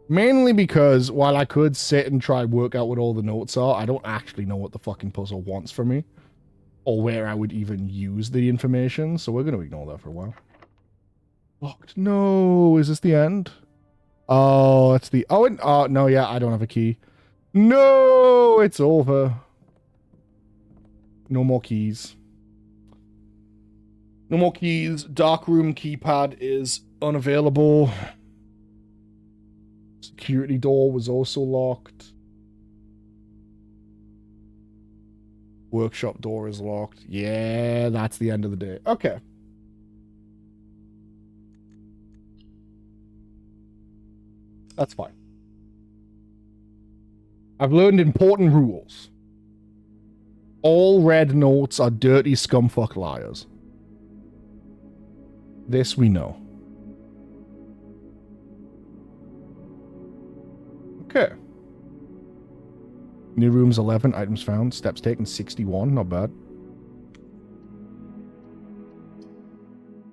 Mainly because while I could sit and try work out what all the notes are, I don't actually know what the fucking puzzle wants from me. Or where I would even use the information, so we're going to ignore that for a while. Locked. No, is this the end? Oh, it's the... Oh, no, yeah, I don't have a key. No, it's over. No more keys. No more keys. Darkroom keypad is unavailable. Security door was also locked. Workshop door is locked. Yeah, that's the end of the day. Okay. That's fine. I've learned important rules. All red notes are dirty scumfuck liars. This we know. Okay. New rooms 11, items found, steps taken 61, not bad.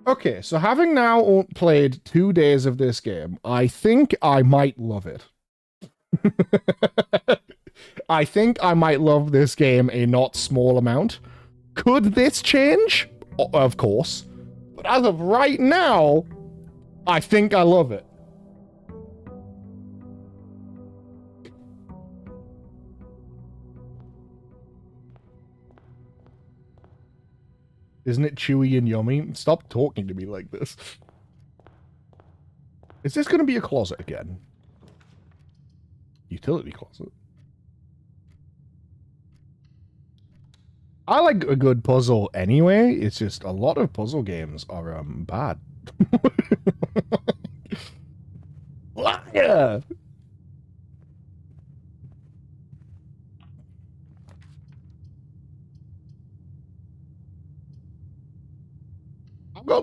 Okay, so having now played 2 days of this game, I think I might love it. I think I might love this game a not small amount. Could this change? Of course. But as of right now, I think I love it. Isn't it chewy and yummy? Stop talking to me like this. Is this going to be a closet again? Utility closet. I like a good puzzle anyway. It's just a lot of puzzle games are bad. Liar!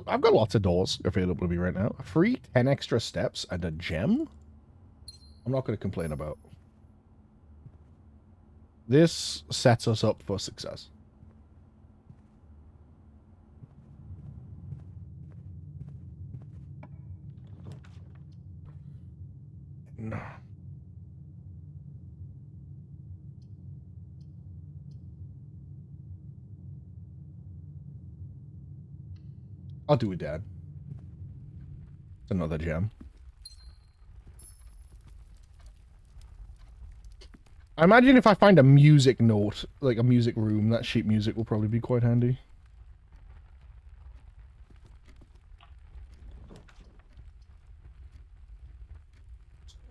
I've got lots of doors available to me right now. Free 10 extra steps and a gem? I'm not going to complain about. This sets us up for success. No. I'll do it, Dad. It's another gem. I imagine if I find a music note, like a music room, that sheet music will probably be quite handy.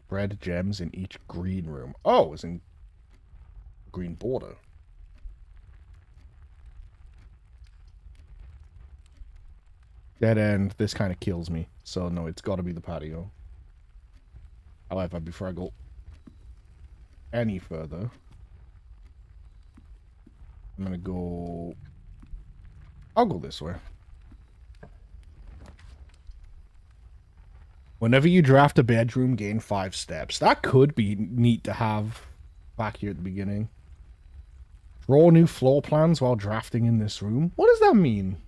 Red gems in each green room. Oh, it's in green border. Dead end. This kind of kills me. So no, it's got to be the patio. However, before I go any further, I'm gonna go... I'll go this way. Whenever you draft a bedroom, gain 5 steps. That could be neat to have back here at the beginning. Draw new floor plans while drafting in this room. What does that mean?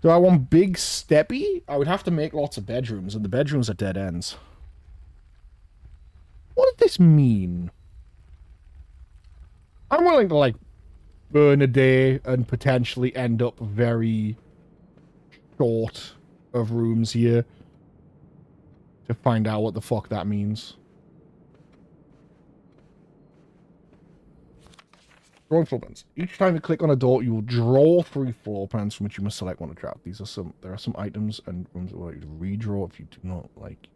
Do I want big steppy? I would have to make lots of bedrooms, and the bedrooms are dead ends. What does this mean? I'm willing to, like, burn a day and potentially end up very short of rooms here to find out what the fuck that means. Drawing floor plans. Each time you click on a door, you will draw 3 floor plans from which you must select one to draft. There are some items and rooms that will let you redraw if you do not like.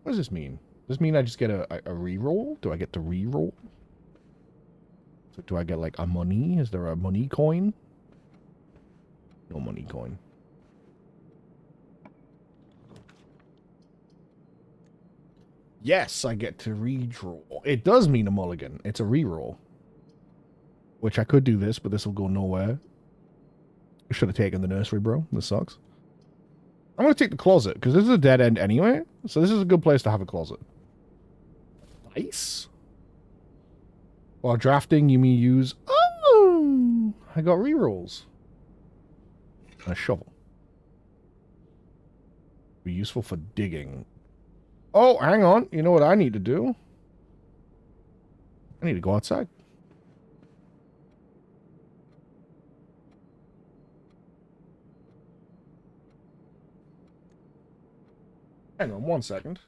What does this mean? Does this mean I just get a reroll? Do I get to reroll? So do I get like a money? Is there a money coin? No money coin. Yes, I get to redraw. It does mean a mulligan. It's a reroll. Which I could do this, but this will go nowhere. I should have taken the nursery, bro. This sucks. I'm going to take the closet, because this is a dead end anyway. So this is a good place to have a closet. Nice. While drafting, you may use... Oh! I got rerolls. And a shovel. Be useful for digging. Oh, hang on. You know what I need to do? I need to go outside. Hang on 1 second.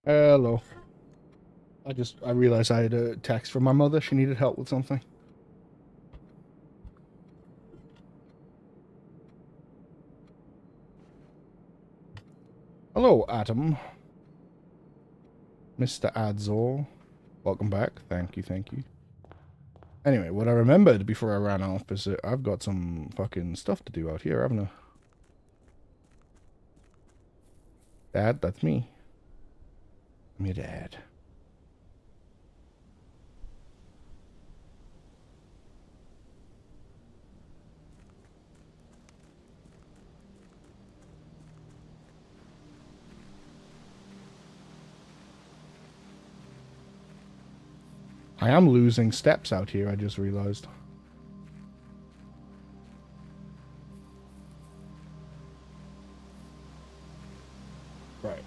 Hello. I realized I had a text from my mother. She needed help with something. Hello, Adam. Mr. Adzor. Welcome back. Thank you, thank you. Anyway, what I remembered before I ran off is that I've got some fucking stuff to do out here, haven't I? Dad, that's me. I'm your dad. I am losing steps out here, I just realized. Right.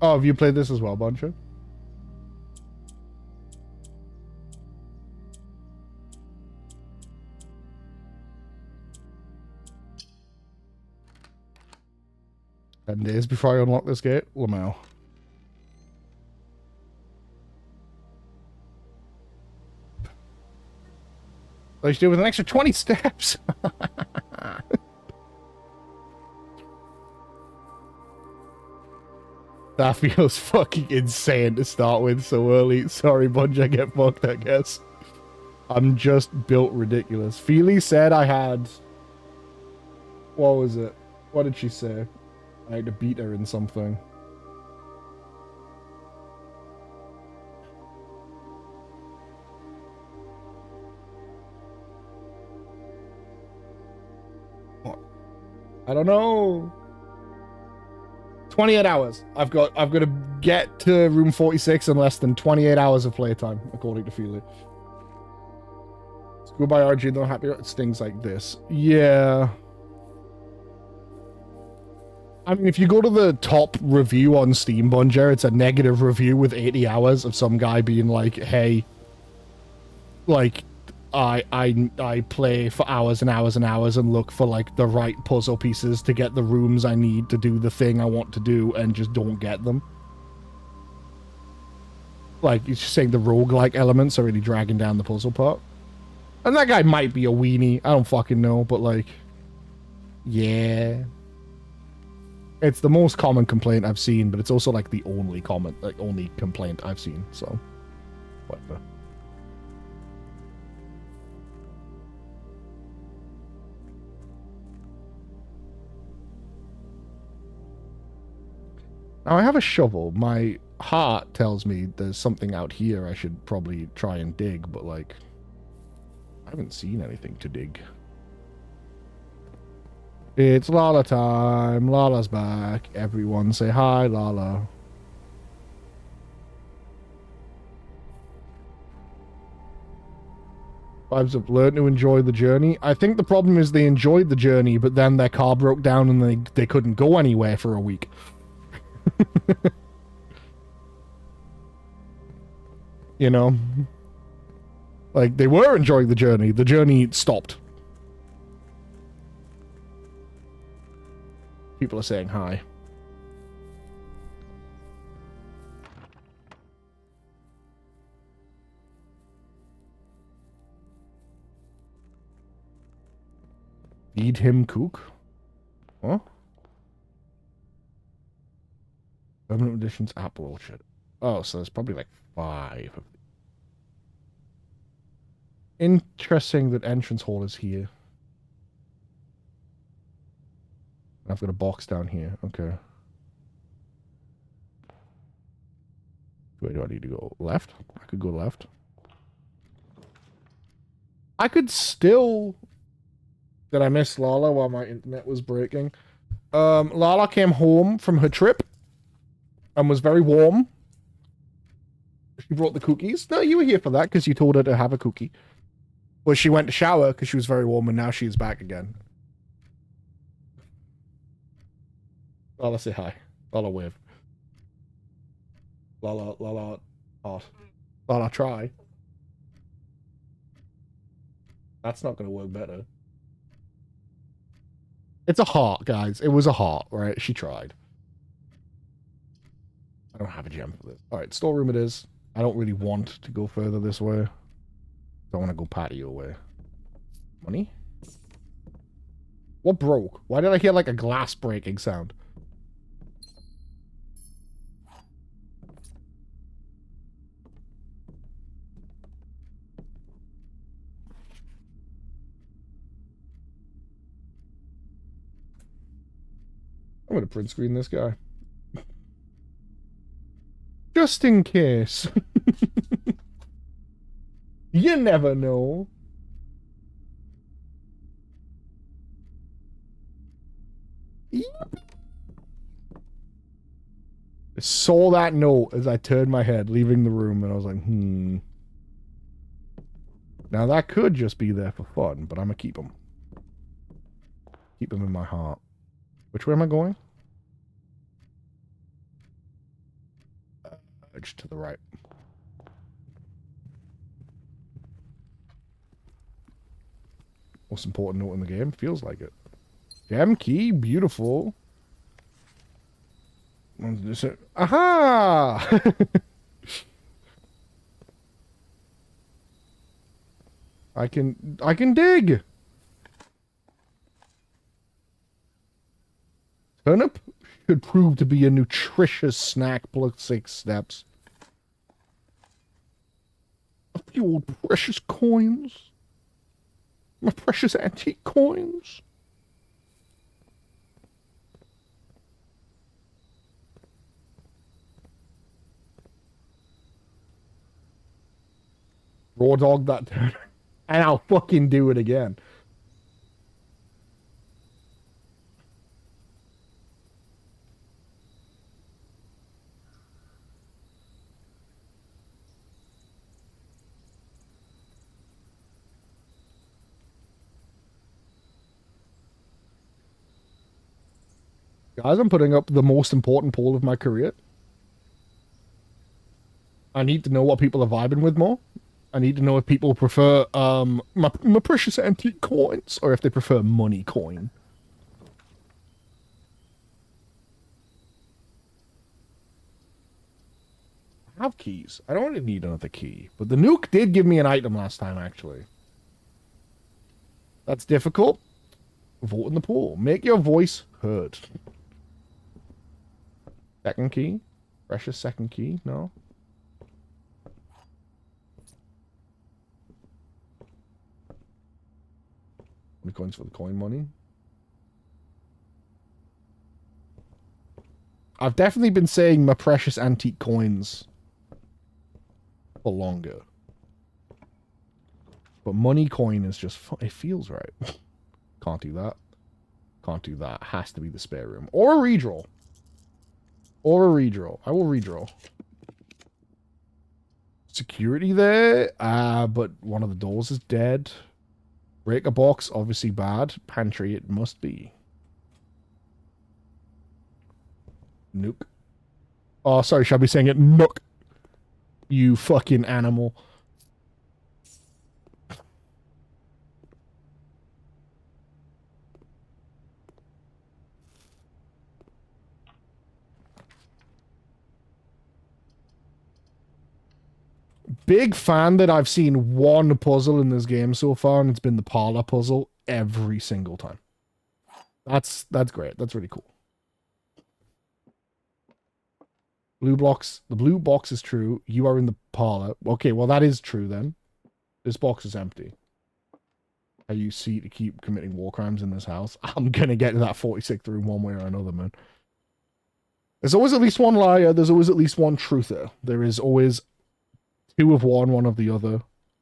Oh, have you played this as well, Boncho? Ten days before I unlock this gate? Lamau. So you should do it with an extra 20 steps. That feels fucking insane to start with so early. Sorry, Bunch, I get fucked, I guess. I'm just built ridiculous. Feely said I had... What was it? What did she say? I had to beat her in something. What? I don't know. 28 hours. I've got to get to room 46 in less than 28 hours of playtime, according to Feely. Goodbye, RG. Not happy. It's things like this. Yeah. I mean, if you go to the top review on Steam, Bunger, it's a negative review with 80 hours of some guy being like, hey, like, I play for hours and hours and hours and look for, like, the right puzzle pieces to get the rooms I need to do the thing I want to do and just don't get them. Like, he's just saying the roguelike elements are really dragging down the puzzle part. And that guy might be a weenie. I don't fucking know, but, like, yeah. It's the most common complaint I've seen, but it's also, like, the only only complaint I've seen, so whatever. Now, I have a shovel. My heart tells me there's something out here I should probably try and dig, but, like, I haven't seen anything to dig. It's Lala time. Lala's back. Everyone say hi, Lala. Vibes have learned to enjoy the journey. I think the problem is they enjoyed the journey, but then their car broke down and they couldn't go anywhere for a week. You know? Like, they were enjoying the journey. The journey stopped. People are saying hi. Feed him cook? Huh? Permanent editions Apple Orchard. Oh, so there's probably like 5 of them. Interesting that entrance hall is here. I've got a box down here. Okay. Where do I need to go? Left? I could go left. I could still... Did I miss Lala while my internet was breaking? Lala came home from her trip and was very warm. She brought the cookies. No, you were here for that because you told her to have a cookie. Well, she went to shower because she was very warm and now she's back again. Lala, say hi. Lala, wave. Lala, hot. Lala, try. That's not going to work better. It's a heart, guys. It was a heart, right? She tried. I don't have a gem for this. All right, storeroom it is. I don't really want to go further this way. I want to go patio way. Money? What broke? Why did I hear like a glass breaking sound? I'm gonna print screen this guy. Just in case. You never know. I saw that note as I turned my head, leaving the room, and I was like, Now that could just be there for fun, but I'm gonna keep them. Keep them in my heart. Which way am I going? Edge to the right. Most important note in the game. Feels like it. Gem key. Beautiful. Aha! I can dig. Turnip should prove to be a nutritious snack plus 6 steps. A few old precious coins. My precious antique coins. Raw dog that turn. And I'll fucking do it again. Guys, I'm putting up the most important poll of my career. I need to know what people are vibing with more. I need to know if people prefer my precious antique coins or if they prefer money coin. I have keys. I don't really need another key. But the nuke did give me an item last time, actually. That's difficult. Vote in the pool. Make your voice heard. Second key? Precious second key? No? The coins for the coin money. I've definitely been saying my precious antique coins for longer. But money coin is just... it feels right. Can't do that. Can't do that. Has to be the spare room. Or a redraw. Or a redraw. I will redraw. Security there. But one of the doors is dead. Breaker box, obviously bad. Pantry, it must be. Nuke. Oh, sorry, should I be saying it? Nook. You fucking animal. Big fan that I've seen one puzzle in this game so far, and it's been the parlor puzzle every single time. That's great. That's really cool. Blue blocks. The blue box is true. You are in the parlor. Okay, well that is true then. This box is empty. How you see to keep committing war crimes in this house? I'm gonna get to that 46th room one way or another, man. There's always at least one liar. There's always at least one truther. There is always 2 of one of the other.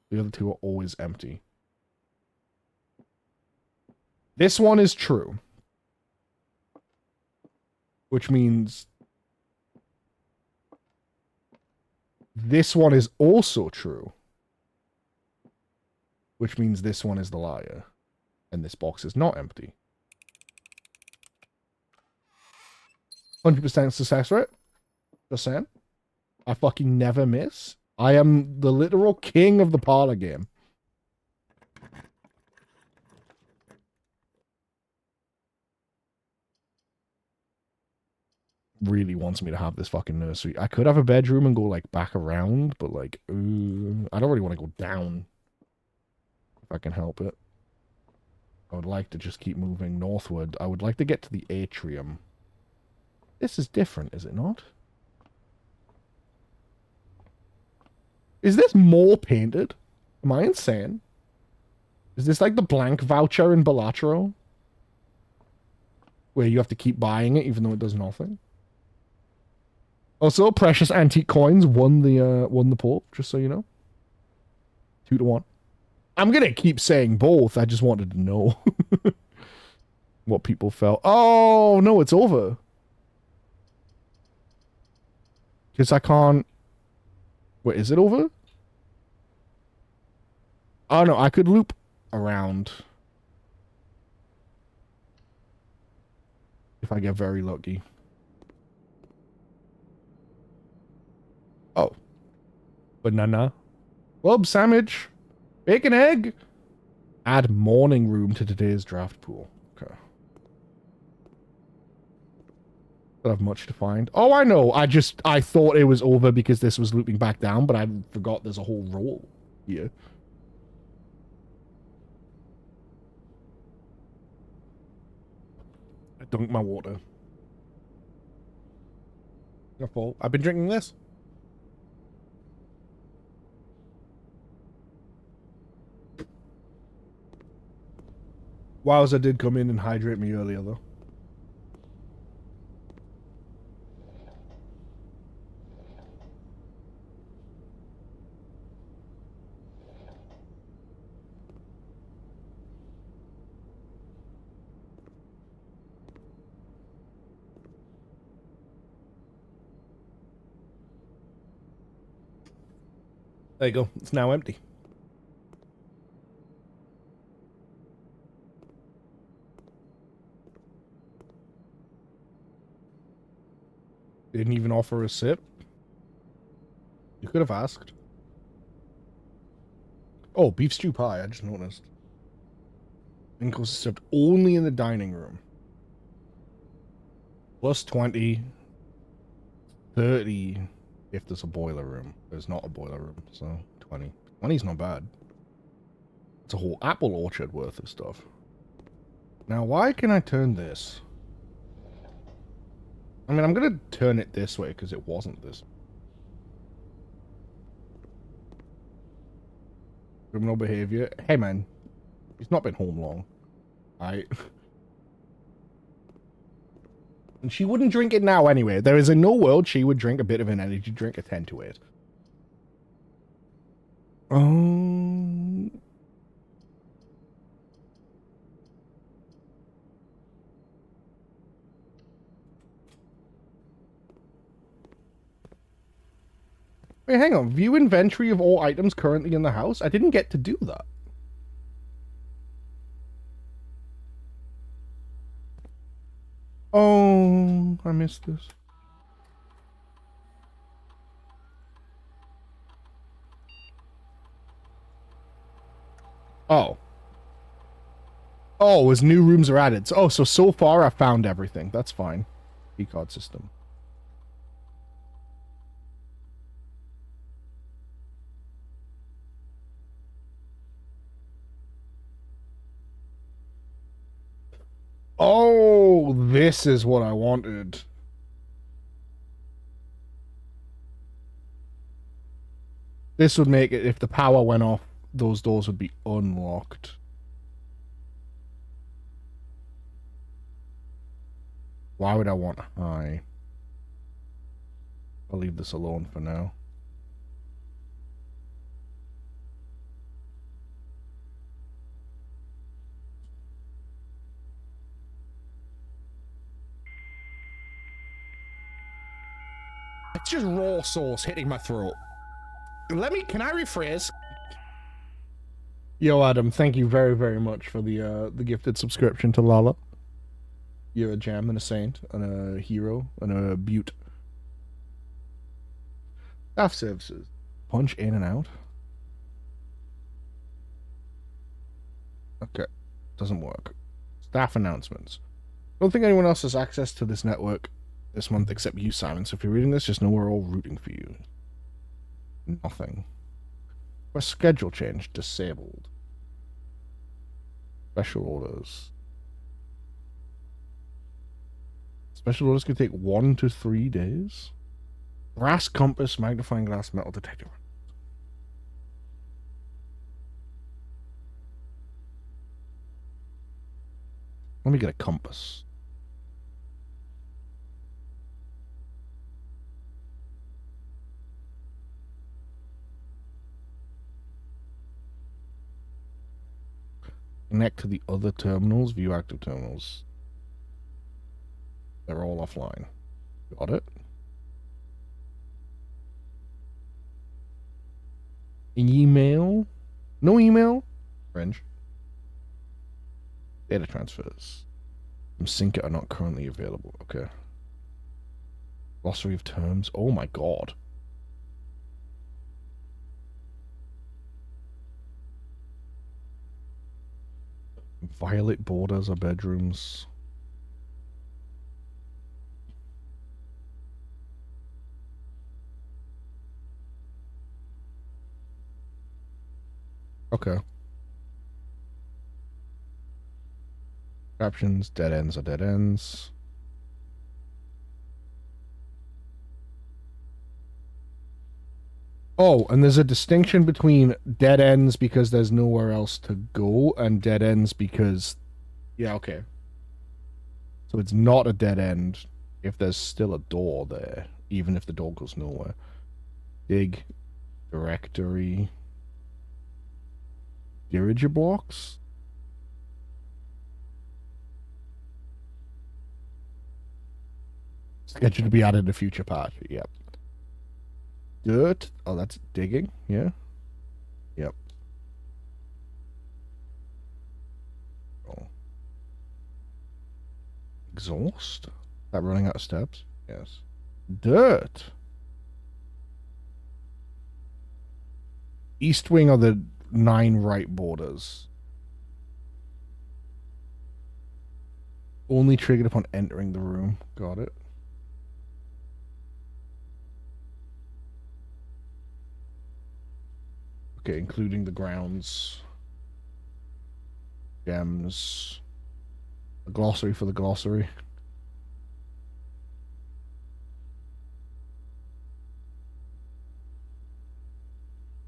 The other 2 are always empty. This one is true. Which means this one is also true. Which means this one is the liar. And this box is not empty. 100% success rate. Just saying. I fucking never miss. I am the literal king of the parlor game. really wants me to have this fucking nursery. I could have a bedroom and go like back around, but like, I don't really want to go down if I can help it. I would like to just keep moving northward. I would like to get to the atrium. This is different, is it not? Is this more painted? Am I insane? Is this like the blank voucher in Balatro? Where you have to keep buying it even though it does nothing? Also, precious antique coins won the poll, just so you know. 2-1. I'm gonna keep saying both. I just wanted to know what people felt. Oh no, it's over. Because I can't. Wait, is it over? Oh no, I could loop around if I get very lucky. Oh. Banana. Club sandwich. Bacon egg. Add morning room to today's draft pool. Okay. Don't have much to find. Oh, I know. I thought it was over because this was looping back down, but I forgot there's a whole roll here. I dunked my water. I've been drinking this. Wowza did come in and hydrate me earlier, though. There you go. It's now empty. Didn't even offer a sip. You could have asked. Oh, beef stew pie. I just noticed. Inco served only in the dining room. Plus 20. 30 if there's a boiler room. There's not a boiler room, so 20. 20's not bad. It's a whole apple orchard worth of stuff. Now, why can I turn this? I mean, I'm going to turn it this way because it wasn't this. Criminal behavior. Hey, man. He's not been home long. And she wouldn't drink it now anyway. There is in no world she would drink a bit of an energy drink at 10 to 8. Wait, hang on. View inventory of all items currently in the house? I didn't get to do that. Oh, I missed this. Oh. Oh, as new rooms are added. So far I've found everything. That's fine. Keycard system. Oh, this is what I wanted. This would make it, if the power went off, those doors would be unlocked. Why would I want high? I'll leave this alone for now. It's just raw sauce hitting my throat. Can I rephrase? Yo, Adam, thank you very, very much for the gifted subscription to Lala. You're a gem and a saint and a hero and a beaut. Staff services. Punch in and out. Okay. Doesn't work. Staff announcements. Don't think anyone else has access to this network. this month except you, Simon. So if you're reading this, just know we're all rooting for you. Nothing. A schedule change disabled. Special orders. Special orders could take 1 to 3 days. Brass compass, magnifying glass, metal detector. Let me get a compass. Connect to the other terminals, view active terminals. They're all offline. Got it. Email? No email? French. Data transfers. From Sync are not currently available. Okay. Glossary of terms. Oh my god. Violet borders are bedrooms. Okay. Captions, dead ends are dead ends. Oh, and there's a distinction between dead ends because there's nowhere else to go and dead ends because... Yeah, okay. So it's not a dead end if there's still a door there, even if the door goes nowhere. Dig, directory, diriger blocks? Scheduled to be added in a future patch, yep. Dirt. Oh, that's digging. Yeah. Yep. Oh. Exhaust. Is that running out of steps? Yes. Dirt. East wing are the 9 right borders. Only triggered upon entering the room. Got it. Okay, including the grounds, gems, a glossary for the glossary.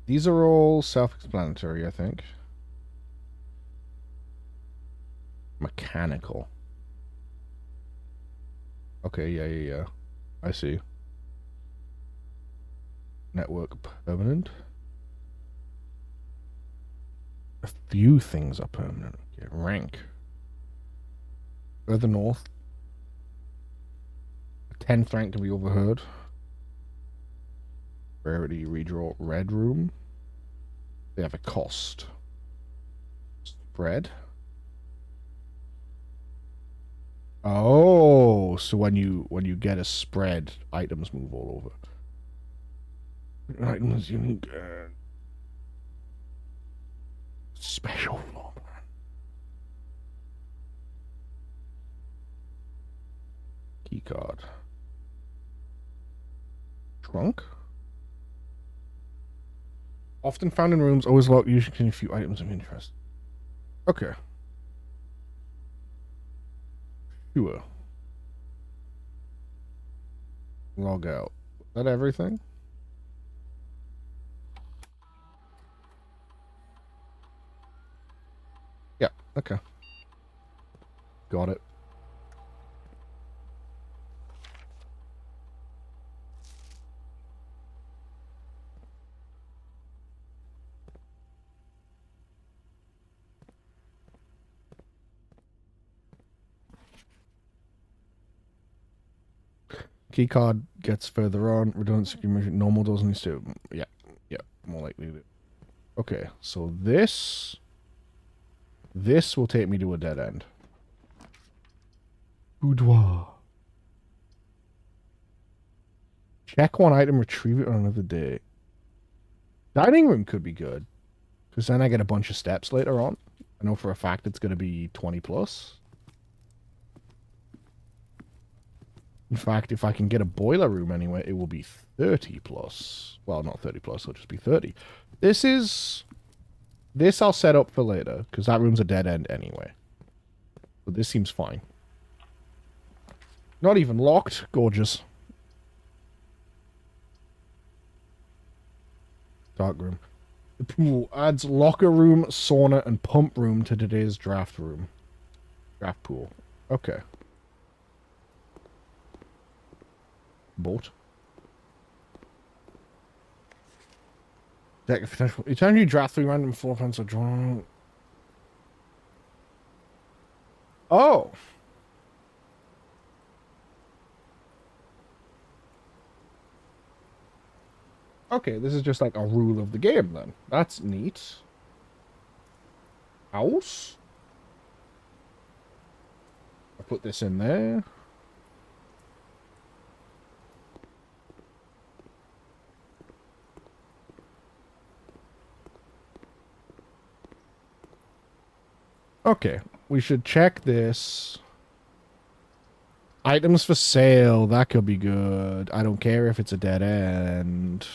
These are all self-explanatory, I think. Mechanical. Okay, yeah. I see. Network permanent. A few things are permanent. Okay, rank. Further north. A 10th rank can be overheard. Rarity redraw red room. They have a cost. Spread. Oh, so when you get a spread, items move all over. Items unique. Special floor plan. Keycard. Trunk. Often found in rooms, always locked, usually containing a few items of interest. Okay. Sure. Log out. Is that everything? Yeah, okay. Got it. Keycard gets further on. Redundancy mission. Normal doors needs to. Yeah, more likely to. Okay, so this will take me to a dead end. Boudoir. Check one item, retrieve it on another day. Dining room could be good, because then I get a bunch of steps later on. I know for a fact it's going to be 20 plus. In fact, if I can get a boiler room anywhere, it will be 30 plus. Well, not 30 plus, it'll just be 30. This I'll set up for later, because that room's a dead end anyway. But this seems fine. Not even locked. Gorgeous. Dark room. The pool adds locker room, sauna, and pump room to today's draft room. Draft pool. Okay. Boat. Deck potential. Each time you draft 3 random floor plans are drawn. Oh. Okay, this is just like a rule of the game then. That's neat. House. I'll put this in there. Okay, we should check this. Items for sale, that could be good. I don't care if it's a dead end.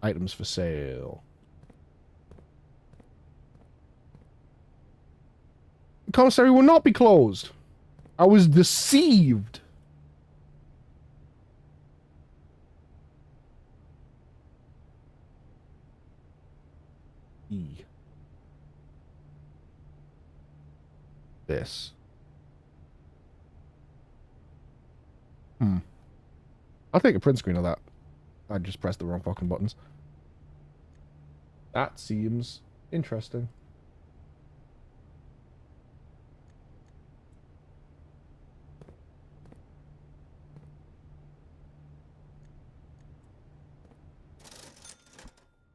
Items for sale. Commissary will not be closed. I was deceived. E. This. I'll take a print screen of that. I just pressed the wrong fucking buttons. That seems interesting.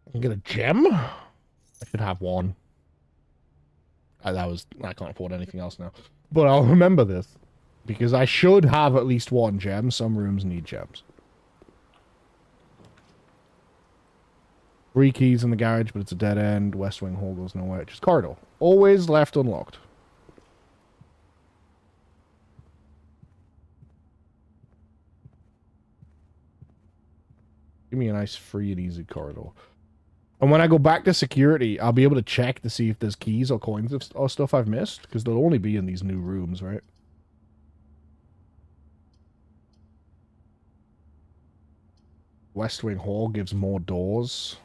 I can get a gem? I should have one. I can't afford anything else now. But I'll remember this. Because I should have at least one gem. Some rooms need gems. 3 keys in the garage, but it's a dead end. West Wing hall goes nowhere. Just corridor. Always left unlocked. Give me a nice free and easy corridor. And when I go back to security, I'll be able to check to see if there's keys or coins or stuff I've missed. Because they'll only be in these new rooms, right? West Wing Hall gives more doors.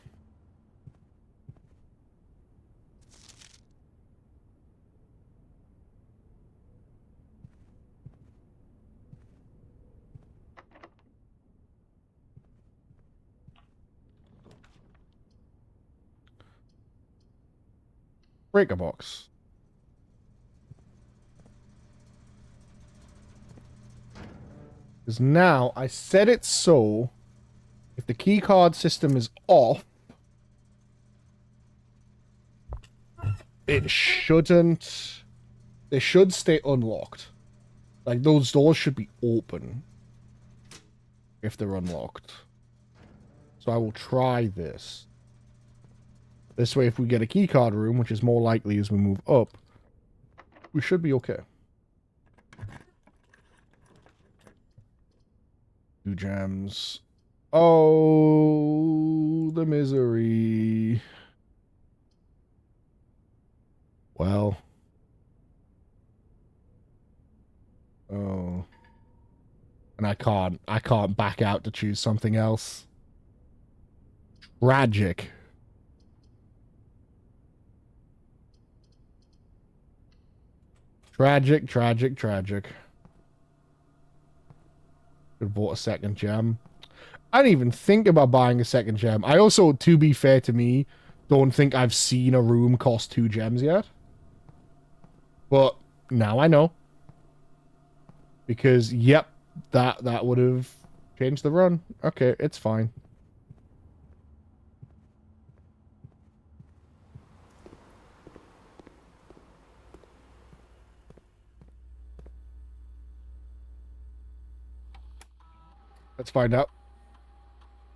Breaker box. Because now I set it so if the key card system is off, it shouldn't. They should stay unlocked. Like those doors should be open if they're unlocked. So I will try this. This way, if we get a key card room, which is more likely as we move up, we should be okay. 2 gems. Oh, the misery. Well. Oh. And I can't back out to choose something else. Tragic. Tragic, tragic, tragic. Could have bought a second gem. I didn't even think about buying a second gem. I also, to be fair to me, don't think I've seen a room cost 2 gems yet. But now I know. Because, yep, that would have changed the run. Okay, it's fine. Let's find out.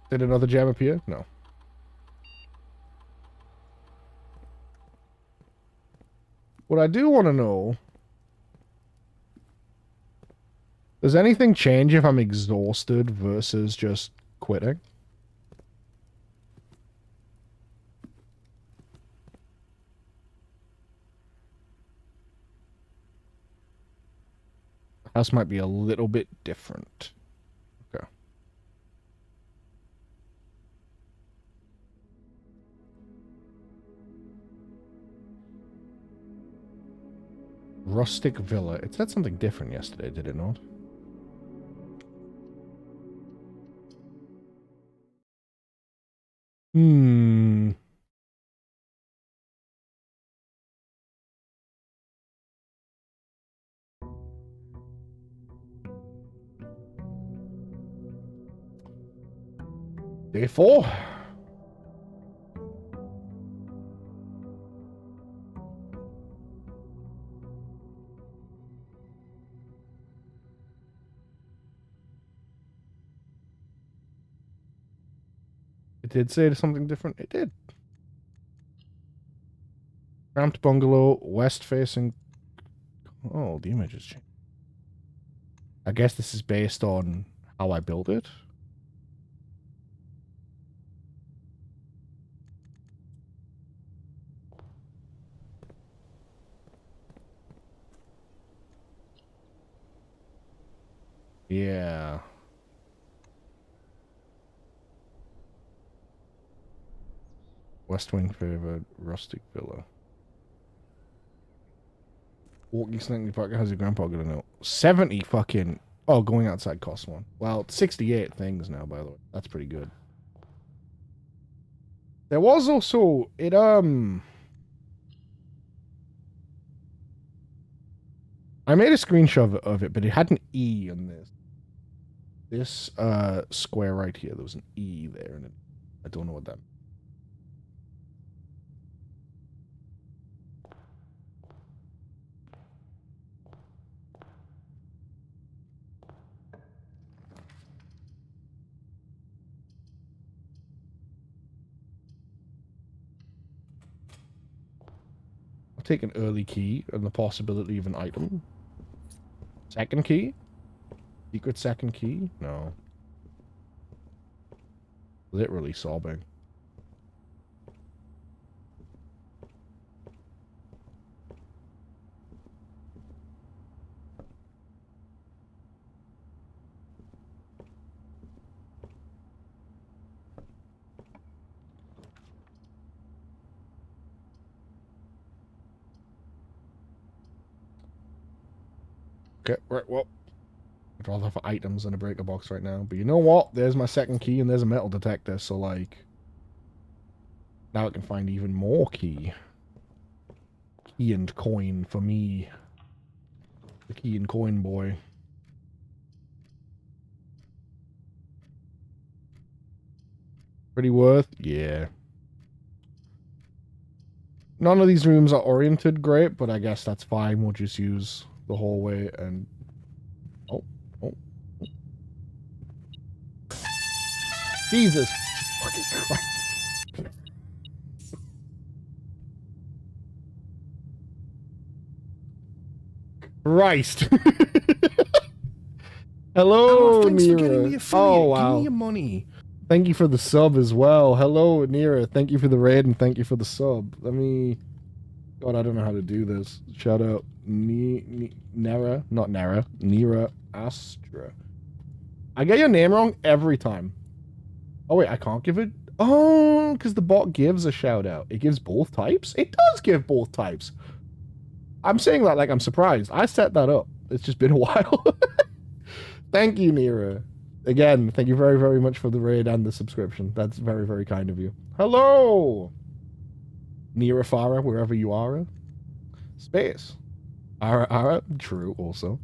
Did another gem appear? No. What I do want to know Does anything change if I'm exhausted versus just quitting? The house might be a little bit different. Okay. Rustic villa. It said something different yesterday, did it not? Hmm. Day 4. It did say something different. It did. Cramped bungalow, west facing. Oh, the image has changed. I guess this is based on how I built it. Yeah. West wing favored rustic villa. Walking Snaky Park. How's your grandpa gonna know? 70 fucking. Oh, going outside costs 1. Well, 68 things now, by the way. That's pretty good. There was also it I made a screenshot of it, but it had an E on this square right here. There was an E there, and I don't know what that. I'll take an early key and the possibility of an item. Second key? Secret second key? No. Literally sobbing. Okay, right, well. I'd rather have items than a breaker box right now. But you know what? There's my second key and there's a metal detector, so like... Now I can find even more key. Key and coin for me. The key and coin boy. Pretty worth? Yeah. None of these rooms are oriented great, but I guess that's fine. We'll just use the hallway and... Oh. Jesus fucking Christ. Hello, thanks for Nira. getting the affiliate. Oh, wow. Give me your money. Thank you for the sub as well. Hello, Nira. Thank you for the raid and thank you for the sub. Let me... God, I don't know how to do this. Shout out Nara. Not Nara. Nira Astra. I get your name wrong every time. Oh, wait. I can't give it... Oh, because the bot gives a shout out. It gives both types? It does give both types. I'm saying that like I'm surprised. I set that up. It's just been a while. Thank you, Nira. Again, thank you very, very much for the raid and the subscription. That's very, very kind of you. Hello! Nira Farah, wherever you are. Space. Ara, true, also.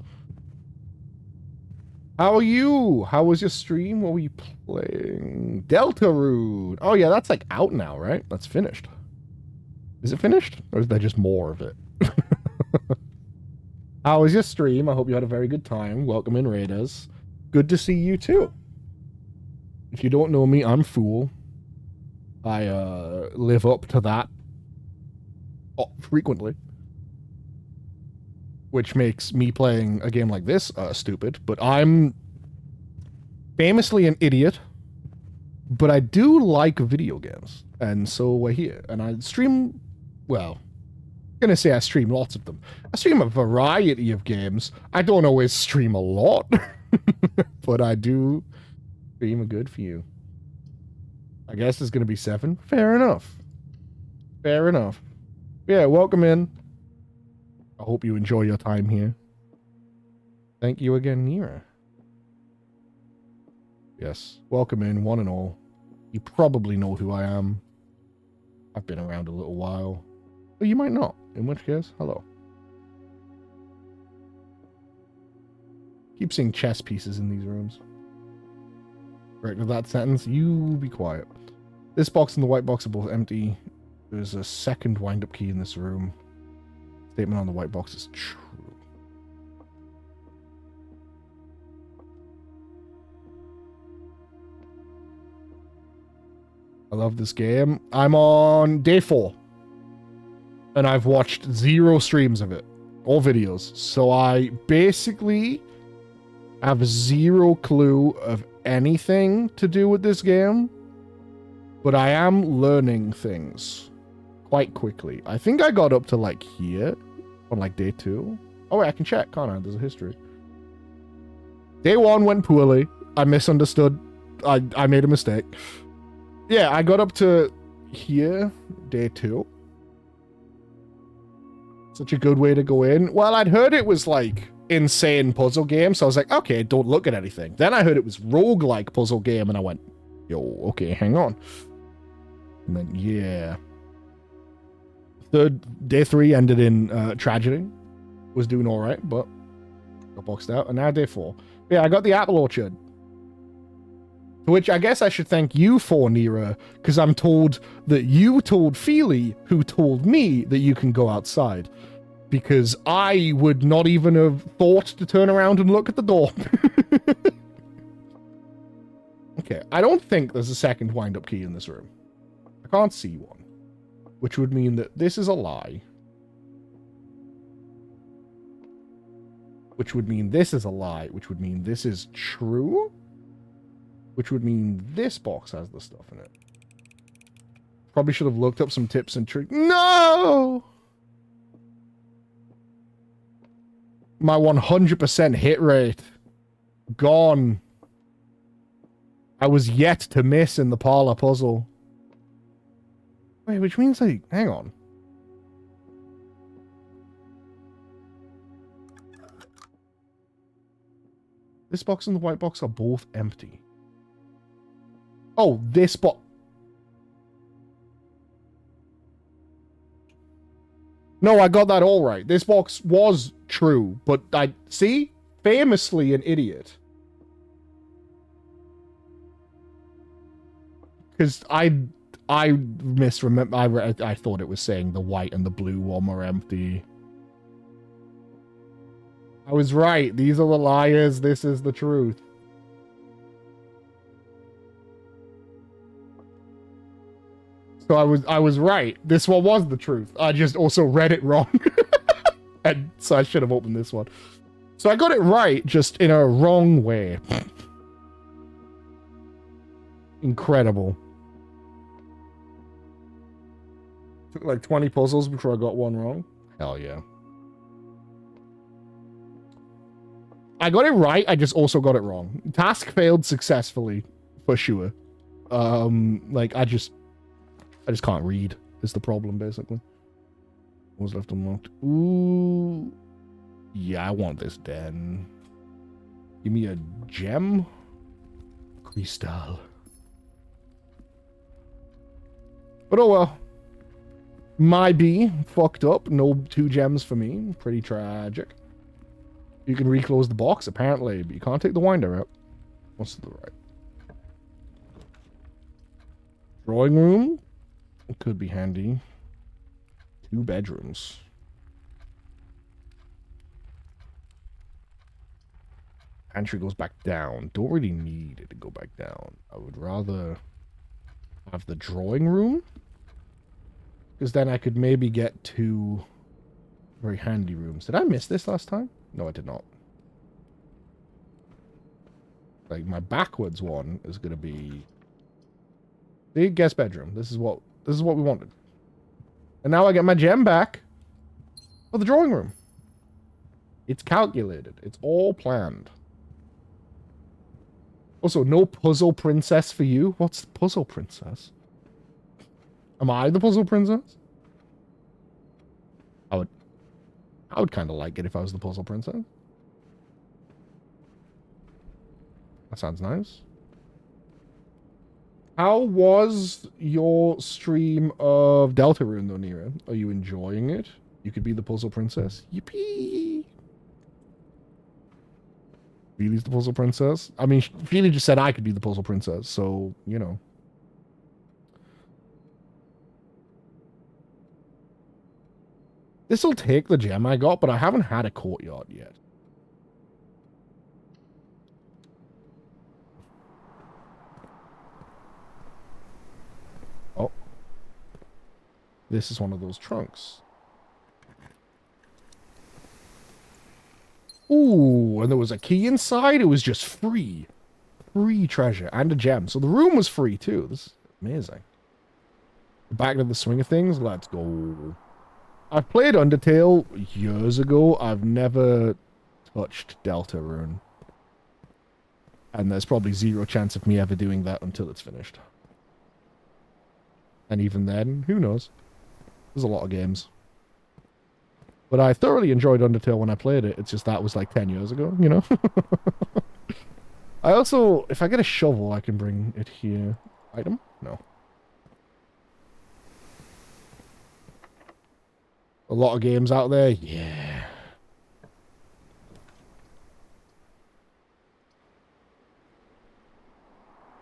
How are you? How was your stream? What were you playing? Deltarune. Oh, yeah, that's like out now, right? That's finished. Is it finished? Or is there just more of it? How was your stream? I hope you had a very good time. Welcome in, Raiders. Good to see you, too. If you don't know me, I'm Fool. I live up to that frequently. which makes me playing a game like this stupid, but I'm famously an idiot, but I do like video games, and so we're here, and I stream, well, I'm gonna say I stream lots of them. I stream a variety of games. I don't always stream a lot, but I do stream a good few. I guess it's gonna be 7. Fair enough. Fair enough. Yeah, welcome in. I hope you enjoy your time here. Thank you again, Nira. Yes, welcome in, one and all. You probably know who I am. I've been around a little while. But you might not, in which case, hello. Keep seeing chess pieces in these rooms. Right, with that sentence, you be quiet. This box and the white box are both empty. There's a second wind-up key in this room. Statement on the white box is true. I love this game. I'm on day 4. And I've watched 0 streams of it. All videos. So I basically have 0 clue of anything to do with this game. But I am learning things quite quickly. I think I got up to like here on like day 2. Oh wait, I can check, can't I? There's a history. Day 1 went poorly. I misunderstood. I made a mistake. Yeah, I got up to here, day 2. Such a good way to go in. Well, I'd heard it was like insane puzzle game, so I was like, okay, don't look at anything. Then I heard it was roguelike puzzle game, and I went, yo, okay, hang on. And then, yeah. Day 3 ended in tragedy. Was doing all right, but got boxed out. And now day 4. Yeah, I got the apple orchard. Which I guess I should thank you for, Nira, because I'm told that you told Feely, who told me that you can go outside. Because I would not even have thought to turn around and look at the door. Okay, I don't think there's a second wind-up key in this room. I can't see one. Which would mean that this is a lie. Which would mean this is a lie. Which would mean this is true. Which would mean this box has the stuff in it. Probably should have looked up some tips and tricks. No! My 100% hit rate. Gone. I was yet to miss in the parlor puzzle. Wait, which means like, hang on. This box and the white box are both empty. Oh, this box. No, I got that all right. This box was true, but I see, famously an idiot. Because I misremember. I thought it was saying the white and the blue one are empty. I was right. These are the liars. This is the truth. So I was right. This one was the truth. I just also read it wrong. And so I should have opened this one. So I got it right, just in a wrong way. Incredible. Took like 20 puzzles before I got one wrong. Hell yeah. I got it right, I just also got it wrong. Task failed successfully, for sure. Like, I just can't read, is the problem, basically. What was left unlocked? Ooh. Yeah, I want this den. Give me a gem? Crystal. But oh well. My B fucked up. No 2 gems for me. Pretty tragic. You can reclose the box, apparently, but you can't take the winder out. What's to the right? Drawing room? It could be handy. 2 bedrooms. Pantry goes back down. Don't really need it to go back down. I would rather have the drawing room. Because then I could maybe get to Very handy rooms. Did I miss this last time? No, I did not. Like, my backwards one is going to be the guest bedroom. This is what we wanted. And now I get my gem back for the drawing room. It's calculated. It's all planned. Also, no puzzle princess for you. What's the puzzle princess? Am I the puzzle princess? I would kind of like it if I was the puzzle princess. That sounds nice. How was your stream of Deltarune, though, Nira? Are you enjoying it? You could be the puzzle princess. Yippee! Feely's the puzzle princess? I mean, Feely just said I could be the puzzle princess, so, you know. This'll take the gem I got, but I haven't had a courtyard yet. Oh. This is one of those trunks. Ooh, and there was a key inside. It was just free. Free treasure and a gem. So the room was free too. This is amazing. Back to the swing of things. Let's go. I've played Undertale years ago. I've never touched Deltarune. And there's probably zero chance of me ever doing that until it's finished. And even then, who knows? There's a lot of games. But I thoroughly enjoyed Undertale when I played it. It's just that was like 10 years ago, you know? I also, if I get a shovel, I can bring it here. Item? No. A lot of games out there? Yeah.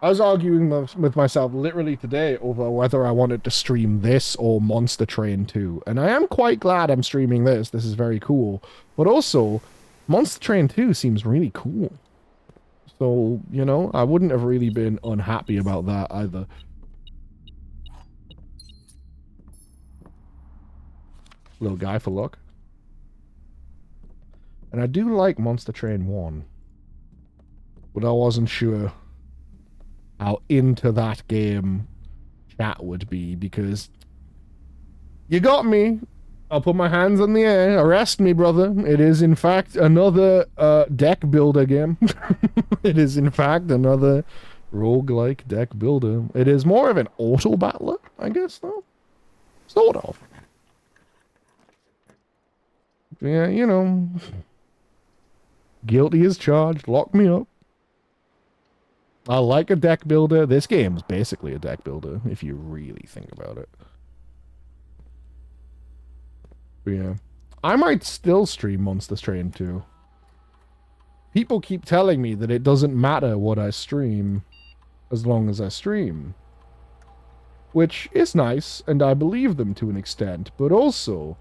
I was arguing with myself literally today over whether I wanted to stream this or Monster Train 2. And I am quite glad I'm streaming this. This is very cool. But also, Monster Train 2 seems really cool. So, you know, I wouldn't have really been unhappy about that either. Little guy for luck. And I do like Monster Train 1. But I wasn't sure how into that game chat would be, because you got me. I'll put my hands in the air. Arrest me, brother. It is, in fact, another deck builder game. It is, in fact, another roguelike deck builder. It is more of an auto battler, I guess, though. Sort of. Yeah, you know. Guilty as charged. Lock me up. I like a deck builder. This game's basically a deck builder, if you really think about it. But yeah. I might still stream Monster Train 2. People keep telling me that it doesn't matter what I stream, as long as I stream. Which is nice, and I believe them to an extent, but also,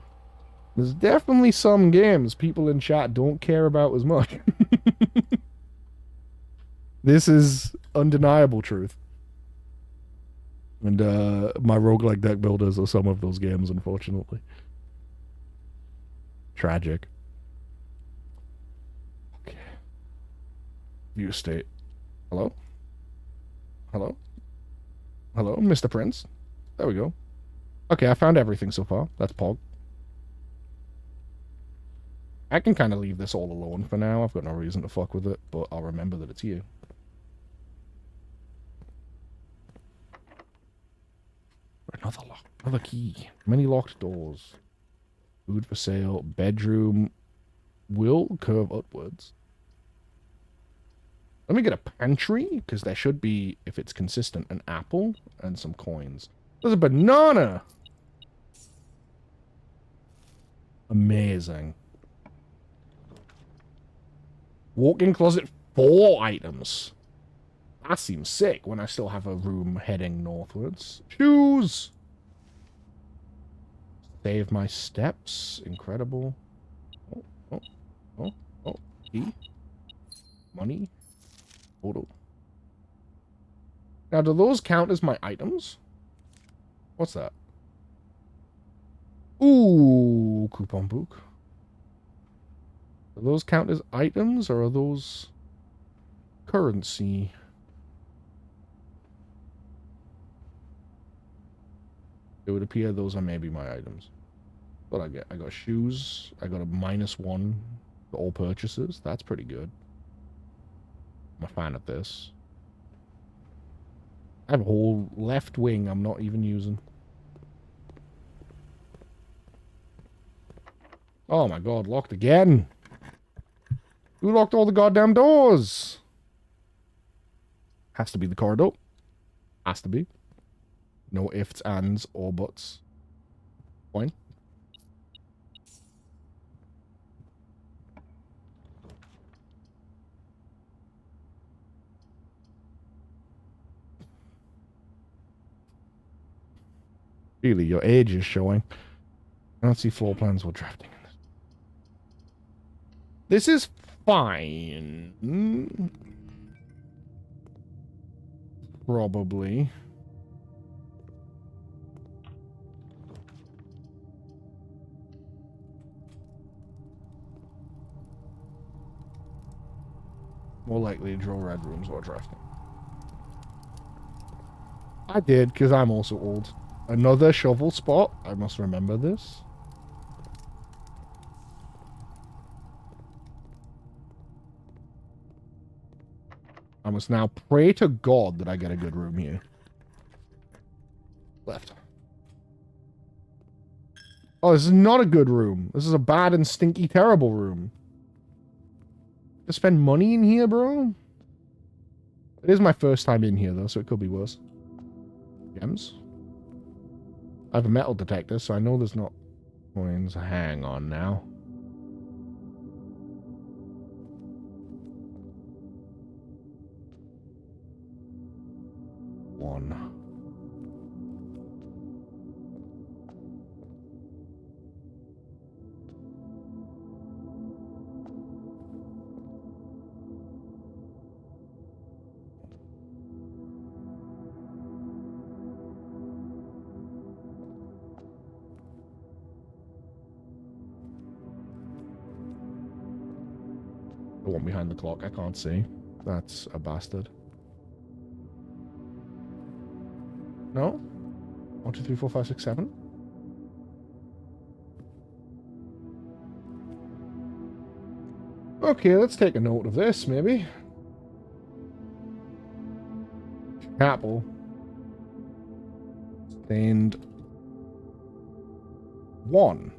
there's definitely some games people in chat don't care about as much. This is undeniable truth. And my roguelike deck builders are some of those games, unfortunately. Tragic. Okay. View state. Hello? Hello? Hello, Mr. Prince? There we go. Okay, I found everything so far. That's Pog. I can kind of leave this all alone for now. I've got no reason to fuck with it, but I'll remember that it's you. Another lock. Another key. Many locked doors. Food for sale. Bedroom. Will curve upwards. Let me get a pantry, because there should be, if it's consistent, an apple and some coins. There's a banana! Amazing. Walk-in closet, 4 items. That seems sick when I still have a room heading northwards. Shoes! Save my steps. Incredible. Oh. Key. Money. Photo. Now, do those count as my items? What's that? Ooh, coupon book. Do those count as items or are those currency? It would appear those are maybe my items. What I get? I got shoes. I got a -1 for all purchases. That's pretty good. I'm a fan of this. I have a whole left wing I'm not even using. Oh my god, locked again. Who locked all the goddamn doors? Has to be the corridor. Has to be. No ifs, ands, or buts. Fine. Really, your age is showing. I don't see floor plans or drafting in this. This is fine. Probably. More likely to draw red rooms or drafting. I did, because I'm also old. Another shovel spot. I must remember this. I must now pray to God that I get a good room here. Left. Oh, this is not a good room. This is a bad and stinky, terrible room. To spend money in here, bro? It is my first time in here, though, so it could be worse. Gems? I have a metal detector, so I know there's not coins. Hang on now. One. The one behind the clock, I can't see. That's a bastard. No? 1, 2, 3, 4, 5, 6, 7? Okay, let's take a note of this, maybe. Apple. Stained 1.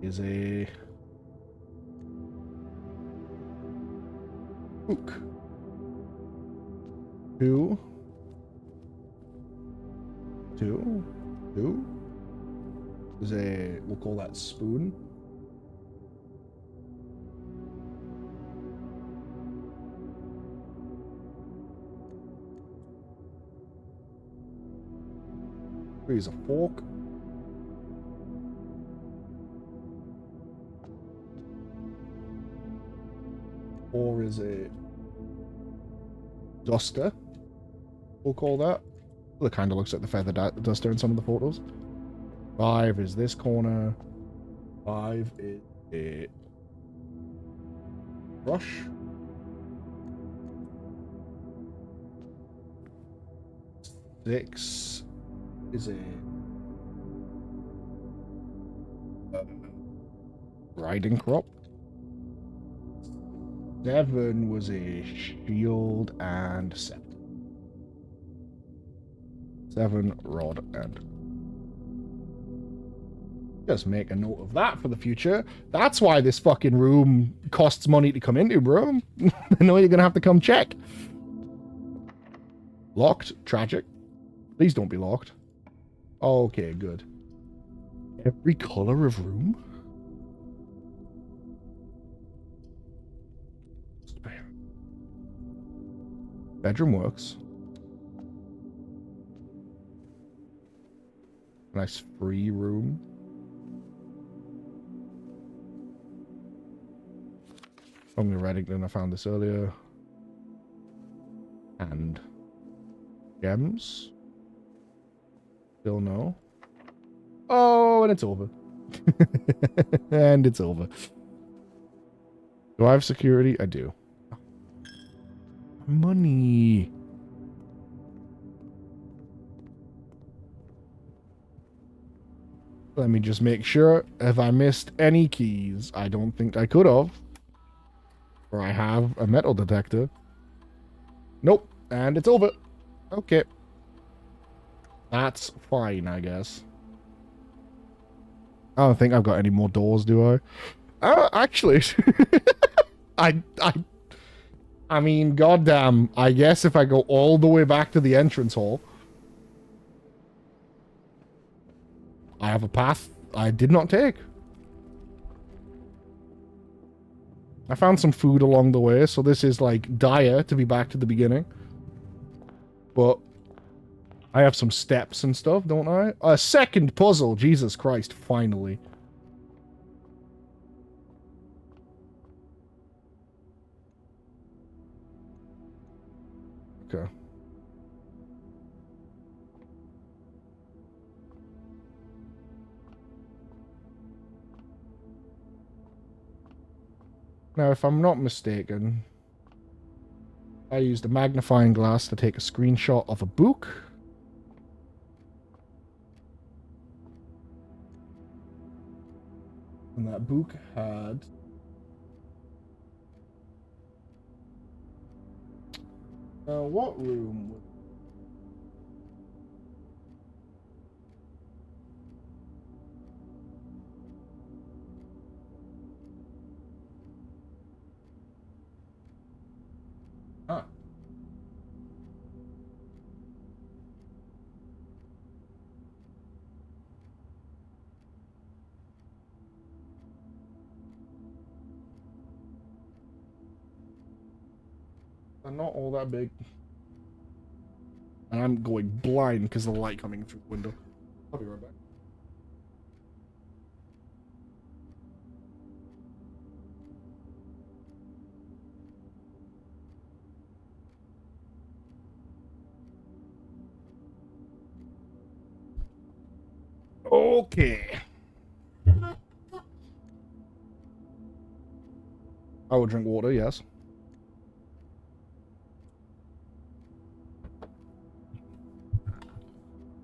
Is a hook. 2. 2. 2. Is a, we'll call that spoon. Three is a fork. 4 is a duster. We'll call that. Well, it kind of looks like the feather duster in some of the photos. 5 is this corner. 5 is a brush. 6 is a riding crop. 7 was a shield and scepter. 7 rod and just make a note of that for the future. That's why this fucking room costs money to come into, bro. I know you're gonna have to come check. Locked. Tragic. Please don't be locked. Okay, good. Every color of room? Bedroom works. Nice free room. Only Reddington, I found this earlier. And Gems? Still no. Oh, and it's over. And it's over. Do I have security? I do. Money. Let me just make sure. If I missed any keys, I don't think I could have. Or I have a metal detector. Nope. And it's over. Okay. That's fine, I guess. I don't think I've got any more doors, do I? Actually. I mean, goddamn. I guess if I go all the way back to the entrance hall, I have a path I did not take. I found some food along the way, so this is like dire to be back to the beginning. But I have some steps and stuff, don't I? A second puzzle, Jesus Christ, finally. Okay. Now, if I'm not mistaken, I used a magnifying glass to take a screenshot of a book. And that book had... what room was... Ah. They're not all that big. And I'm going blind because of the light coming through the window. I'll be right back. Okay. I will drink water, yes.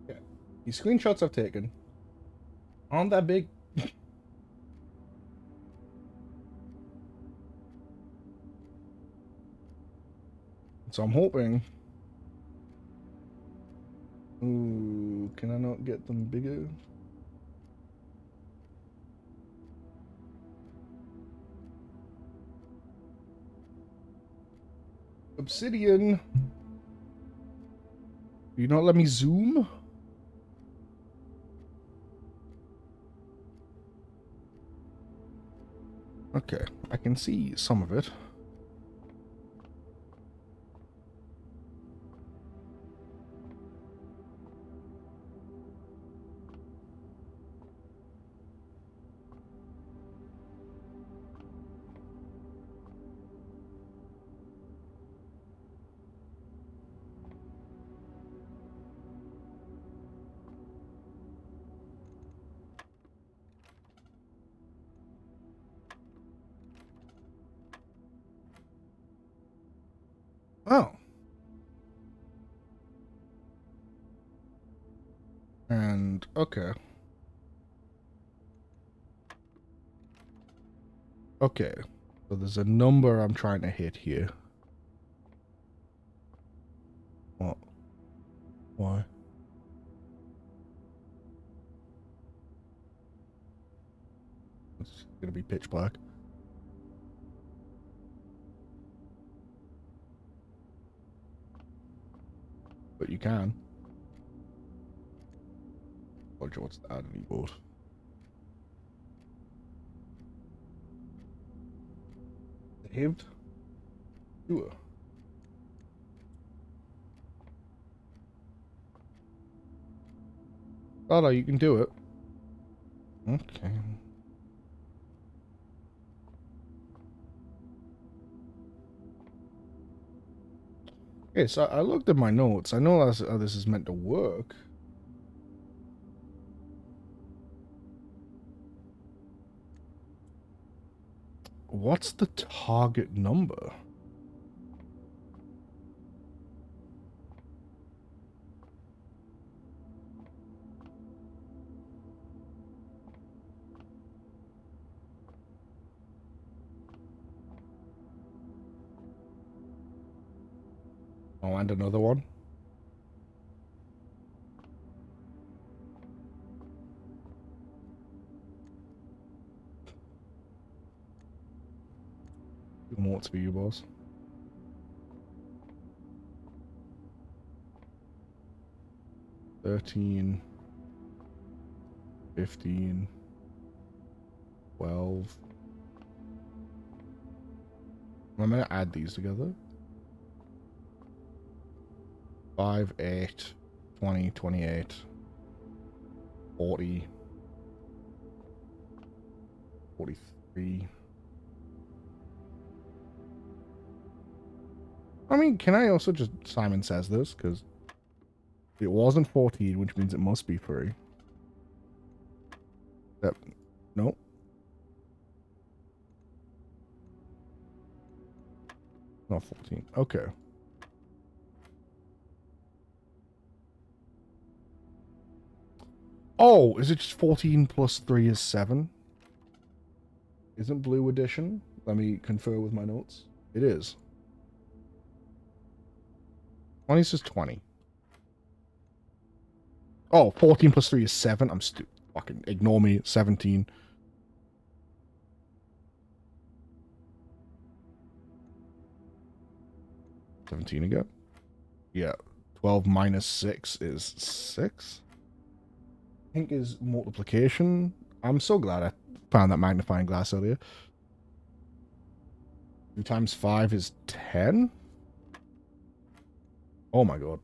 Okay. These screenshots I've taken aren't that big. So I'm hoping... Ooh, can I not get them bigger? Obsidian. Do you not let me zoom? Okay, I can see some of it. Oh. And, okay. Okay. So there's a number I'm trying to hit here. What? Why? It's gonna be pitch black. But you can. Roger, what's that anymore? Saved? Sure. Oh no, you can do it. Okay. Okay, so I looked at my notes. I know that's how this is meant to work. What's the target number? Oh, and another one. Two more to you, boss. $13, $15, $12. I'm gonna add these together. 5, 8, 20, 28, 40, 43. I mean, can I also just Simon Says this? Because it wasn't 14, which means it must be 3. Yep. Nope. Not 14. Okay. Oh, is it just 14 plus 3 is 7? Isn't Blue Edition? Let me confer with my notes. It is. 20 is just 20. Oh, 14 plus 3 is 7. I'm stupid. Fucking ignore me. 17. Again. Yeah. 12 minus 6 is 6. I think is multiplication. I'm so glad I found that magnifying glass earlier. 2 times 5 is 10? Oh my god.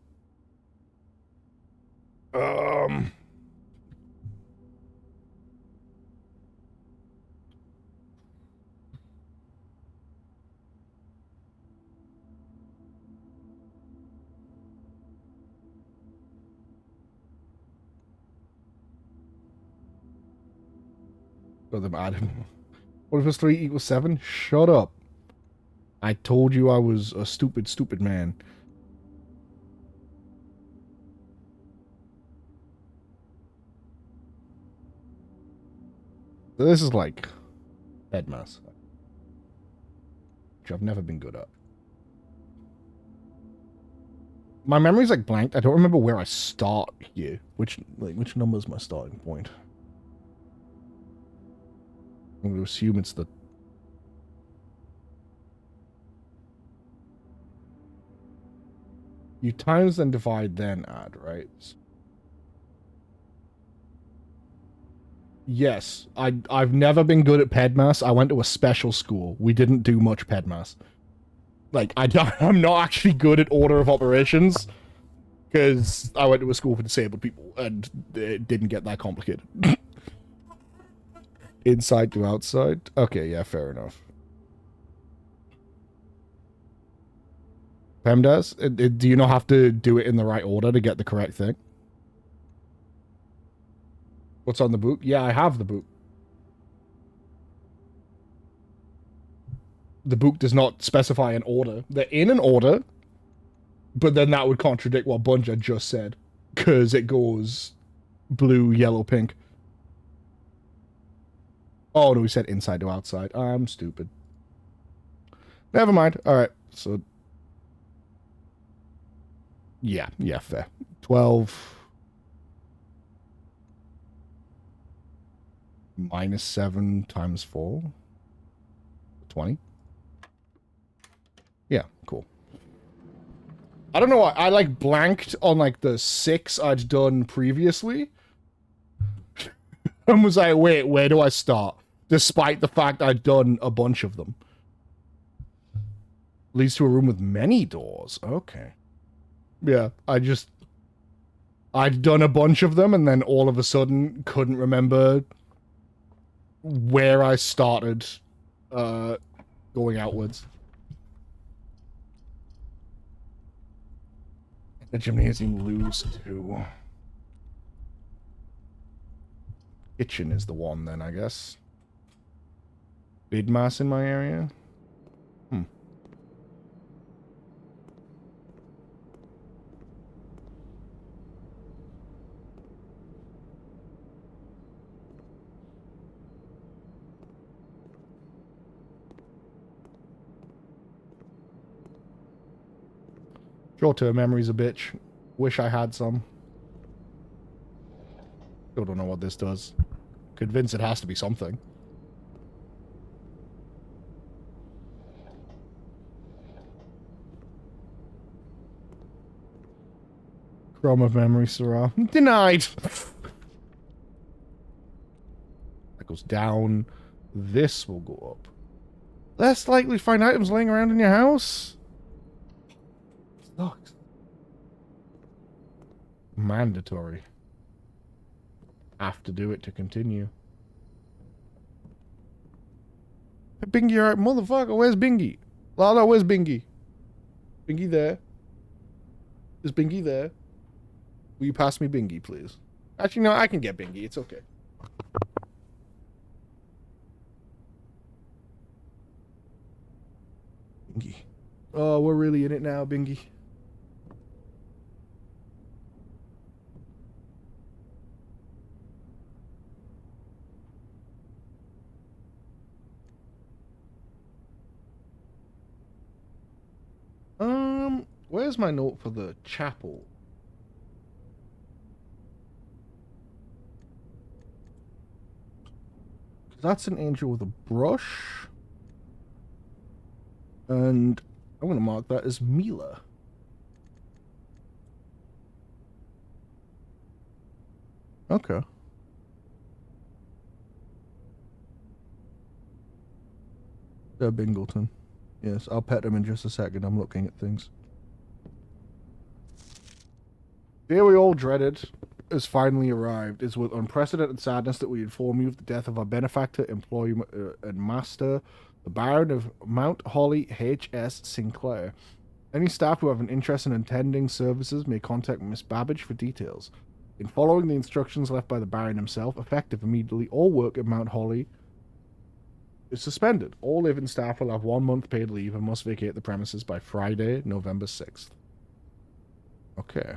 Got them added. What if it's 3 equals 7? Shut up. I told you I was a stupid, stupid man. So this is like Bedmass, which I've never been good at. My memory's like blanked. I don't remember where I start here. Which number is my starting point? I'm going to assume it's the... You times then divide then add, right? Yes, I've never been good at Pedmas. I went to a special school. We didn't do much Pedmas. Like, I'm not actually good at order of operations because I went to a school for disabled people and it didn't get that complicated. Inside to outside? Okay, yeah, fair enough. PEMDAS, do you not have to do it in the right order to get the correct thing? What's on the book? Yeah, I have the book. The book does not specify an order. They're in an order, but then that would contradict what Bunja just said, because it goes blue, yellow, pink. Oh, no, we said inside to outside. I'm stupid. Never mind. All right, so... Yeah, fair. 12... minus 7 times 4. 20. Yeah, cool. I don't know why. I like blanked on like the 6 I'd done previously. And was like, wait, where do I start? Despite the fact I'd done a bunch of them. Leads to a room with many doors. Okay. Yeah, I'd done a bunch of them and then all of a sudden couldn't remember where I started going outwards. The gymnasium lose to. Kitchen is the one then, I guess. Bid mass in my area? Short-term memory's a bitch. Wish I had some. Still don't know what this does. Convinced it has to be something. Chrome of memory, Sarah. Denied! That goes down. This will go up. Less likely to find items laying around in your house? Sucks. Mandatory. Have to do it to continue. Hey, Bingy, you're right. Motherfucker, where's Bingy? Lala, where's Bingy? Bingy there? Is Bingy there? Will you pass me Bingy, please? Actually, no, I can get Bingy. It's okay. Bingy. Oh, we're really in it now, Bingy. Where's my note for the chapel? That's an angel with a brush. And I'm going to mark that as Mila. Okay. Bingleton. Yes, I'll pet him in just a second. I'm looking at things. The day we all dreaded has finally arrived. It's with unprecedented sadness that we inform you of the death of our benefactor, employee, and master, the Baron of Mount Holly, H.S. Sinclair. Any staff who have an interest in attending services may contact Miss Babbage for details. In following the instructions left by the Baron himself, effective immediately, all work at Mount Holly is suspended. All living staff will have 1 month paid leave and must vacate the premises by Friday, November 6th. Okay.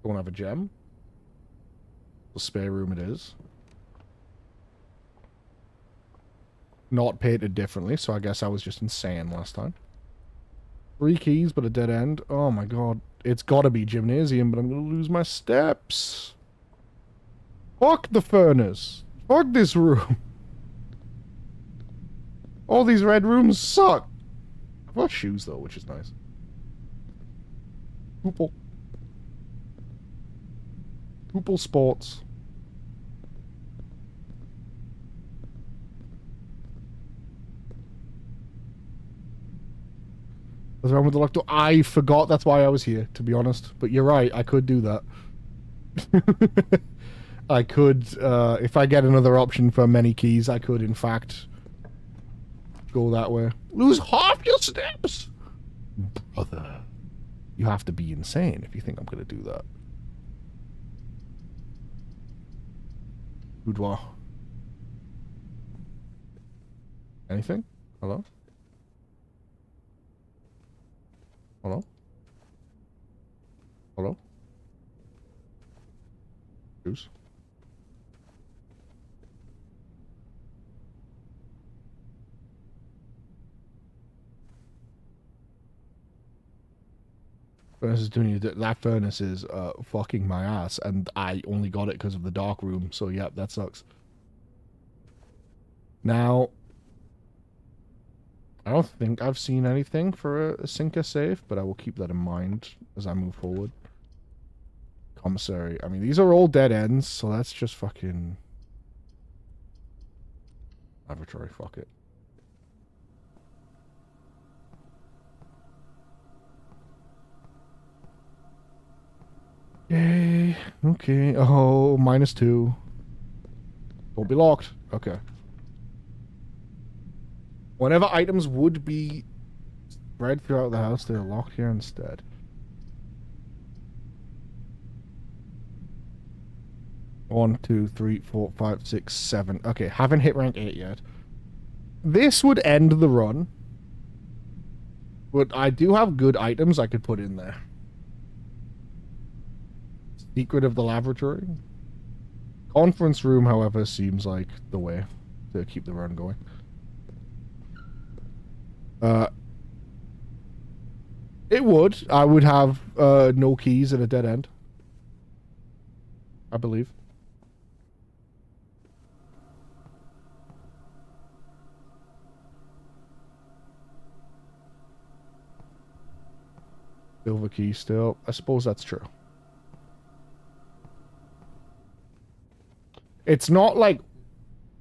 Don't have a gem. The spare room it is. Not painted differently, so I guess I was just insane last time. 3 keys, but a dead end. Oh my god. It's gotta be gymnasium, but I'm gonna lose my steps. Fuck the furnace. Fuck this room. All these red rooms suck. I've got shoes though, which is nice. Hoople. Hoople Sports. What's wrong with the lock door? I forgot that's why I was here, to be honest. But you're right, I could do that. I could, if I get another option for many keys, I could, in fact, go that way. Lose half your steps! Brother. You have to be insane if you think I'm going to do that. Boudoir. Anything? Hello? Hello? Hello? Juice? Furnace is doing you. That furnace is fucking my ass, and I only got it because of the dark room. So yeah, that sucks. Now, I don't think I've seen anything for a Sinker safe, but I will keep that in mind as I move forward. Commissary. I mean, these are all dead ends, so that's just fucking laboratory. Fuck it. Yay. Okay. Oh, -2. Don't be locked. Okay. Whenever items would be spread throughout the house, they're locked here instead. One, two, three, four, five, six, 7. Okay, haven't hit rank 8 yet. This would end the run. But I do have good items I could put in there. Secret of the laboratory. Conference room, however, seems like the way to keep the run going. It would. I would have no keys at a dead end. I believe. Silver key still. I suppose that's true. It's not like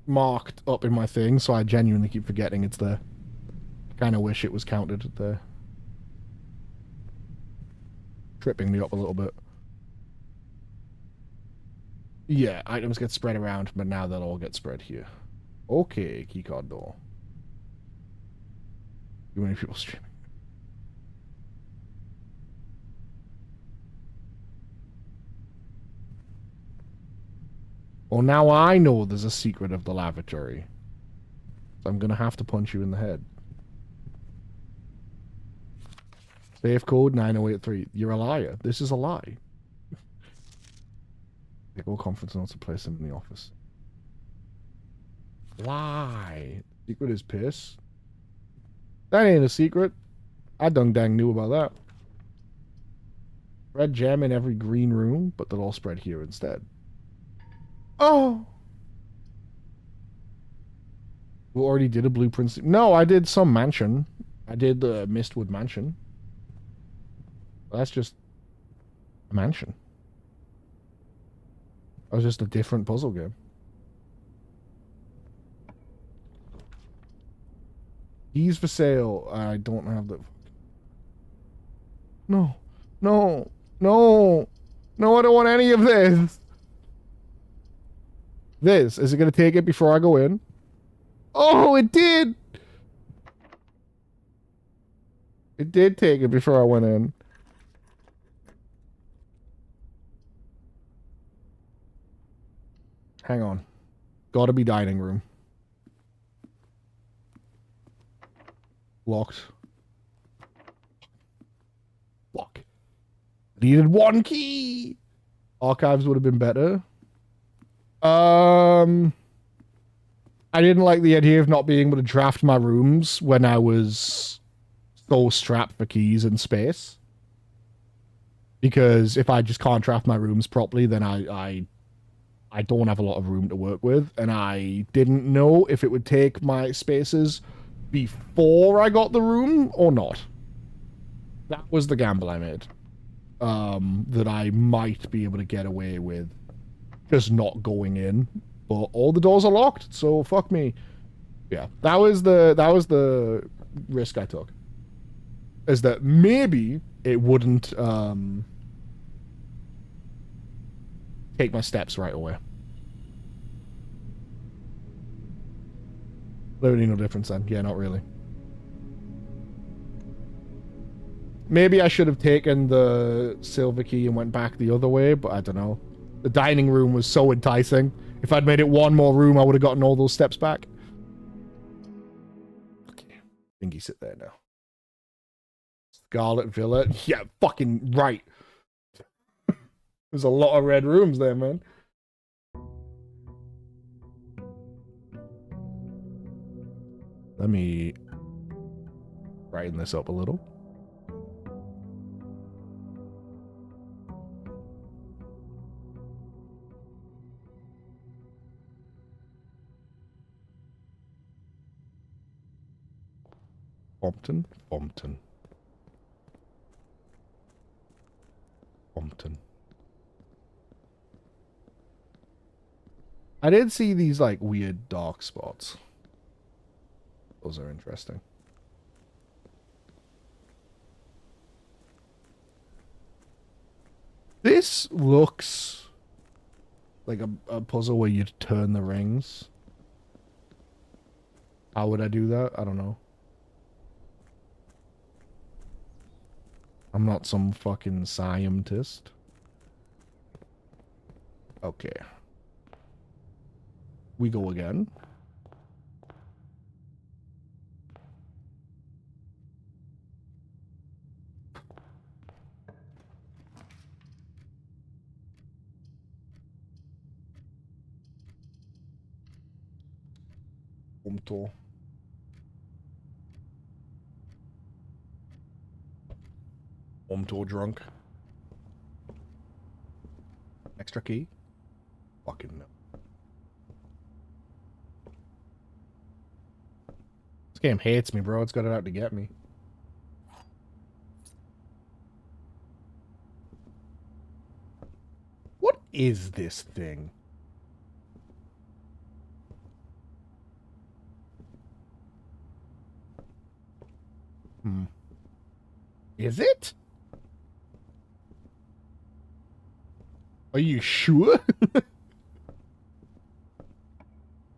marked up in my thing, so I genuinely keep forgetting it's there. I kind of wish it was counted there. Tripping me up a little bit. Yeah, items get spread around, but now they'll all get spread here. Okay, keycard door. Too many people streaming. Well, now I know there's a secret of the lavatory. So I'm gonna have to punch you in the head. Safe code 9083. You're a liar. This is a lie. Take all conference notes and place them in the office. Lie. Secret is piss. That ain't a secret. I dang knew about that. Red gem in every green room, but they'll all spread here instead. Oh. We already did a blueprint. No, I did some mansion. I did the Mistwood mansion. That's just a mansion. That was just a different puzzle game. Keys for sale. I don't have the... No. No. No. No, I don't want any of this. This. Is it going to take it before I go in? Oh, it did. It did take it before I went in. Hang on. Gotta be dining room. Locked. Lock. Needed 1 key. Archives would have been better. I didn't like the idea of not being able to draft my rooms when I was so strapped for keys and space. Because if I just can't draft my rooms properly, then I don't have a lot of room to work with, and I didn't know if it would take my spaces before I got the room or not. That was the gamble I made. That I might be able to get away with just not going in, but all the doors are locked, so fuck me. Yeah, that was the risk I took. Is that maybe it wouldn't take my steps right away. Literally no difference then. Yeah, not really. Maybe I should have taken the silver key and went back the other way, but I don't know. The dining room was so enticing. If I'd made it one more room, I would have gotten all those steps back. Okay. Thingy sit there now. Scarlet Villa. Yeah, fucking right. There's a lot of red rooms there, man. Let me brighten this up a little. Bompton. I did see these, like, weird dark spots. Those are interesting. This looks like a puzzle where you'd turn the rings. How would I do that? I don't know. I'm not some fucking scientist. Okay. We go again. Home tour. Home tour drunk. Extra key? Fucking no. This game hates me, bro. It's got it out to get me. What is this thing? Is it? Are you sure?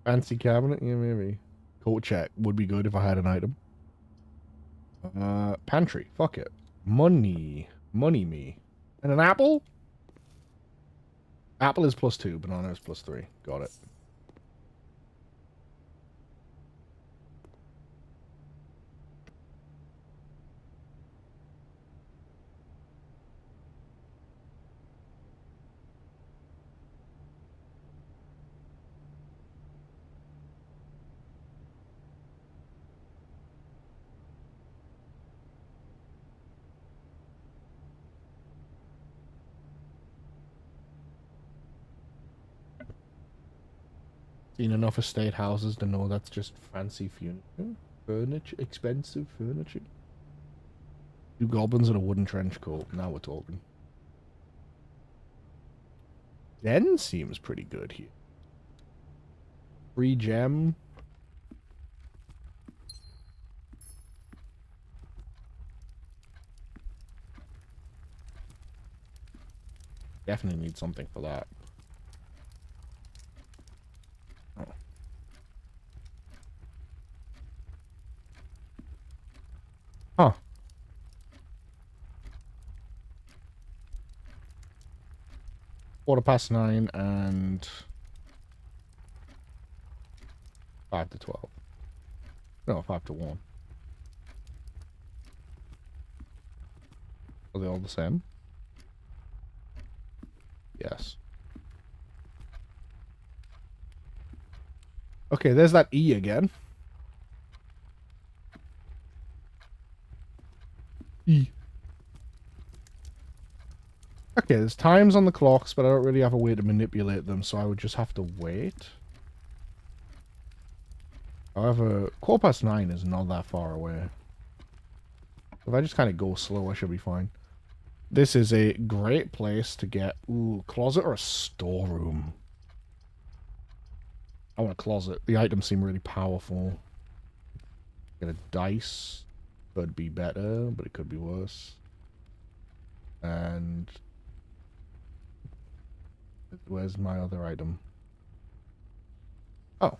Fancy cabinet? Yeah, maybe. Coat check would be good if I had an item. Pantry. Fuck it. Money. Money me. And an apple? Apple is +2. Banana is +3. Got it. Seen enough estate houses to know that's just fancy furniture, expensive furniture. 2 goblins in a wooden trench coat. Now we're talking. Den seems pretty good here. Free gem. Definitely need something for that. Oh. Huh. (9:15) and 5 to 12. No, 5 to 1. Are they all the same? Yes. Okay, there's that E again. E. Okay, there's times on the clocks, but I don't really have a way to manipulate them, so I would just have to wait. However, 9:15 is not that far away. If I just kind of go slow, I should be fine. This is a great place to get... Ooh, closet or a storeroom? I want a closet. The items seem really powerful. Get a dice. Could be better, but it could be worse. And... where's my other item? Oh.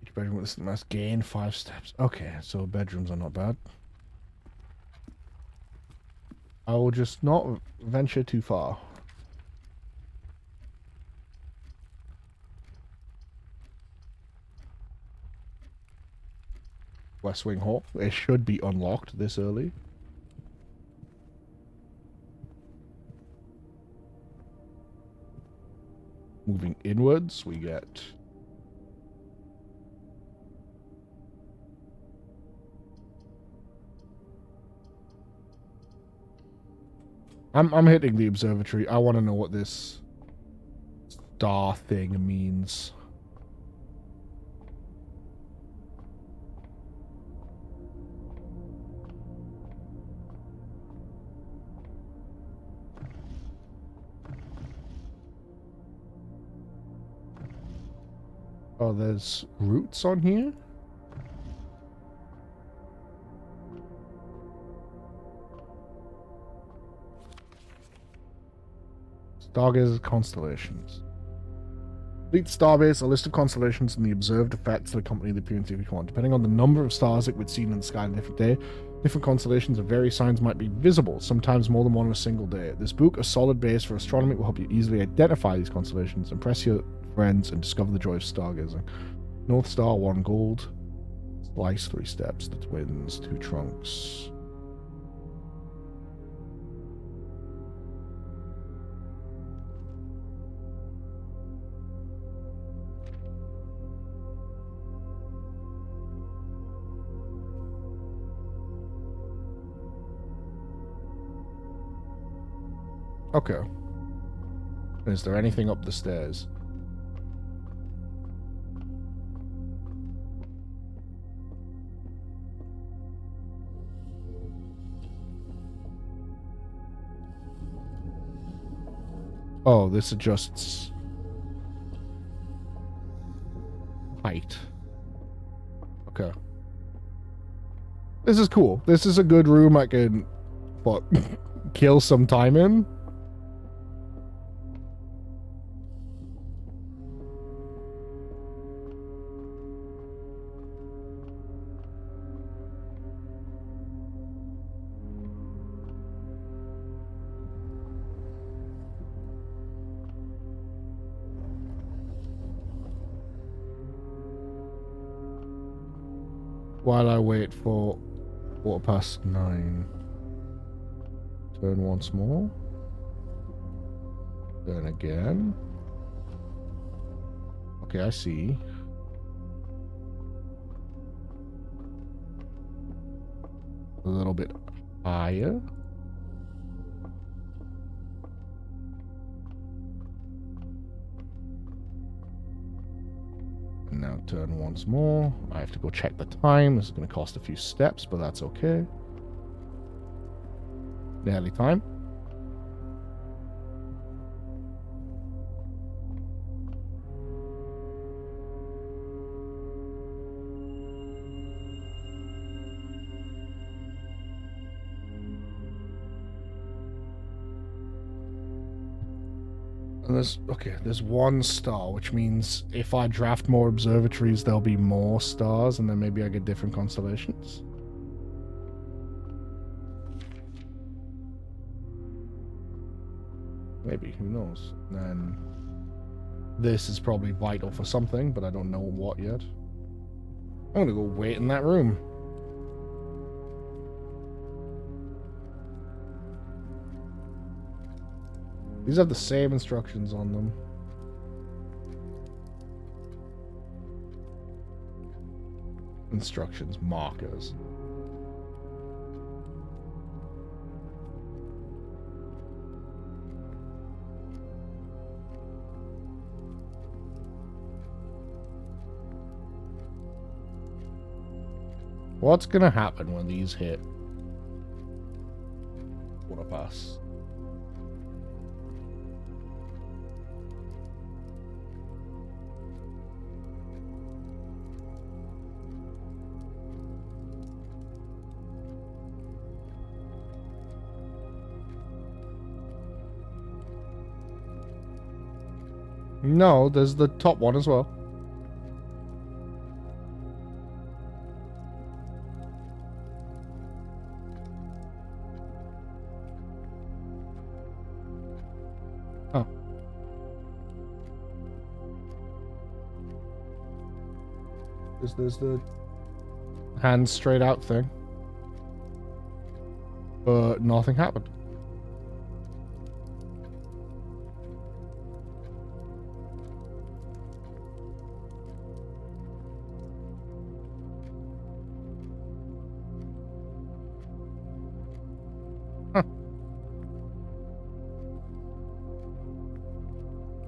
Each bedroom must gain 5 steps. Okay, so bedrooms are not bad. I will just not venture too far. West Wing Hall. It should be unlocked this early. Moving inwards, we get... I'm hitting the observatory. I want to know what this star thing means. Oh, there's roots on here? Stargazer constellations. Complete starbase, a list of constellations and the observed effects that accompany the appearance of each one. Depending on the number of stars that we'd seen in the sky on a different day, different constellations of various signs might be visible, sometimes more than one in a single day. This book, a solid base for astronomy, will help you easily identify these constellations, impress your friends, and discover the joy of stargazing. North Star, 1 gold. Slice, 3 steps. The twins, 2 trunks. Okay. Is there anything up the stairs? Oh, this adjusts height. Okay. This is cool. This is a good room I can, what, kill some time in. While I wait for 9:15. Turn once more. Turn again. Okay, I see. A little bit higher. Now turn once more. I have to go check the time. This is going to cost a few steps, but that's okay. Nearly time. And there's 1 star, which means if I draft more observatories, there'll be more stars, and then maybe I get different constellations. Maybe, who knows? Then this is probably vital for something, but I don't know what yet. I'm gonna go wait in that room. These have the same instructions on them. Instructions, markers. What's gonna happen when these hit? Wanna pass? No, there's the top one as well. Oh. There's the hands straight out thing. But nothing happened.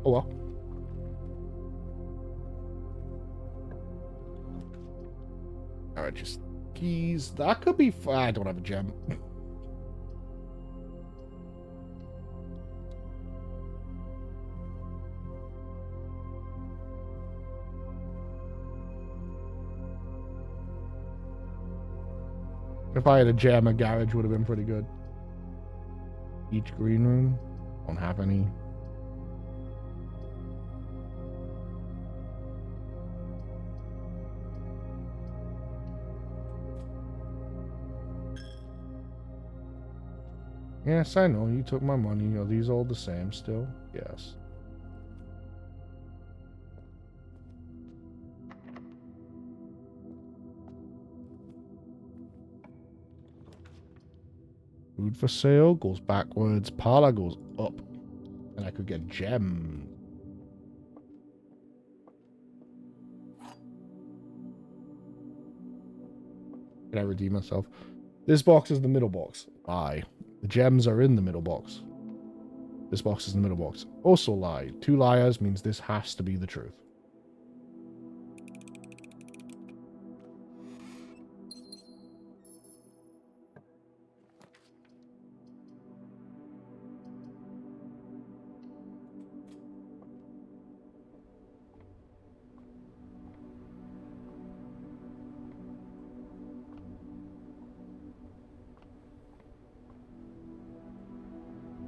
Oh well. Alright, just keys. That could be I don't have a gem. If I had a gem, a garage would have been pretty good. Each green room. Don't have any. Yes, I know. You took my money. Are these all the same still? Yes. Food for sale goes backwards. Parlor goes up. And I could get gems. Can I redeem myself? This box is the middle box. Lie. The gems are in the middle box. This box is the middle box. Also lie. 2 liars means this has to be the truth.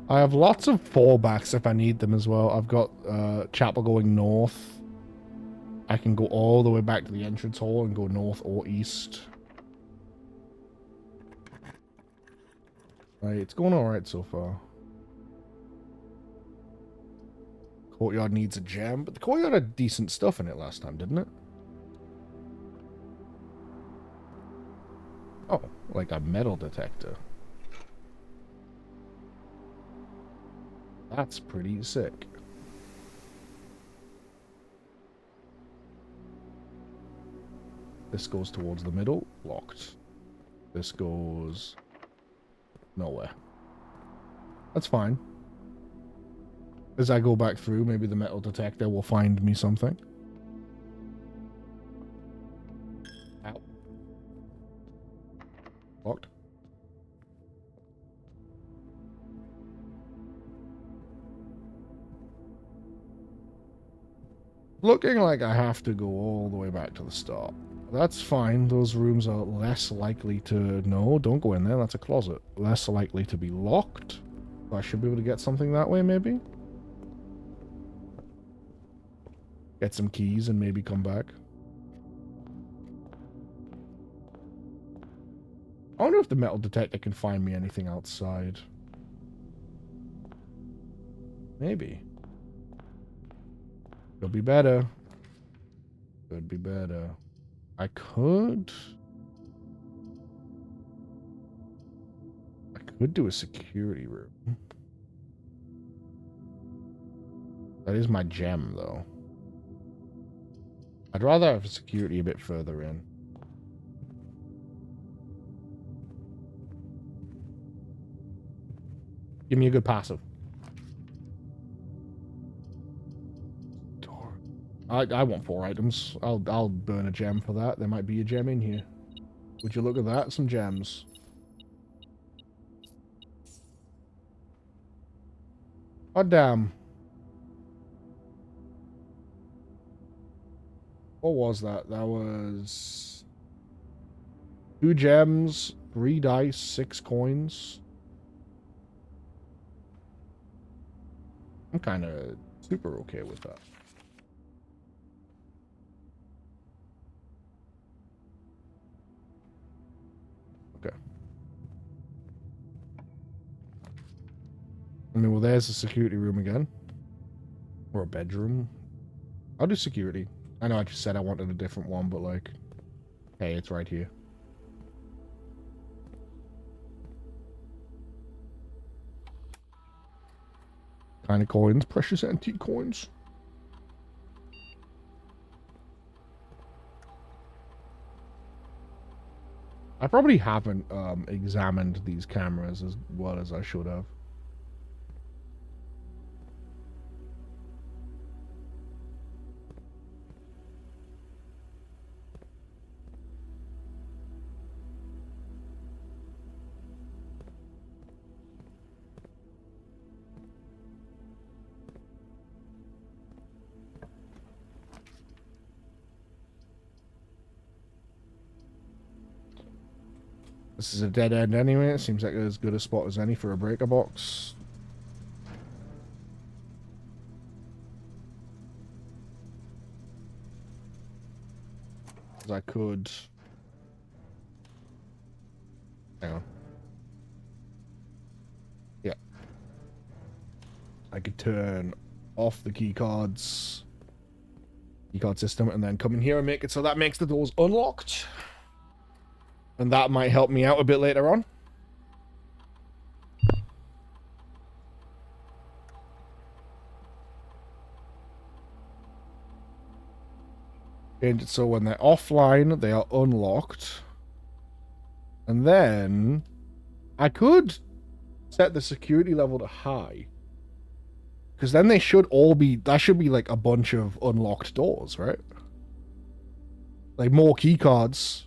I have lots of fallbacks if I need them as well. I've got chapel going north. I can go all the way back to the entrance hall and go north or east. Right, it's going alright so far. Courtyard needs a gem, but the courtyard had decent stuff in it last time, didn't it? Oh, like a metal detector. That's pretty sick. This goes towards the middle. Locked. This goes nowhere. That's fine. As I go back through, maybe the metal detector will find me something. Ow. Locked. Looking like I have to go all the way back to the start. That's fine. Those rooms are less likely to... No, don't go in there. That's a closet. Less likely to be locked. I should be able to get something that way, maybe? Get some keys and maybe come back. I wonder if the metal detector can find me anything outside. Maybe. Could be better. Could be better. I could do a security room. That is my gem, though. I'd rather have security a bit further in. Give me a good passive. Door. I want 4 items. I'll burn a gem for that. There might be a gem in here. Would you look at that? Some gems. Oh, damn. What was that? That was 2 gems, 3 dice, 6 coins. I'm kind of super okay with that. Okay. I mean, well, there's a security room again. Or a bedroom. I'll do security. I know I just said I wanted a different one, but like, hey, it's right here. Kind of coins, precious antique coins. I probably haven't examined these cameras as well as I should have. This is a dead end anyway. It seems like as good a spot as any for a breaker box. As I could... Hang on. I could turn off the keycard system and then come in here and make it so that makes the doors unlocked. And that might help me out a bit later on. And so when they're offline, they are unlocked. And then I could set the security level to high. Because then they should all be, that should be like a bunch of unlocked doors, right? Like more keycards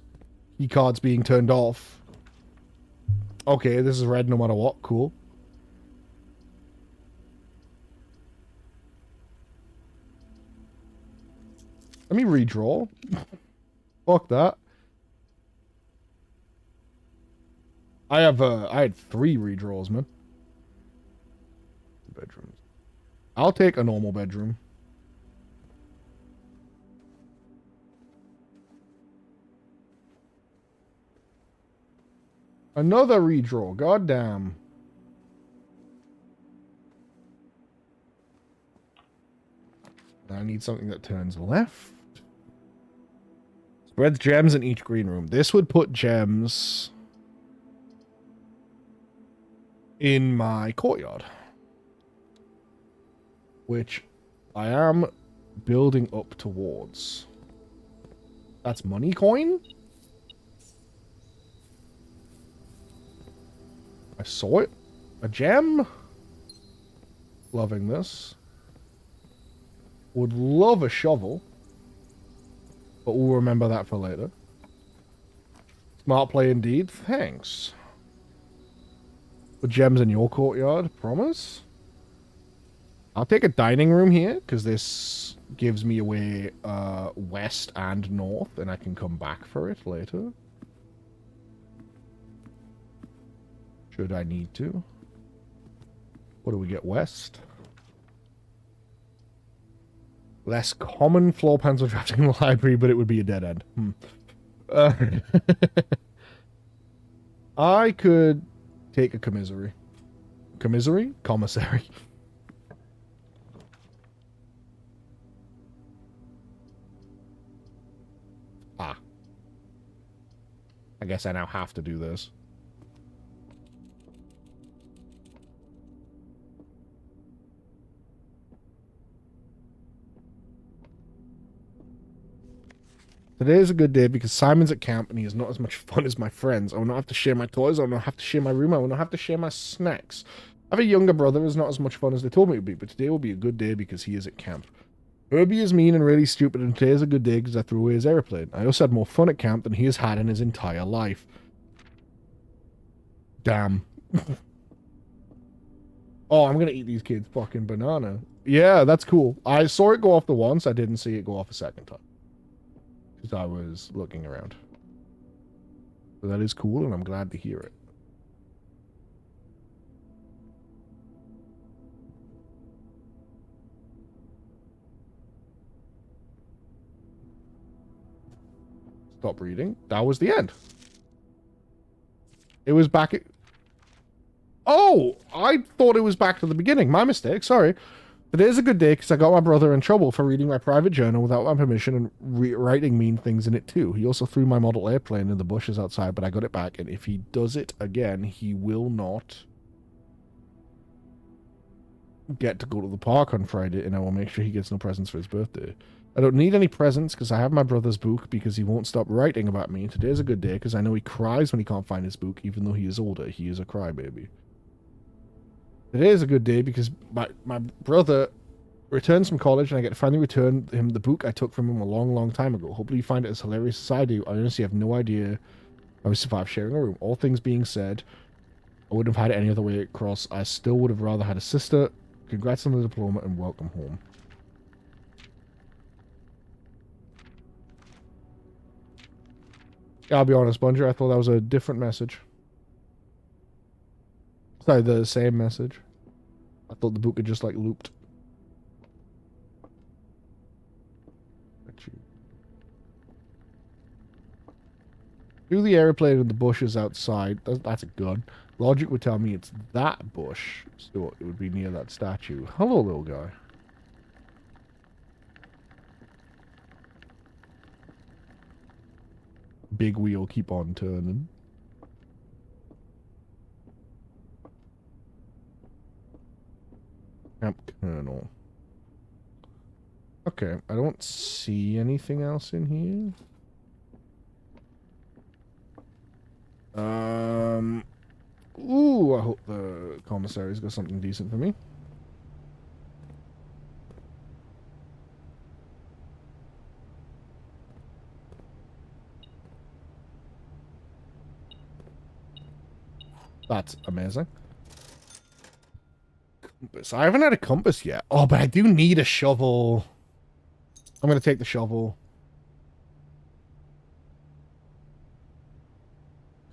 being turned off. Okay, this is red no matter what, cool. Let me redraw. Fuck that. I had 3 redraws, man. Bedrooms. I'll take a normal bedroom. Another redraw. Goddamn. I need something that turns left. Spreads gems in each green room. This would put gems in my courtyard, which I am building up towards. That's money coin. I saw it. A gem. Loving this. Would love a shovel, but we'll remember that for later. Smart play indeed. Thanks. Put gems in your courtyard. Promise? I'll take a dining room here, because this gives me a way west and north, and I can come back for it later. Should I need to. What do we get west? Less common floor plans for drafting in the library, but it would be a dead end. I could take a commissary. Commissary? Commissary. Ah. I guess I now have to do this. Today is a good day because Simon's at camp and he is not as much fun as my friends. I will not have to share my toys. I will not have to share my room. I will not have to share my snacks. I have a younger brother who is not as much fun as they told me it would be, but today will be a good day because he is at camp. Herbie is mean and really stupid, and today is a good day because I threw away his airplane. I also had more fun at camp than he has had in his entire life. Damn. Oh, I'm gonna eat these kids' fucking banana. Yeah, that's cool. I saw it go off the once. I didn't see it go off a second time. Because I was looking around. So that is cool, and I'm glad to hear it. Stop reading. That was the end. It was back at... Oh! I thought it was back to the beginning. My mistake. Sorry. Today's a good day because I got my brother in trouble for reading my private journal without my permission and writing mean things in it too. He also threw my model airplane in the bushes outside, but I got it back, and if he does it again, he will not get to go to the park on Friday, and I will make sure he gets no presents for his birthday. I don't need any presents because I have my brother's book because he won't stop writing about me. Today's a good day because I know he cries when he can't find his book, even though he is older. He is a crybaby. Today is a good day because my brother returns from college and I get to finally return him the book I took from him a long, long time ago. Hopefully you find it as hilarious as I do. I honestly have no idea how we survived sharing a room. All things being said, I wouldn't have had it any other way across. I still would have rather had a sister. Congrats on the diploma and welcome home. Yeah, I'll be honest, Bunger, I thought that was a different message. Sorry, the same message. I thought the book had just, like, looped. Do the airplane in the bushes outside. That's a gun. Logic would tell me it's that bush, so it would be near that statue. Hello, little guy. Big wheel keep on turning. Camp Colonel. Okay, I don't see anything else in here. Ooh, I hope the commissary's got something decent for me. That's amazing. Compass. I haven't had a compass yet. Oh, but I do need a shovel. I'm going to take the shovel.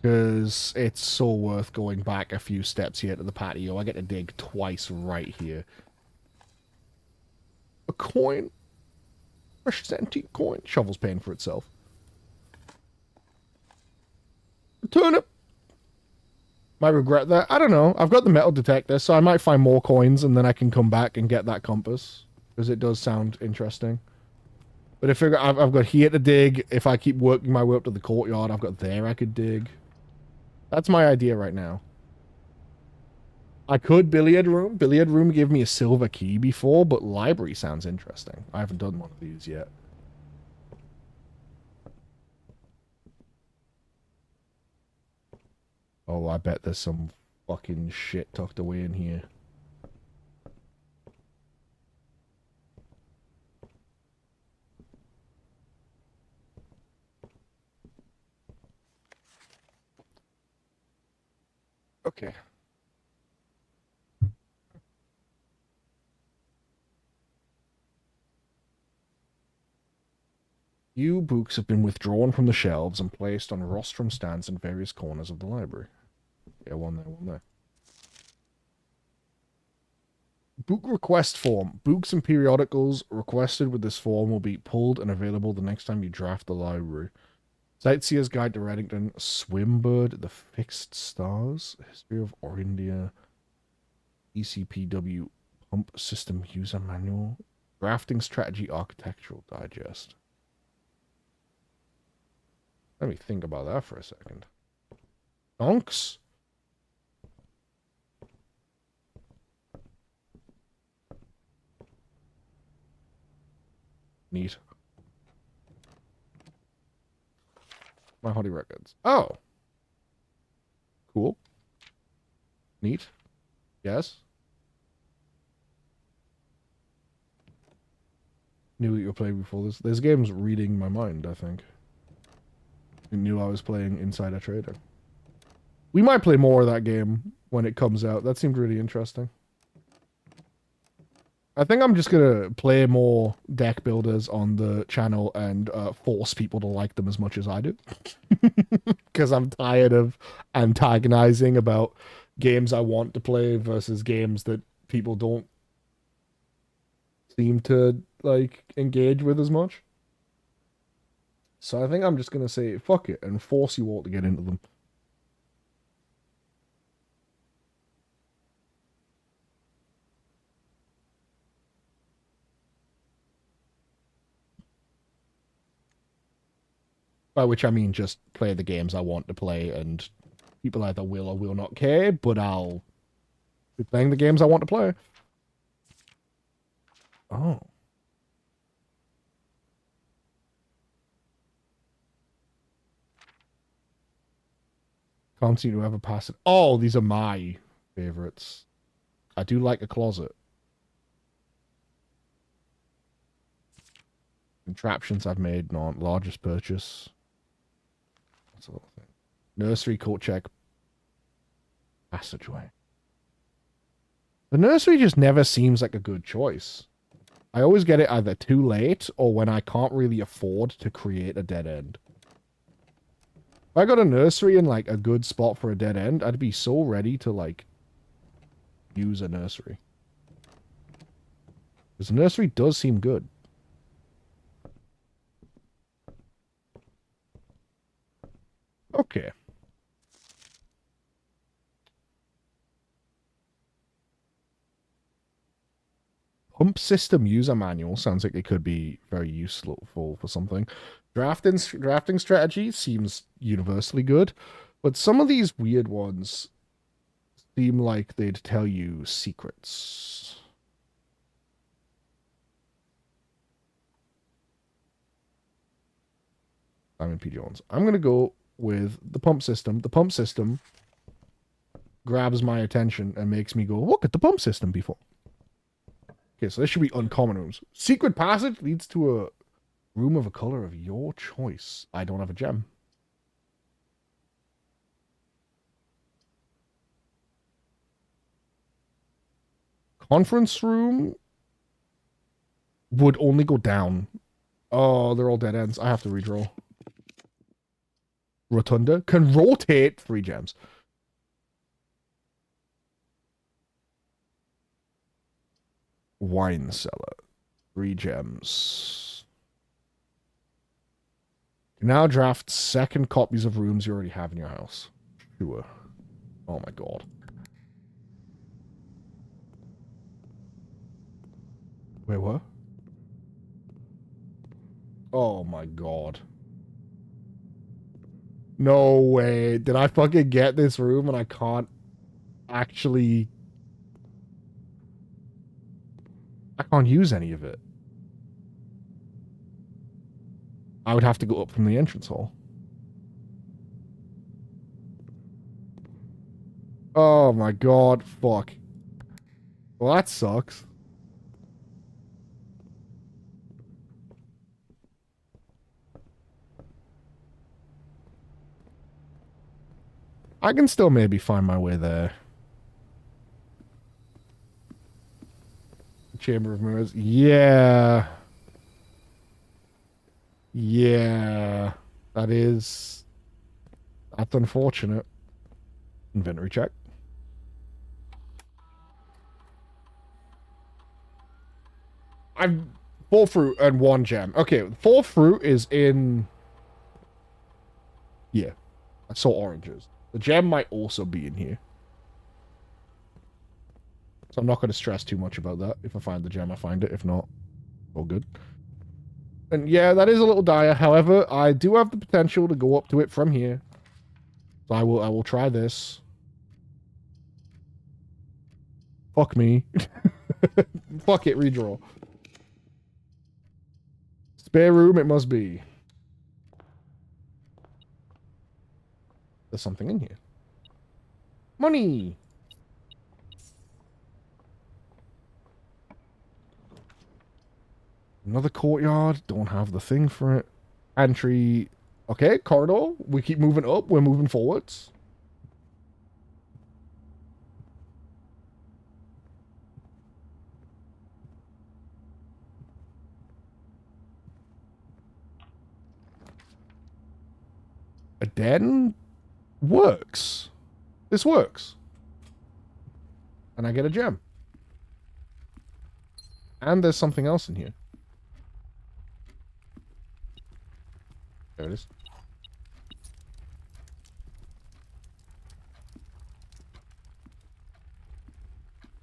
Because it's so worth going back a few steps here to the patio. I get to dig twice right here. A coin. Fresh antique coin. Shovel's paying for itself. A turnip. Might regret that. I don't know. I've got the metal detector, so I might find more coins and then I can come back and get that compass. Because it does sound interesting. But if I've got here to dig, if I keep working my way up to the courtyard, I've got there I could dig. That's my idea right now. I could billiard room. Billiard room gave me a silver key before, but library sounds interesting. I haven't done one of these yet. Oh, I bet there's some fucking shit tucked away in here. Okay. Few books have been withdrawn from the shelves and placed on rostrum stands in various corners of the library. Yeah, one there, one there. Book request form. Books and periodicals requested with this form will be pulled and available the next time you draft the library. Sightseer's Guide to Reddington, Swimbird, The Fixed Stars, History of Orindia, ECPW Pump System User Manual, Drafting Strategy Architectural Digest. Let me think about that for a second. Donks? Neat. My Hottie Records. Oh. Cool. Neat. Yes. Knew that you were playing before this. This game's reading my mind, I think. I knew I was playing Insider Trader. We might play more of that game when it comes out. That seemed really interesting. I think I'm just gonna play more deck builders on the channel and force people to like them as much as I do. Because I'm tired of antagonizing about games I want to play versus games that people don't seem to, like, engage with as much. So I think I'm just gonna say, fuck it, and force you all to get into them. By which I mean just play the games I want to play, and people either will or will not care, but I'll be playing the games I want to play. Oh. Can't seem to ever pass it. Oh, these are my favorites. I do like a closet. Contraptions I've made, not largest purchase. That's a little thing. Nursery coat check. Passageway. The nursery just never seems like a good choice. I always get it either too late or when I can't really afford to create a dead end. If I got a nursery in, like, a good spot for a dead end, I'd be so ready to, like, use a nursery. Because a nursery does seem good. Okay. Pump system user manual sounds like it could be very useful for something. Drafting strategy seems universally good, but some of these weird ones seem like they'd tell you secrets. Simon P. Jones. I'm gonna go with the pump system. The pump system grabs my attention and makes me go, look at the pump system before. Okay, so this should be uncommon rooms. Secret passage leads to a room of a color of your choice. I don't have a gem. Conference room would only go down. Oh, they're all dead ends. I have to redraw. Rotunda can rotate 3 gems. Wine cellar, 3 gems. Now draft second copies of rooms you already have in your house. Sure. Oh my god. Wait, what? Oh my god. No way. Did I fucking get this room and I can't actually... I can't use any of it. I would have to go up from the entrance hall. Oh my god. Fuck. Well, that sucks. I can still maybe find my way there. Chamber of Mirrors. Yeah. Yeah. That's unfortunate. Inventory check. I've 4 fruit and 1 gem. Okay, 4 fruit is in... Yeah. I saw oranges. The gem might also be in here. So I'm not going to stress too much about that. If I find the gem, I find it. If not, all good. And yeah, that is a little dire. However, I do have the potential to go up to it from here. So I will try this. Fuck me. Fuck it, redraw. Spare room it must be. There's something in here. Money! Another courtyard. Don't have the thing for it. Entry. Okay, corridor. We keep moving up. We're moving forwards. A den works. This works. And I get a gem. And there's something else in here. There it is.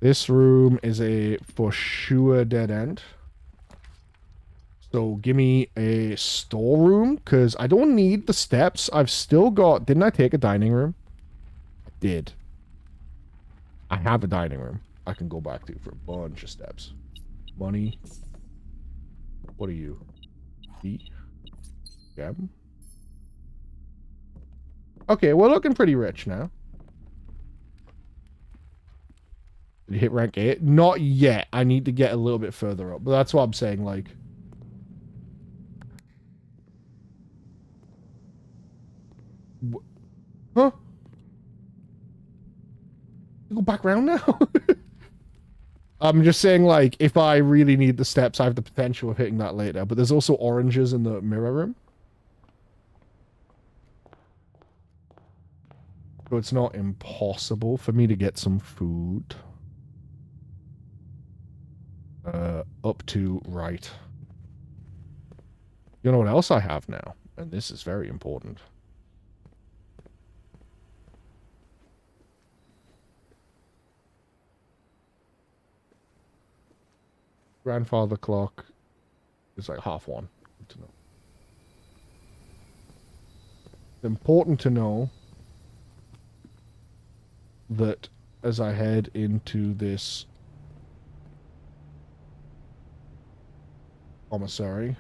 This room is a for sure dead end. So give me a storeroom, because I don't need the steps. I've still got... Didn't I take a dining room? I did. I have a dining room I can go back to for a bunch of steps. Money. What are you? Eat. Gem. Okay, we're looking pretty rich now. Did you hit rank 8? Not yet. I need to get a little bit further up. But that's what I'm saying, like... Huh? You go back around now? I'm just saying, like, if I really need the steps, I have the potential of hitting that later. But there's also oranges in the mirror room. So it's not impossible for me to get some food. Up to right. You know what else I have now? And this is very important. Grandfather clock is like 1:30. Good to know. It's important to know that as I head into this commissary,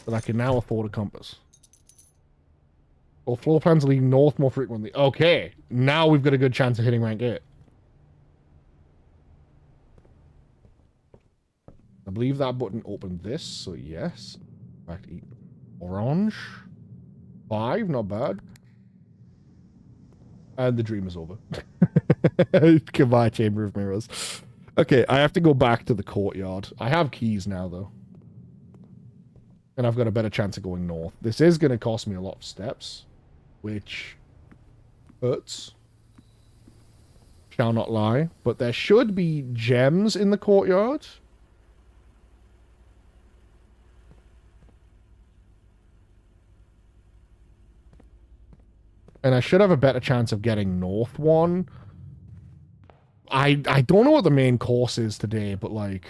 that I can now afford a compass. Well, floor plans lead north more frequently. Okay, now we've got a good chance of hitting rank 8. I believe that button opened this, so yes. In fact, orange. 5, not bad. And the dream is over. Goodbye, Chamber of Mirrors. Okay, I have to go back to the courtyard. I have keys now, though. And I've got a better chance of going north. This is going to cost me a lot of steps, which hurts. Shall not lie. But there should be gems in the courtyard. And I should have a better chance of getting north one. I don't know what the main course is today, but like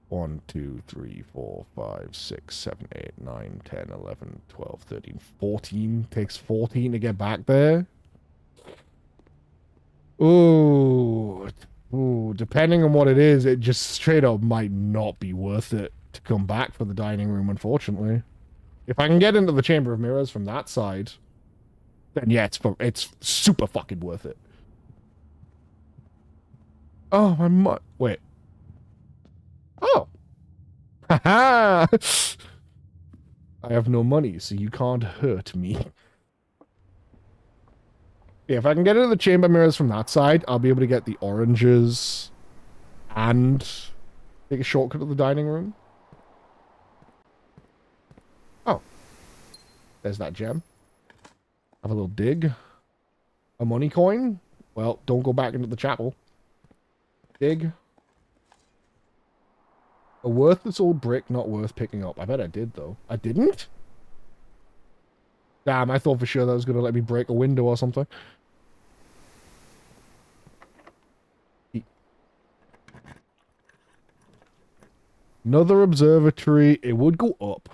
1, 2, 3, 4, 5, 6, 7, 8, 9, 10, 11, 12, 13, 14. Takes 14 to get back there. Ooh. Ooh, depending on what it is, it just straight up might not be worth it to come back for the dining room, unfortunately. If I can get into the Chamber of Mirrors from that side, then yeah, it's super fucking worth it. Oh, wait. Oh. Haha! I have no money, so you can't hurt me. Yeah, if I can get into the Chamber Mirrors from that side, I'll be able to get the oranges and take a shortcut to the dining room. Oh. There's that gem. Have a little dig. A money coin? Well, don't go back into the chapel. Dig. A worthless old brick not worth picking up. I bet I did, though. I didn't? Damn, I thought for sure that was going to let me break a window or something. Another observatory. It would go up.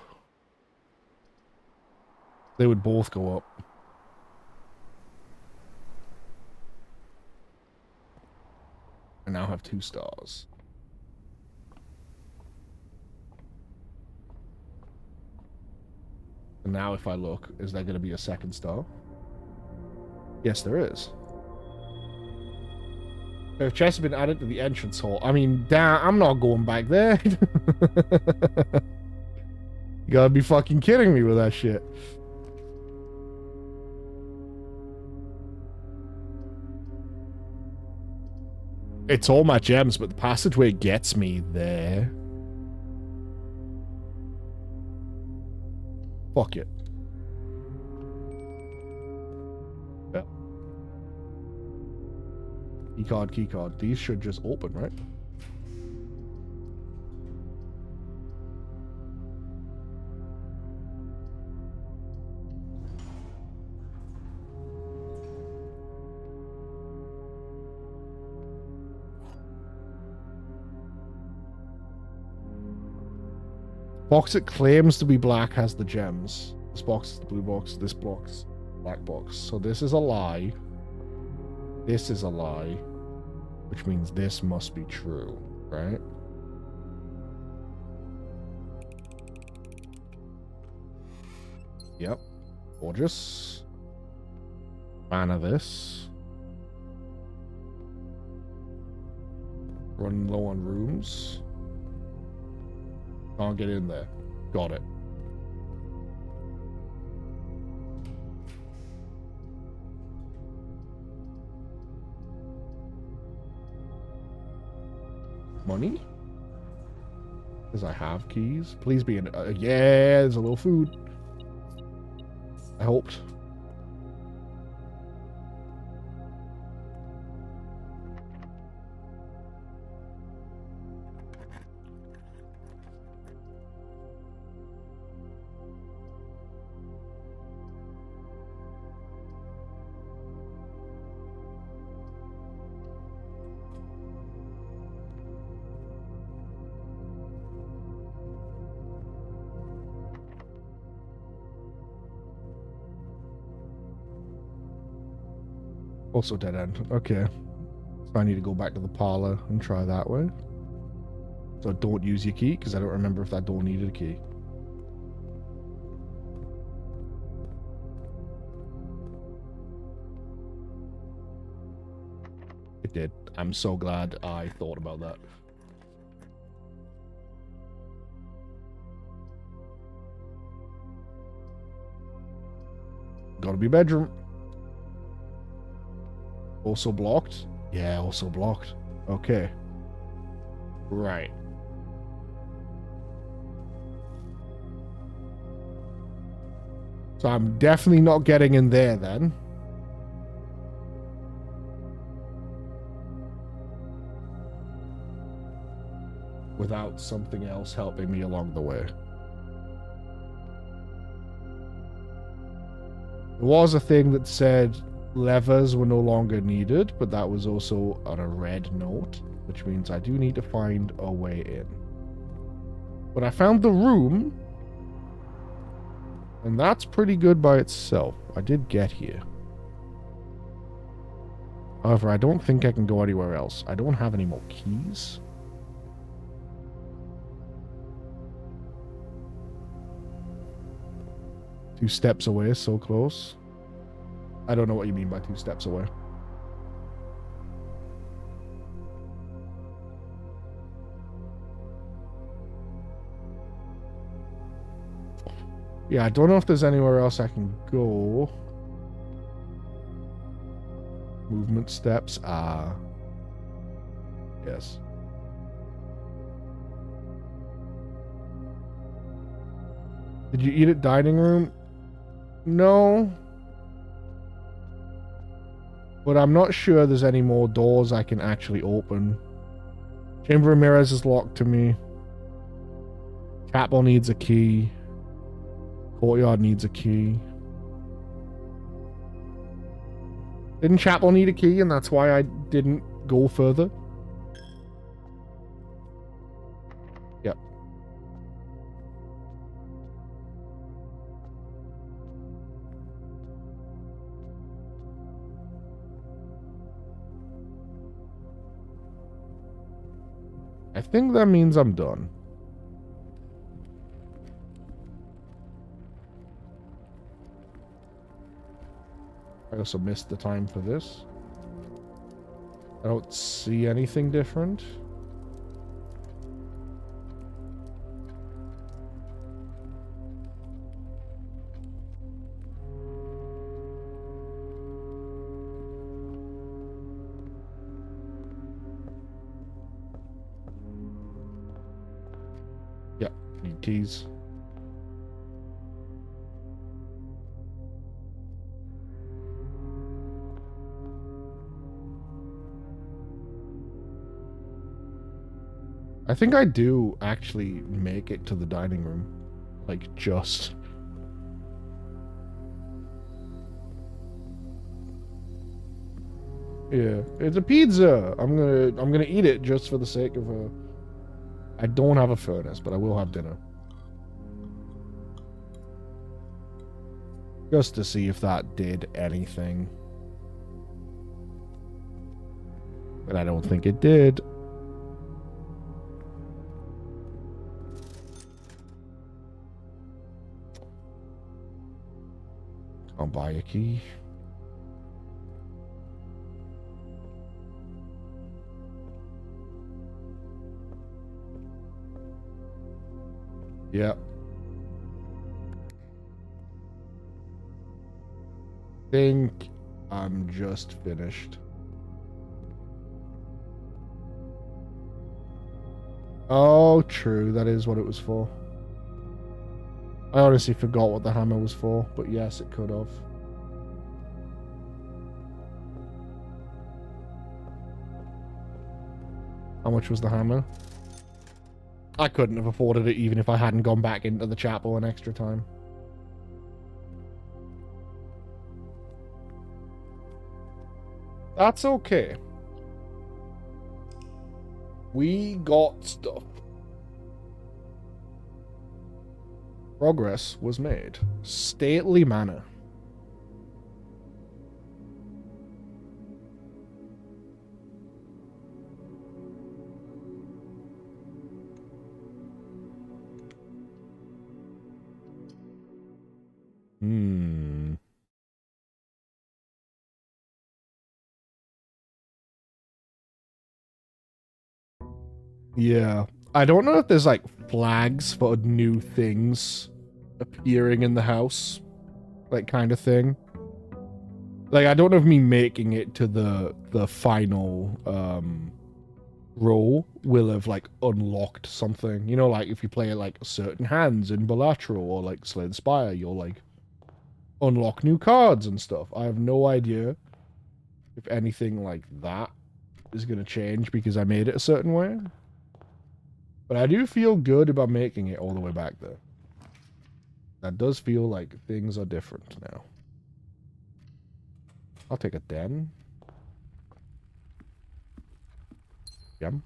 They would both go up. I now have 2 stars. And now if I look, is there going to be a 2nd star? Yes, there is. If chests have been added to the entrance hall. I mean, damn, I'm not going back there. You gotta be fucking kidding me with that shit. It's all my gems, but the passageway gets me there. Fuck it. Yep. Keycard. These should just open, right? Box it claims to be black has the gems. This box is the blue box. This box, black box. So this is a lie. This is a lie. Which means this must be true, right? Yep. Gorgeous. Fan of this. Running low on rooms. Can't get in there. Got it. Money? Because I have keys. Please be in... yeah, there's a little food. I hoped. Also dead end. Okay. So I need to go back to the parlor and try that way. So don't use your key, because I don't remember if that door needed a key. It did. I'm so glad I thought about that. Gotta be bedroom. Also blocked? Yeah, also blocked. Okay. Right. So I'm definitely not getting in there then. Without something else helping me along the way. There was a thing that said levers were no longer needed, but that was also on a red note, which means I do need to find a way in. But I found the room, and that's pretty good by itself. I did get here. However, I don't think I can go anywhere else. I don't have any more keys. Two steps away, so close. I don't know what you mean by 2 steps away. Yeah, I don't know if there's anywhere else I can go. Movement steps. Yes. Did you eat at dining room? No. But I'm not sure there's any more doors I can actually open. Chamber of Mirrors is locked to me. Chapel needs a key. Courtyard needs a key. Didn't Chapel need a key, and that's why I didn't go further? Yep. I think that means I'm done. I also missed the time for this. I don't see anything different. Yeah, need keys. I think I do actually make it to the dining room. Like, just. Yeah, it's a pizza. I'm gonna eat it just for the sake of a. I don't have a furnace, but I will have dinner. Just to see if that did anything. But I don't think it did. I'll buy a key. Yep. Think I'm just finished. Oh, true. That is what it was for. I honestly forgot what the hammer was for, but yes, it could have. How much was the hammer? I couldn't have afforded it even if I hadn't gone back into the chapel an extra time. That's okay. We got stuff. Progress was made. Stately manner. Yeah. I don't know if there's like flags for new things appearing in the house. Like kind of thing. Like I don't know if me making it to the final role will have like unlocked something. You know, like if you play like certain hands in Balatro or like Slay Spire, you'll like unlock new cards and stuff. I have no idea if anything like that is gonna change because I made it a certain way. But I do feel good about making it all the way back there. That does feel like things are different now. I'll take a den. Yum.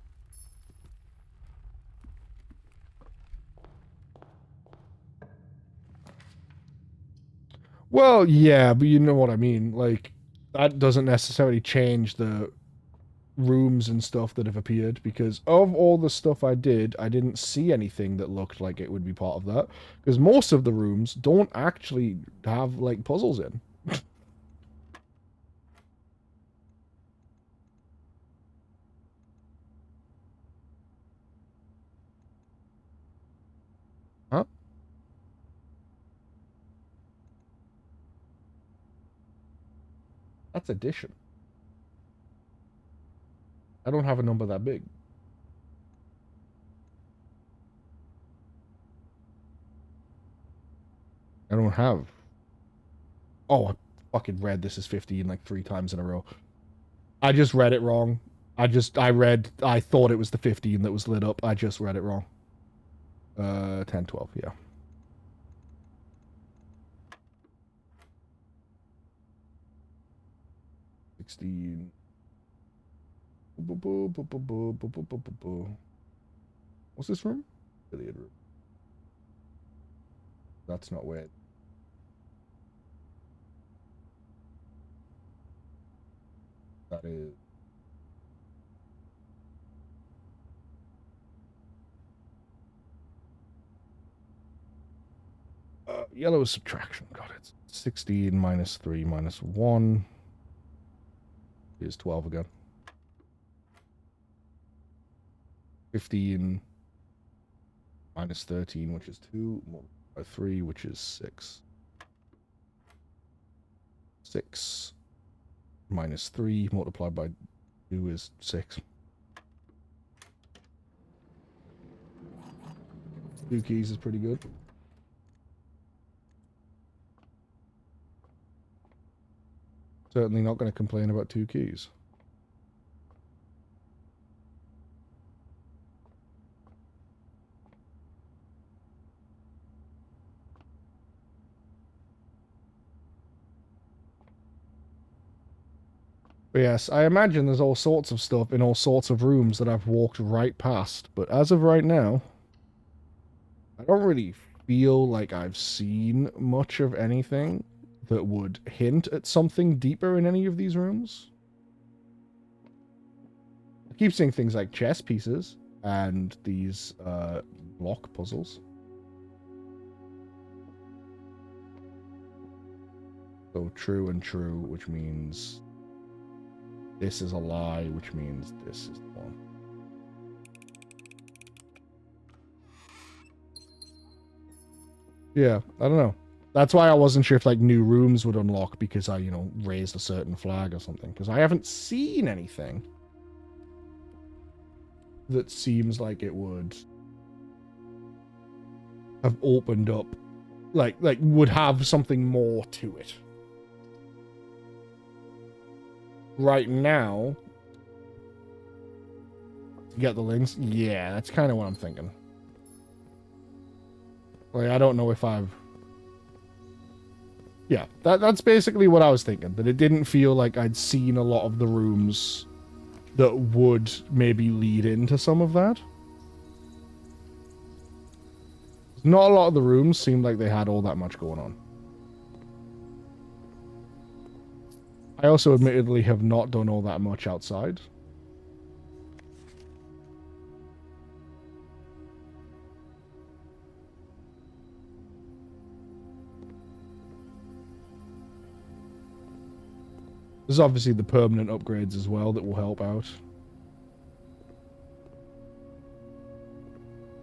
Well, yeah, but you know what I mean. Like, that doesn't necessarily change the rooms and stuff that have appeared because of all the stuff I did, I didn't see anything that looked like it would be part of that. Because most of the rooms don't actually have, like, puzzles in. Huh? That's addition. I don't have a number that big. I don't have. Oh, I fucking read this is 15 like 3 times in a row. I just read it wrong. I thought it was the 15 that was lit up. I just read it wrong. 10, 12, yeah. 16. What's this room? Billiard room. That's not where. That is. Yellow is subtraction. Got it. 16 minus 3 minus 1 is 12 again. 15 minus 13, which is 2, by 3, which is 6. 6 minus 3 multiplied by 2 is 6. 2 keys is pretty good. Certainly not going to complain about 2 keys. But yes, I imagine there's all sorts of stuff in all sorts of rooms that I've walked right past. But as of right now, I don't really feel like I've seen much of anything that would hint at something deeper in any of these rooms. I keep seeing things like chess pieces and these block puzzles. So true and true, which means this is a lie, which means this is the one. Yeah, I don't know. That's why I wasn't sure if like new rooms would unlock because I, raised a certain flag or something. Because I haven't seen anything that seems like it would have opened up, like would have something more to it. Right now, to get the links, yeah, that's kind of what I'm thinking. Like, I don't know if I've... Yeah, that's basically what I was thinking. That it didn't feel like I'd seen a lot of the rooms that would maybe lead into some of that. Not a lot of the rooms seemed like they had all that much going on. I also admittedly have not done all that much outside. There's obviously the permanent upgrades as well that will help out.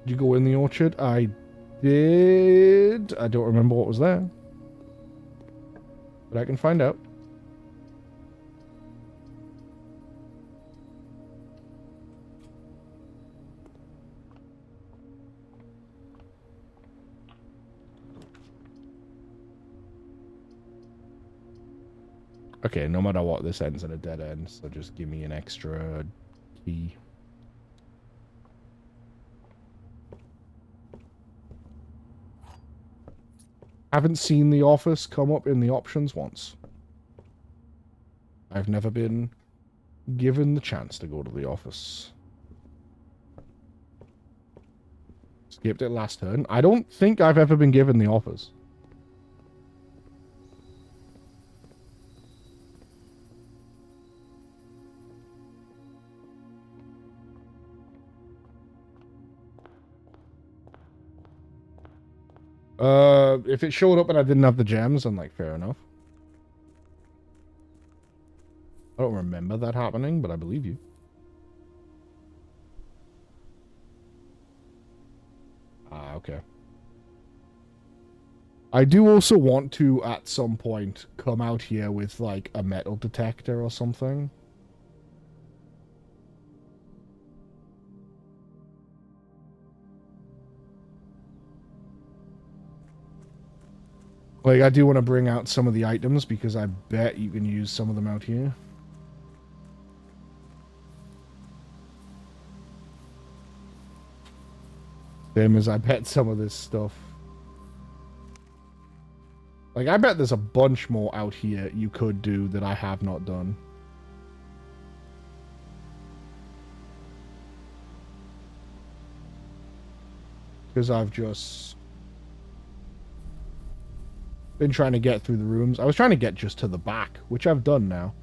Did you go in the orchard? I did. I don't remember what was there. But I can find out. Okay, no matter what, this ends at a dead end, so just give me an extra key. Haven't seen the office come up in the options once. I've never been given the chance to go to the office. Skipped it last turn. I don't think I've ever been given the office. If it showed up and I didn't have the gems, then, like, fair enough. I don't remember that happening, but I believe you. Ah, okay. I do also want to, at some point, come out here with, like, a metal detector or something. Like, I do want to bring out some of the items because I bet you can use some of them out here. Same as I bet some of this stuff. Like, I bet there's a bunch more out here you could do that I have not done. Because I've just been trying to get through the rooms. I was trying to get just to the back, which I've done now.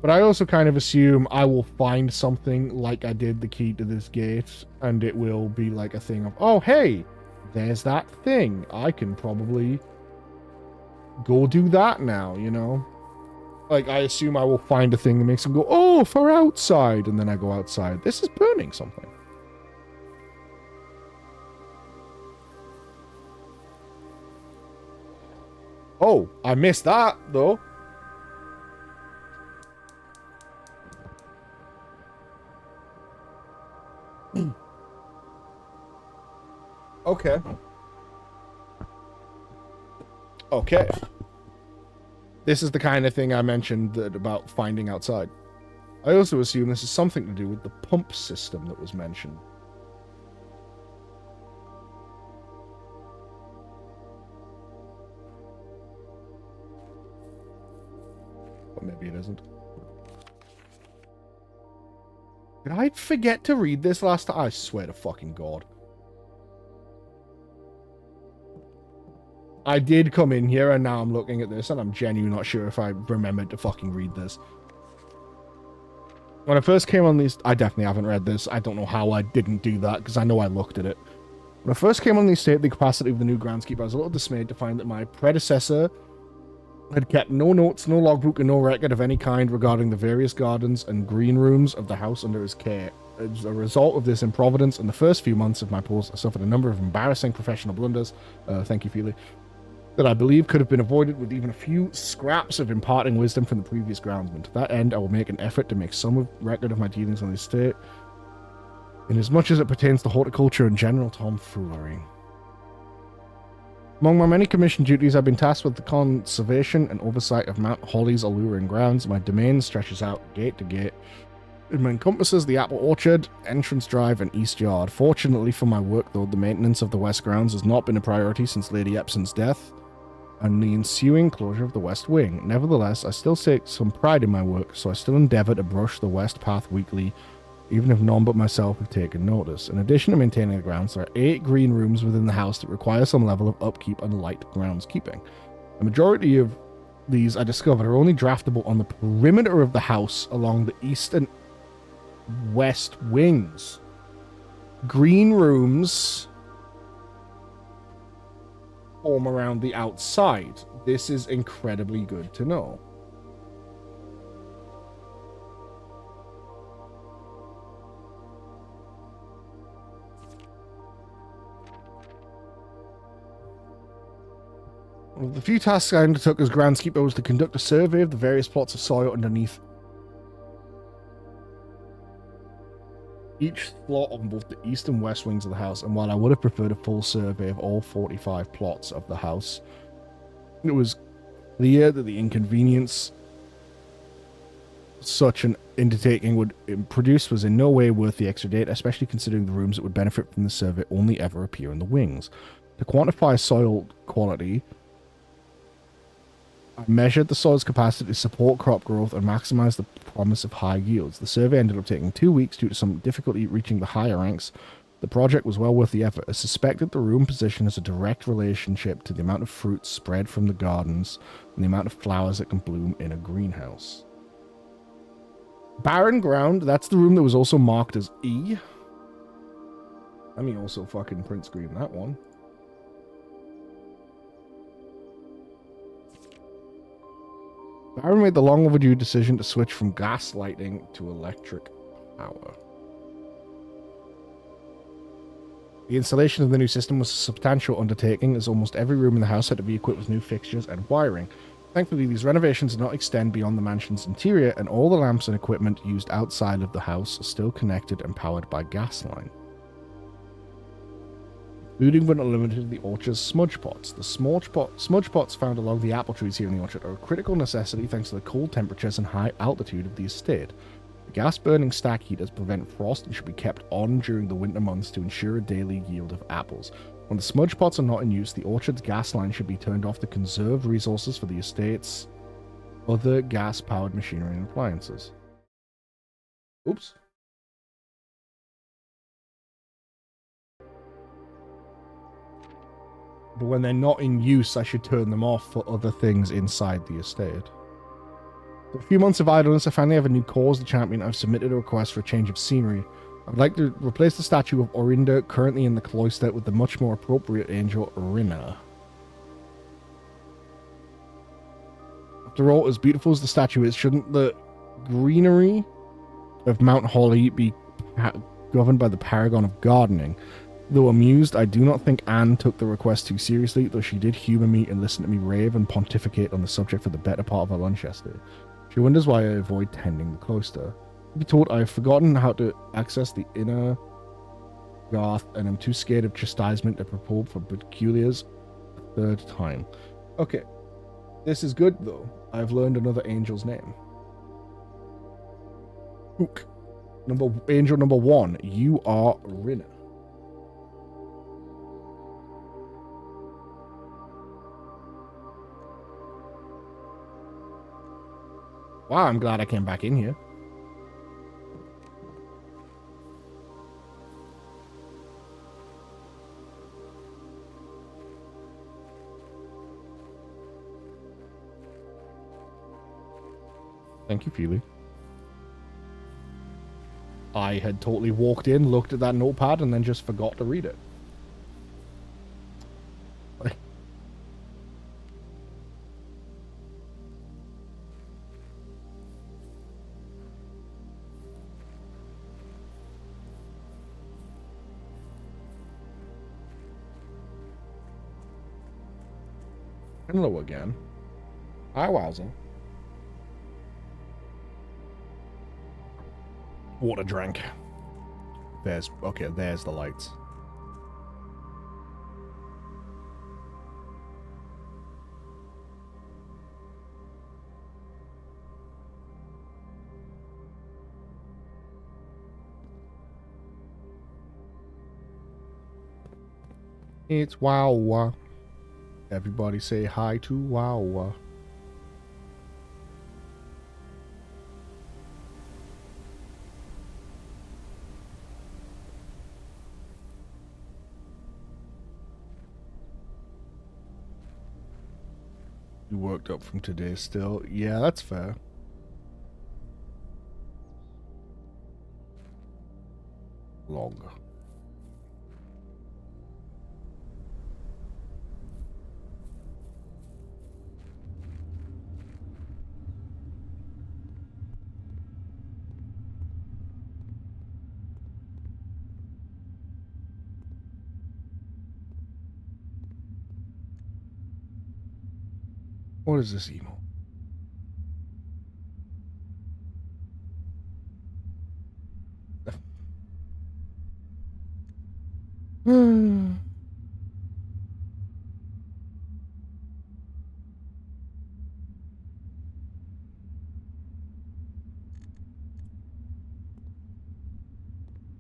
But I also kind of assume I will find something like I did the key to this gate, and it will be like a thing of, oh, hey, there's that thing. I can probably go do that now, you know? Like, I assume I will find a thing that makes them go, oh, for outside, and then I go outside. This is burning something. Oh, I missed that, though. Okay. Okay. This is the kind of thing I mentioned about finding outside. I also assume this is something to do with the pump system that was mentioned. But maybe it isn't. Did I forget to read this last time? I swear to fucking God. I did come in here and now I'm looking at this and I'm genuinely not sure if I remembered to fucking read this. When I first came on these, I definitely haven't read this. I don't know how I didn't do that because I know I looked at it. When I first came on the state of the capacity of the new groundskeeper, I was a little dismayed to find that my predecessor had kept no notes, no logbook, and no record of any kind regarding the various gardens and green rooms of the house under his care. As a result of this improvidence, in the first few months of my post, I suffered a number of embarrassing professional blunders. Thank you, Feely. That I believe could have been avoided with even a few scraps of imparting wisdom from the previous groundsman. To that end, I will make an effort to make some record of my dealings on the estate, in as much as it pertains to horticulture and general tomfoolery. Among my many commissioned duties, I've been tasked with the conservation and oversight of Mount Holly's alluring grounds. My domain stretches out gate to gate. It encompasses the apple orchard, entrance drive, and east yard. Fortunately for my work, though, the maintenance of the west grounds has not been a priority since Lady Epson's death and the ensuing closure of the west wing. Nevertheless, I still take some pride in my work, so I still endeavor to brush the west path weekly, even if none but myself have taken notice. In addition to maintaining the grounds, there are 8 green rooms within the house that require some level of upkeep and light groundskeeping. The majority of these, I discovered, are only draftable on the perimeter of the house along the east and west wings. Green rooms form around the outside. This is incredibly good to know. One of the few tasks I undertook as groundskeeper was to conduct a survey of the various plots of soil underneath each slot on both the east and west wings of the house, and while I would have preferred a full survey of all 45 plots of the house, it was clear that the inconvenience such an undertaking would produce was in no way worth the extra data, especially considering the rooms that would benefit from the survey only ever appear in the wings. To quantify soil quality, I measured the soil's capacity to support crop growth and maximize the promise of high yields. The survey ended up taking 2 weeks due to some difficulty reaching the higher ranks. The project was well worth the effort. I suspected the room position has a direct relationship to the amount of fruit spread from the gardens and the amount of flowers that can bloom in a greenhouse. Barren ground, that's the room that was also marked as E. Let me also fucking print screen that one. Barron made the long overdue decision to switch from gas lighting to electric power. The installation of the new system was a substantial undertaking, as almost every room in the house had to be equipped with new fixtures and wiring. Thankfully, these renovations did not extend beyond the mansion's interior, and all the lamps and equipment used outside of the house are still connected and powered by gas line. Including but not limited to the orchard's smudge pots. The smudge pots found along the apple trees here in the orchard are a critical necessity thanks to the cold temperatures and high altitude of the estate. The gas-burning stack heaters prevent frost and should be kept on during the winter months to ensure a daily yield of apples. When the smudge pots are not in use, the orchard's gas line should be turned off to conserve resources for the estate's other gas-powered machinery and appliances. Oops. But when they're not in use, I should turn them off for other things inside the estate. After a few months of idleness, I finally have a new cause to champion. I've submitted a request for a change of scenery. I would like to replace the statue of Orinda currently in the cloister with the much more appropriate angel Rinna. After all, as beautiful as the statue is, shouldn't the greenery of Mount Holly be governed by the paragon of gardening? Though amused, I do not think Anne took the request too seriously, though she did humour me and listen to me rave and pontificate on the subject for the better part of her lunch yesterday. She wonders why I avoid tending the cloister. To be told, I have forgotten how to access the inner garth and am too scared of chastisement to probe for peculiars a third time. Okay, this is good though. I've learned another angel's name. Ook. Angel number 1, you are Rinna. Wow, I'm glad I came back in here. Thank you, Feely. I had totally walked in, looked at that notepad, and then just forgot to read it. Hello again. Hi, Wowza. Water drank. There's the lights. It's Wow. Everybody say hi to Wow. You worked up from today still? Yeah, that's fair. Long. What is this emo?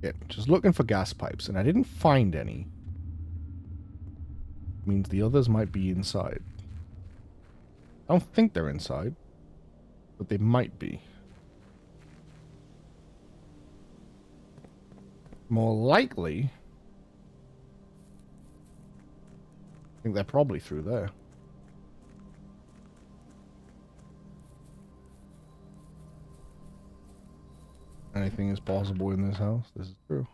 Yeah, just looking for gas pipes, and I didn't find any. Means the others might be inside. I don't think they're inside, but they might be. More likely, I think they're probably through there. Anything is possible in this house. This is true.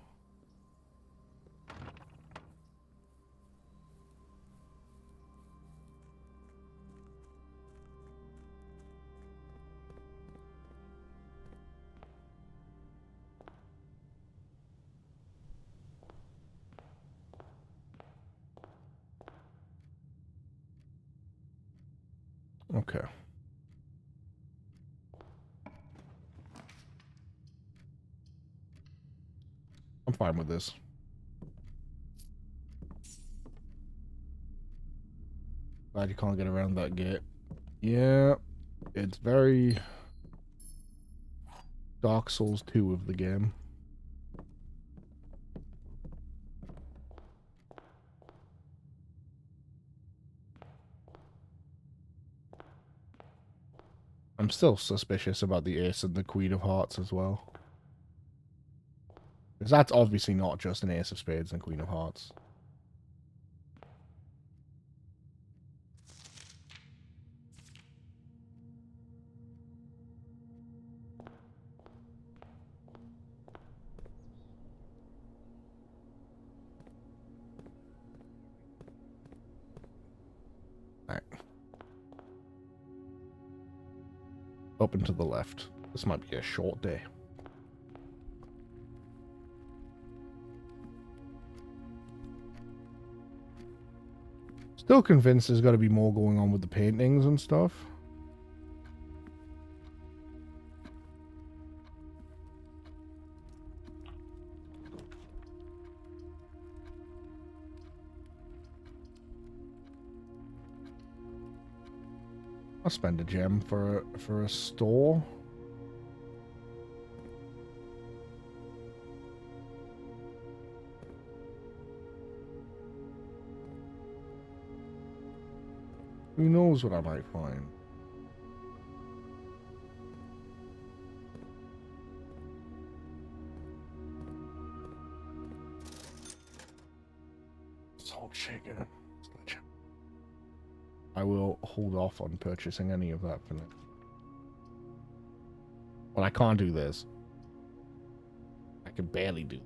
Okay. I'm fine with this. Glad you can't get around that gate. Yeah, it's very Dark Souls 2 of the game. I'm still suspicious about the Ace and the Queen of Hearts as well. Because that's obviously not just an Ace of Spades and Queen of Hearts. Alright. Up and to the left. This might be a short day. Still convinced there's got to be more going on with the paintings and stuff. I'll spend a gem for a store. Who knows what I might find? Salt shaker. I will hold off on purchasing any of that for now. Well, I can't do this. I can barely do.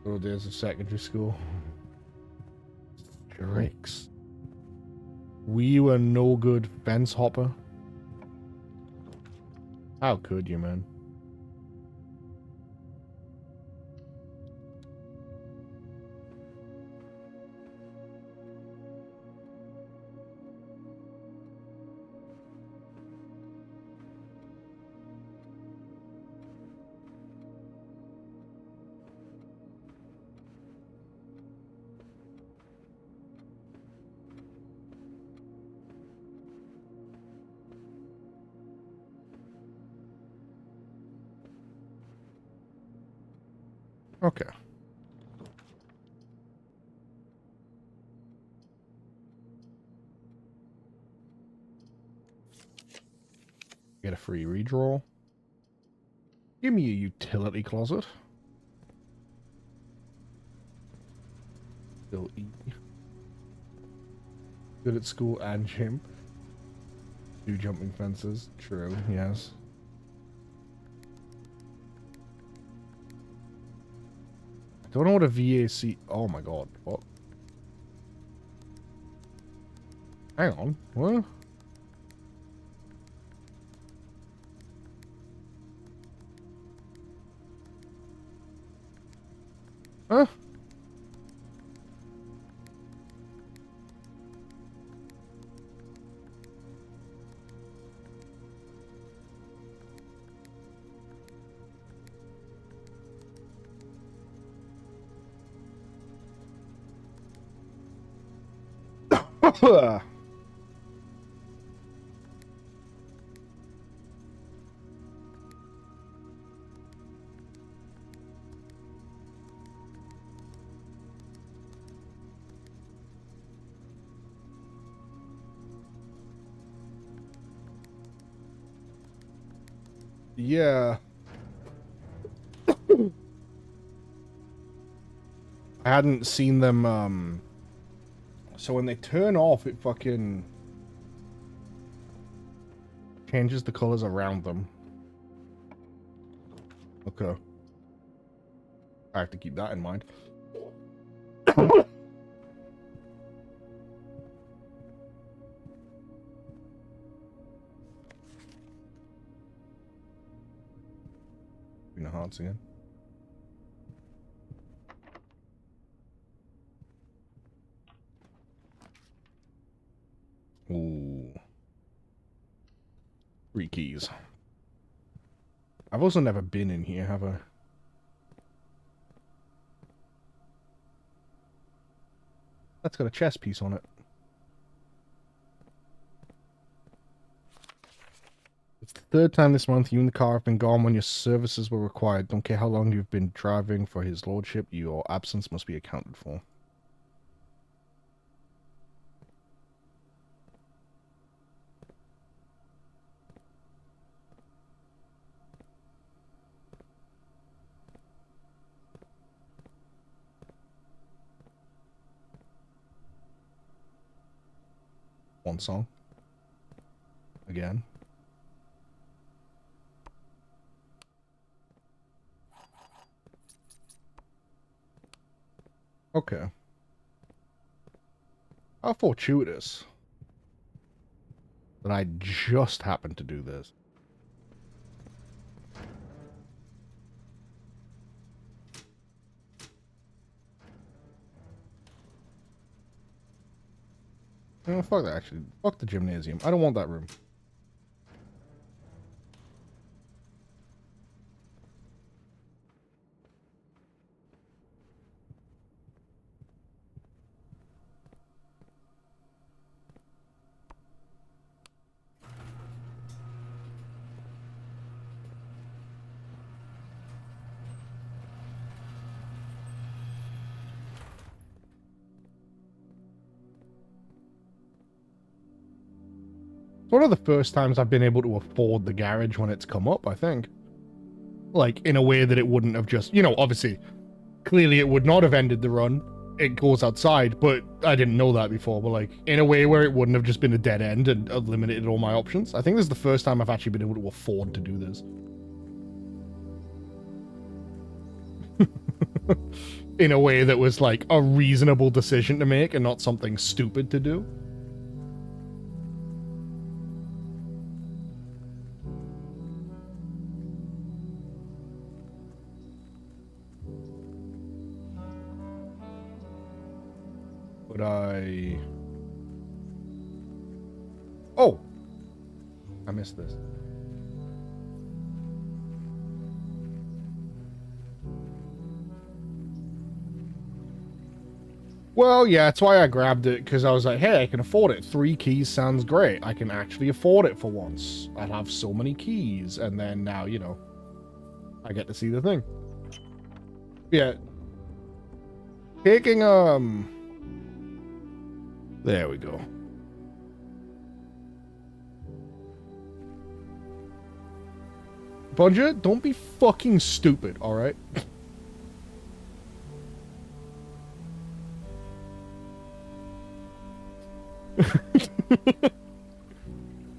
Oh, there's a secondary school. Drakes. We were no good fence hopper. How could you, man? Okay. Get a free redraw. Give me a utility closet. Still E. Good at school and gym. Do jumping fences. True, yes. I don't know what a VAC... Oh my god, what? Hang on, what? Huh? Yeah. I hadn't seen them, so when they turn off, it fucking changes the colors around them. Okay. I have to keep that in mind. In the hearts again. Ooh. 3 keys. I've also never been in here, have I? That's got a chess piece on it. It's the 3rd time this month you and the car have been gone when your services were required. Don't care how long you've been driving for his lordship, your absence must be accounted for. One song. Again. Okay. How fortuitous that I just happened to do this. No, fuck that, actually. Fuck the gymnasium. I don't want that room. It's one of the first times I've been able to afford the garage when it's come up, I think. Like, in a way that it wouldn't have just... You know, obviously, clearly it would not have ended the run. It goes outside, but I didn't know that before. But, like, in a way where it wouldn't have just been a dead end and eliminated all my options. I think this is the first time I've actually been able to afford to do this. In a way that was, like, a reasonable decision to make and not something stupid to do. But Oh! I missed this. Well, yeah, that's why I grabbed it, because I was like, hey, I can afford it. 3 keys sounds great. I can actually afford it for once. I'll have so many keys, and then now, you know, I get to see the thing. Yeah. Taking, there we go. Bunja, don't be fucking stupid, alright?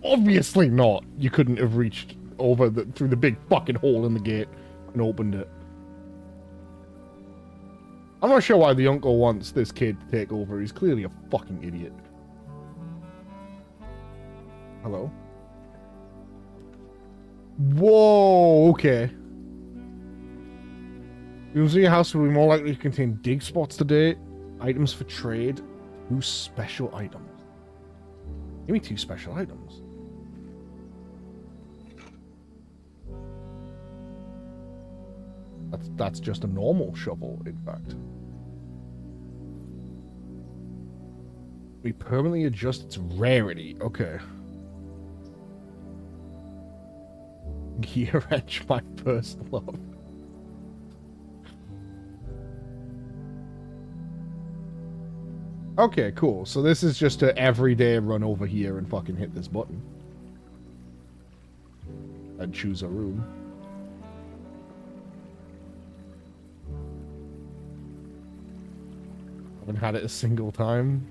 Obviously not. You couldn't have reached over through the big fucking hole in the gate and opened it. I'm not sure why the uncle wants this kid to take over. He's clearly a fucking idiot. Hello? Whoa, okay. Rooms in your house will be more likely to contain dig spots today. Items for trade. 2 special items. Give me 2 special items. That's just a normal shovel, in fact. We permanently adjust its rarity. Okay. Gear Edge, my first love. Okay, cool. So this is just a everyday run over here and fucking hit this button. And choose a room. Haven't had it a single time.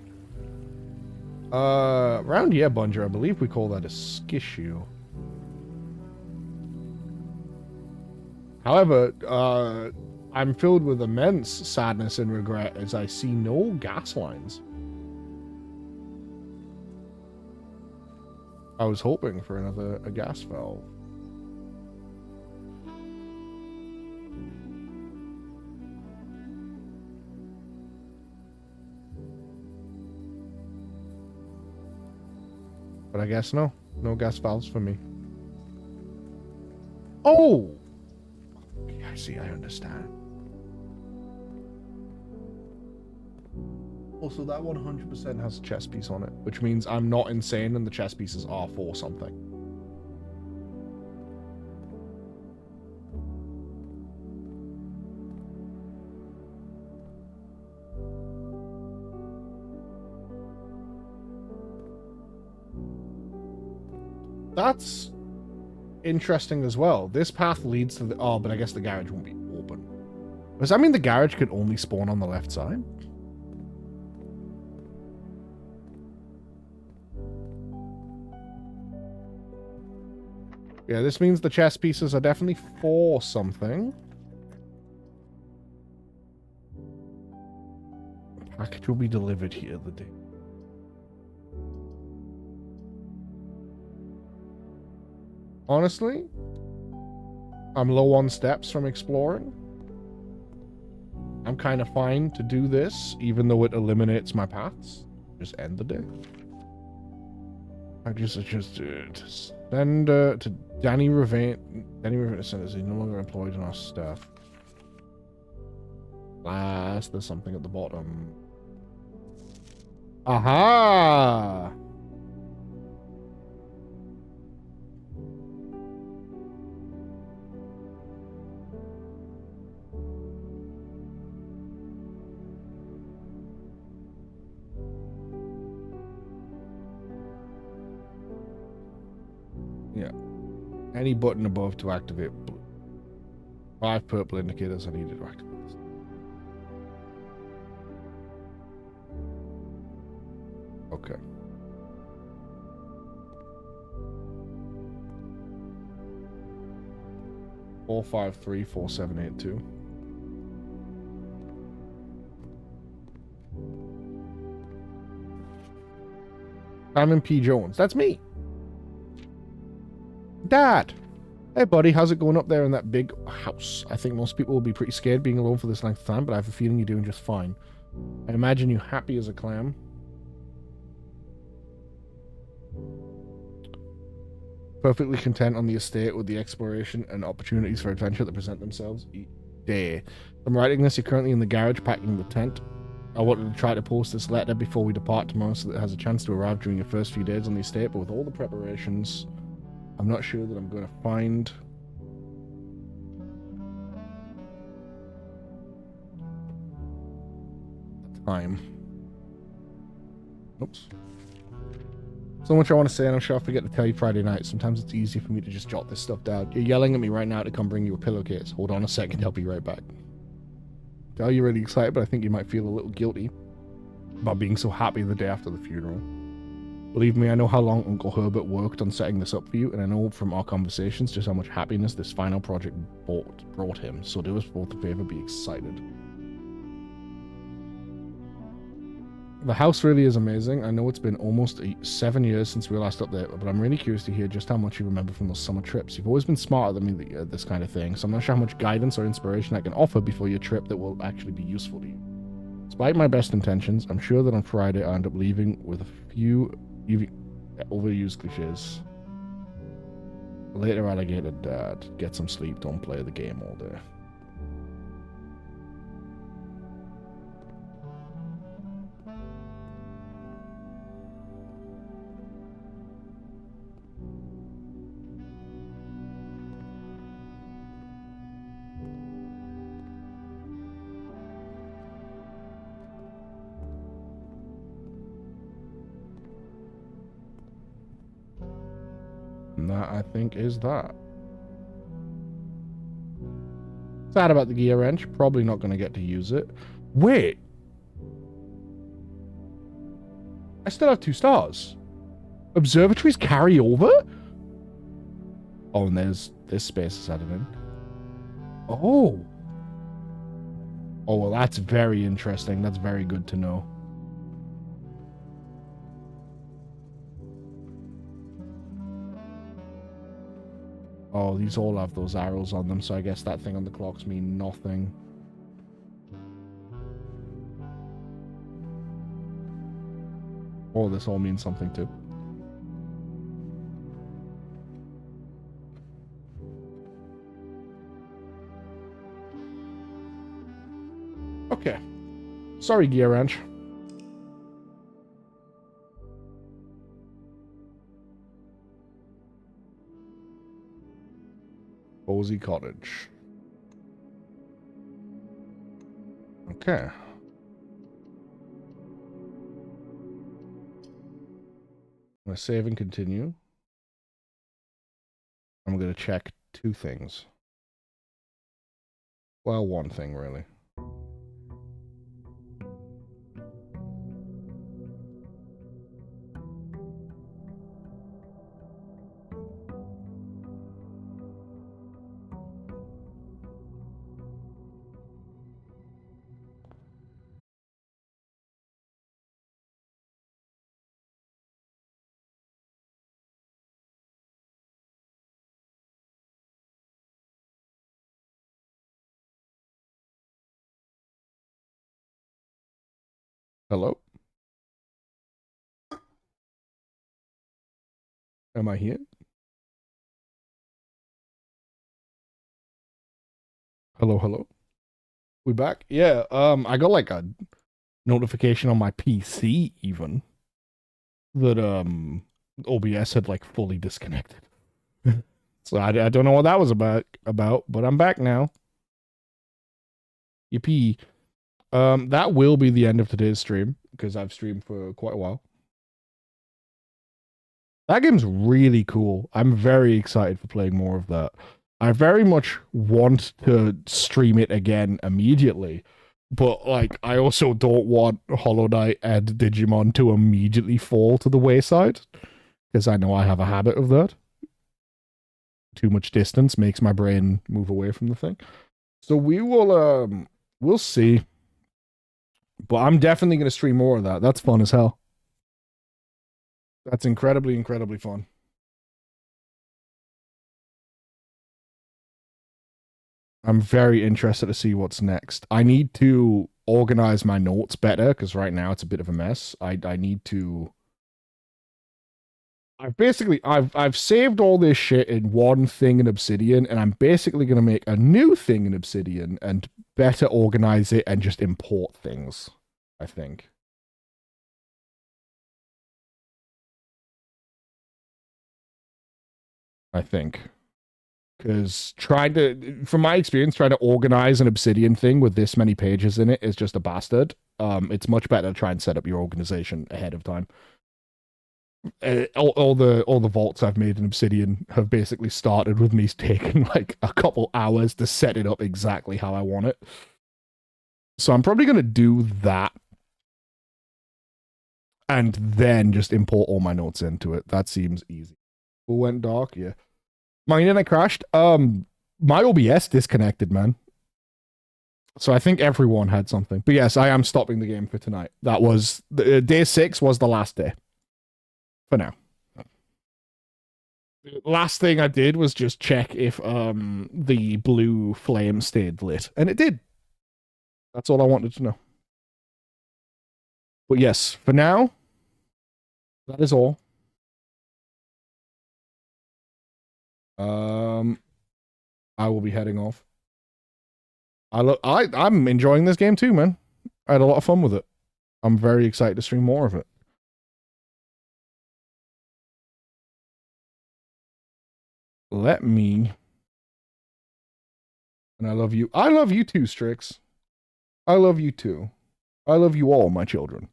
Around here, Bunger, I believe we call that a skissue. However, I'm filled with immense sadness and regret as I see no gas lines. I was hoping for a gas valve. But I guess no gas valves for me. Oh! I see, I understand. Also, that 100% has a chess piece on it, which means I'm not insane and the chess pieces are for something. That's interesting as well. This path leads to the... Oh, but I guess the garage won't be open. Does that mean the garage could only spawn on the left side? Yeah, this means the chess pieces are definitely for something. Package will be delivered here the day. Honestly, I'm low on steps from exploring. I'm kind of fine to do this, even though it eliminates my paths. Just end the day. I just send to Danny Ravane. Danny Ravane says he's no longer employed in our staff. Last, there's something at the bottom. Aha! Yeah. Any button above to activate blue. 5 purple indicators I needed to activate this. Okay. Four, 5, 3, 4, 7, 8, 2. Simon P. Jones. That's me. Dad! Hey buddy, how's it going up there in that big house? I think most people will be pretty scared being alone for this length of time, but I have a feeling you're doing just fine. I imagine you happy as a clam. Perfectly content on the estate with the exploration and opportunities for adventure that present themselves each day. I'm writing this, you're currently in the garage packing the tent. I wanted to try to post this letter before we depart tomorrow so that it has a chance to arrive during your first few days on the estate, but with all the preparations, I'm not sure that I'm going to find the time. Oops. So much I want to say, and I'm sure I'll forget to tell you Friday night. Sometimes it's easier for me to just jot this stuff down. You're yelling at me right now to come bring you a pillowcase. Hold on a second, I'll be right back. Tell you're really excited, but I think you might feel a little guilty about being so happy the day after the funeral. Believe me, I know how long Uncle Herbert worked on setting this up for you, and I know from our conversations just how much happiness this final project brought him. So do us both a favor, be excited. The house really is amazing. I know it's been almost 7 years since we were last up there, but I'm really curious to hear just how much you remember from those summer trips. You've always been smarter than me at this kind of thing, so I'm not sure how much guidance or inspiration I can offer before your trip that will actually be useful to you. Despite my best intentions, I'm sure that on Friday I end up leaving with a few overused cliches. Later, alligator dad. Get some sleep, don't play the game all day. And that, I think, is that. Sad about the gear wrench. Probably not going to get to use it. Wait. I still have 2 stars. Observatories carry over? Oh, and there's this space is added in. Oh. Oh, well, that's very interesting. That's very good to know. Oh, these all have those arrows on them, so I guess that thing on the clocks mean nothing. Oh, this all means something too. Okay. Sorry, Gear Wrench. Cozy Cottage. Okay. I'm going to save and continue. I'm going to check 2 things. Well, 1 thing, really. Hello? Am I here? Hello, hello? We back? Yeah, I got like a notification on my PC even that OBS had like fully disconnected. So I don't know what that was about, but I'm back now. Yippee. That will be the end of today's stream because I've streamed for quite a while. That game's really cool. I'm very excited for playing more of that. I very much want to stream it again immediately, but like I also don't want Hollow Knight and Digimon to immediately fall to the wayside because I know I have a habit of that. Too much distance makes my brain move away from the thing. So we will we'll see. But I'm definitely going to stream more of that. That's fun as hell. That's incredibly, incredibly fun. I'm very interested to see what's next. I need to organize my notes better because right now it's a bit of a mess. I need to. I've saved all this shit in one thing in Obsidian, and I'm basically gonna make a new thing in Obsidian and better organize it and just import things, I think. Because from my experience, trying to organize an Obsidian thing with this many pages in it is just a bastard. It's much better to try and set up your organization ahead of time. All the vaults I've made in Obsidian have basically started with me taking like a couple hours to set it up exactly how I want it. So I'm probably going to do that and then just import all my notes into it. That seems easy. Who went dark? Yeah. My internet crashed. My OBS disconnected, man. So I think everyone had something. But yes, I am stopping the game for tonight. That was day 6 was the last day. For now. Last thing I did was just check if the blue flame stayed lit. And it did. That's all I wanted to know. But yes, for now, that is all. I will be heading off. I'm enjoying this game too, man. I had a lot of fun with it. I'm very excited to stream more of it. Let me. And I love you. I love you too, Strix. I love you too. I love you all, my children.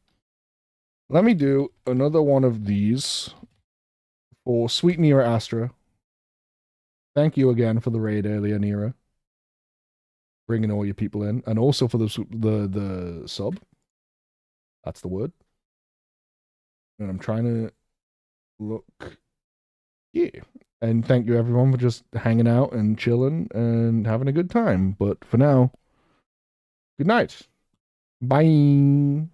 Let me do another one of these for Sweet Nira Astra. Thank you again for the raid earlier, Nero. Bringing all your people in, and also for the sub. That's the word. And I'm trying to look. Yeah. And thank you everyone for just hanging out and chilling and having a good time. But for now, good night. Bye.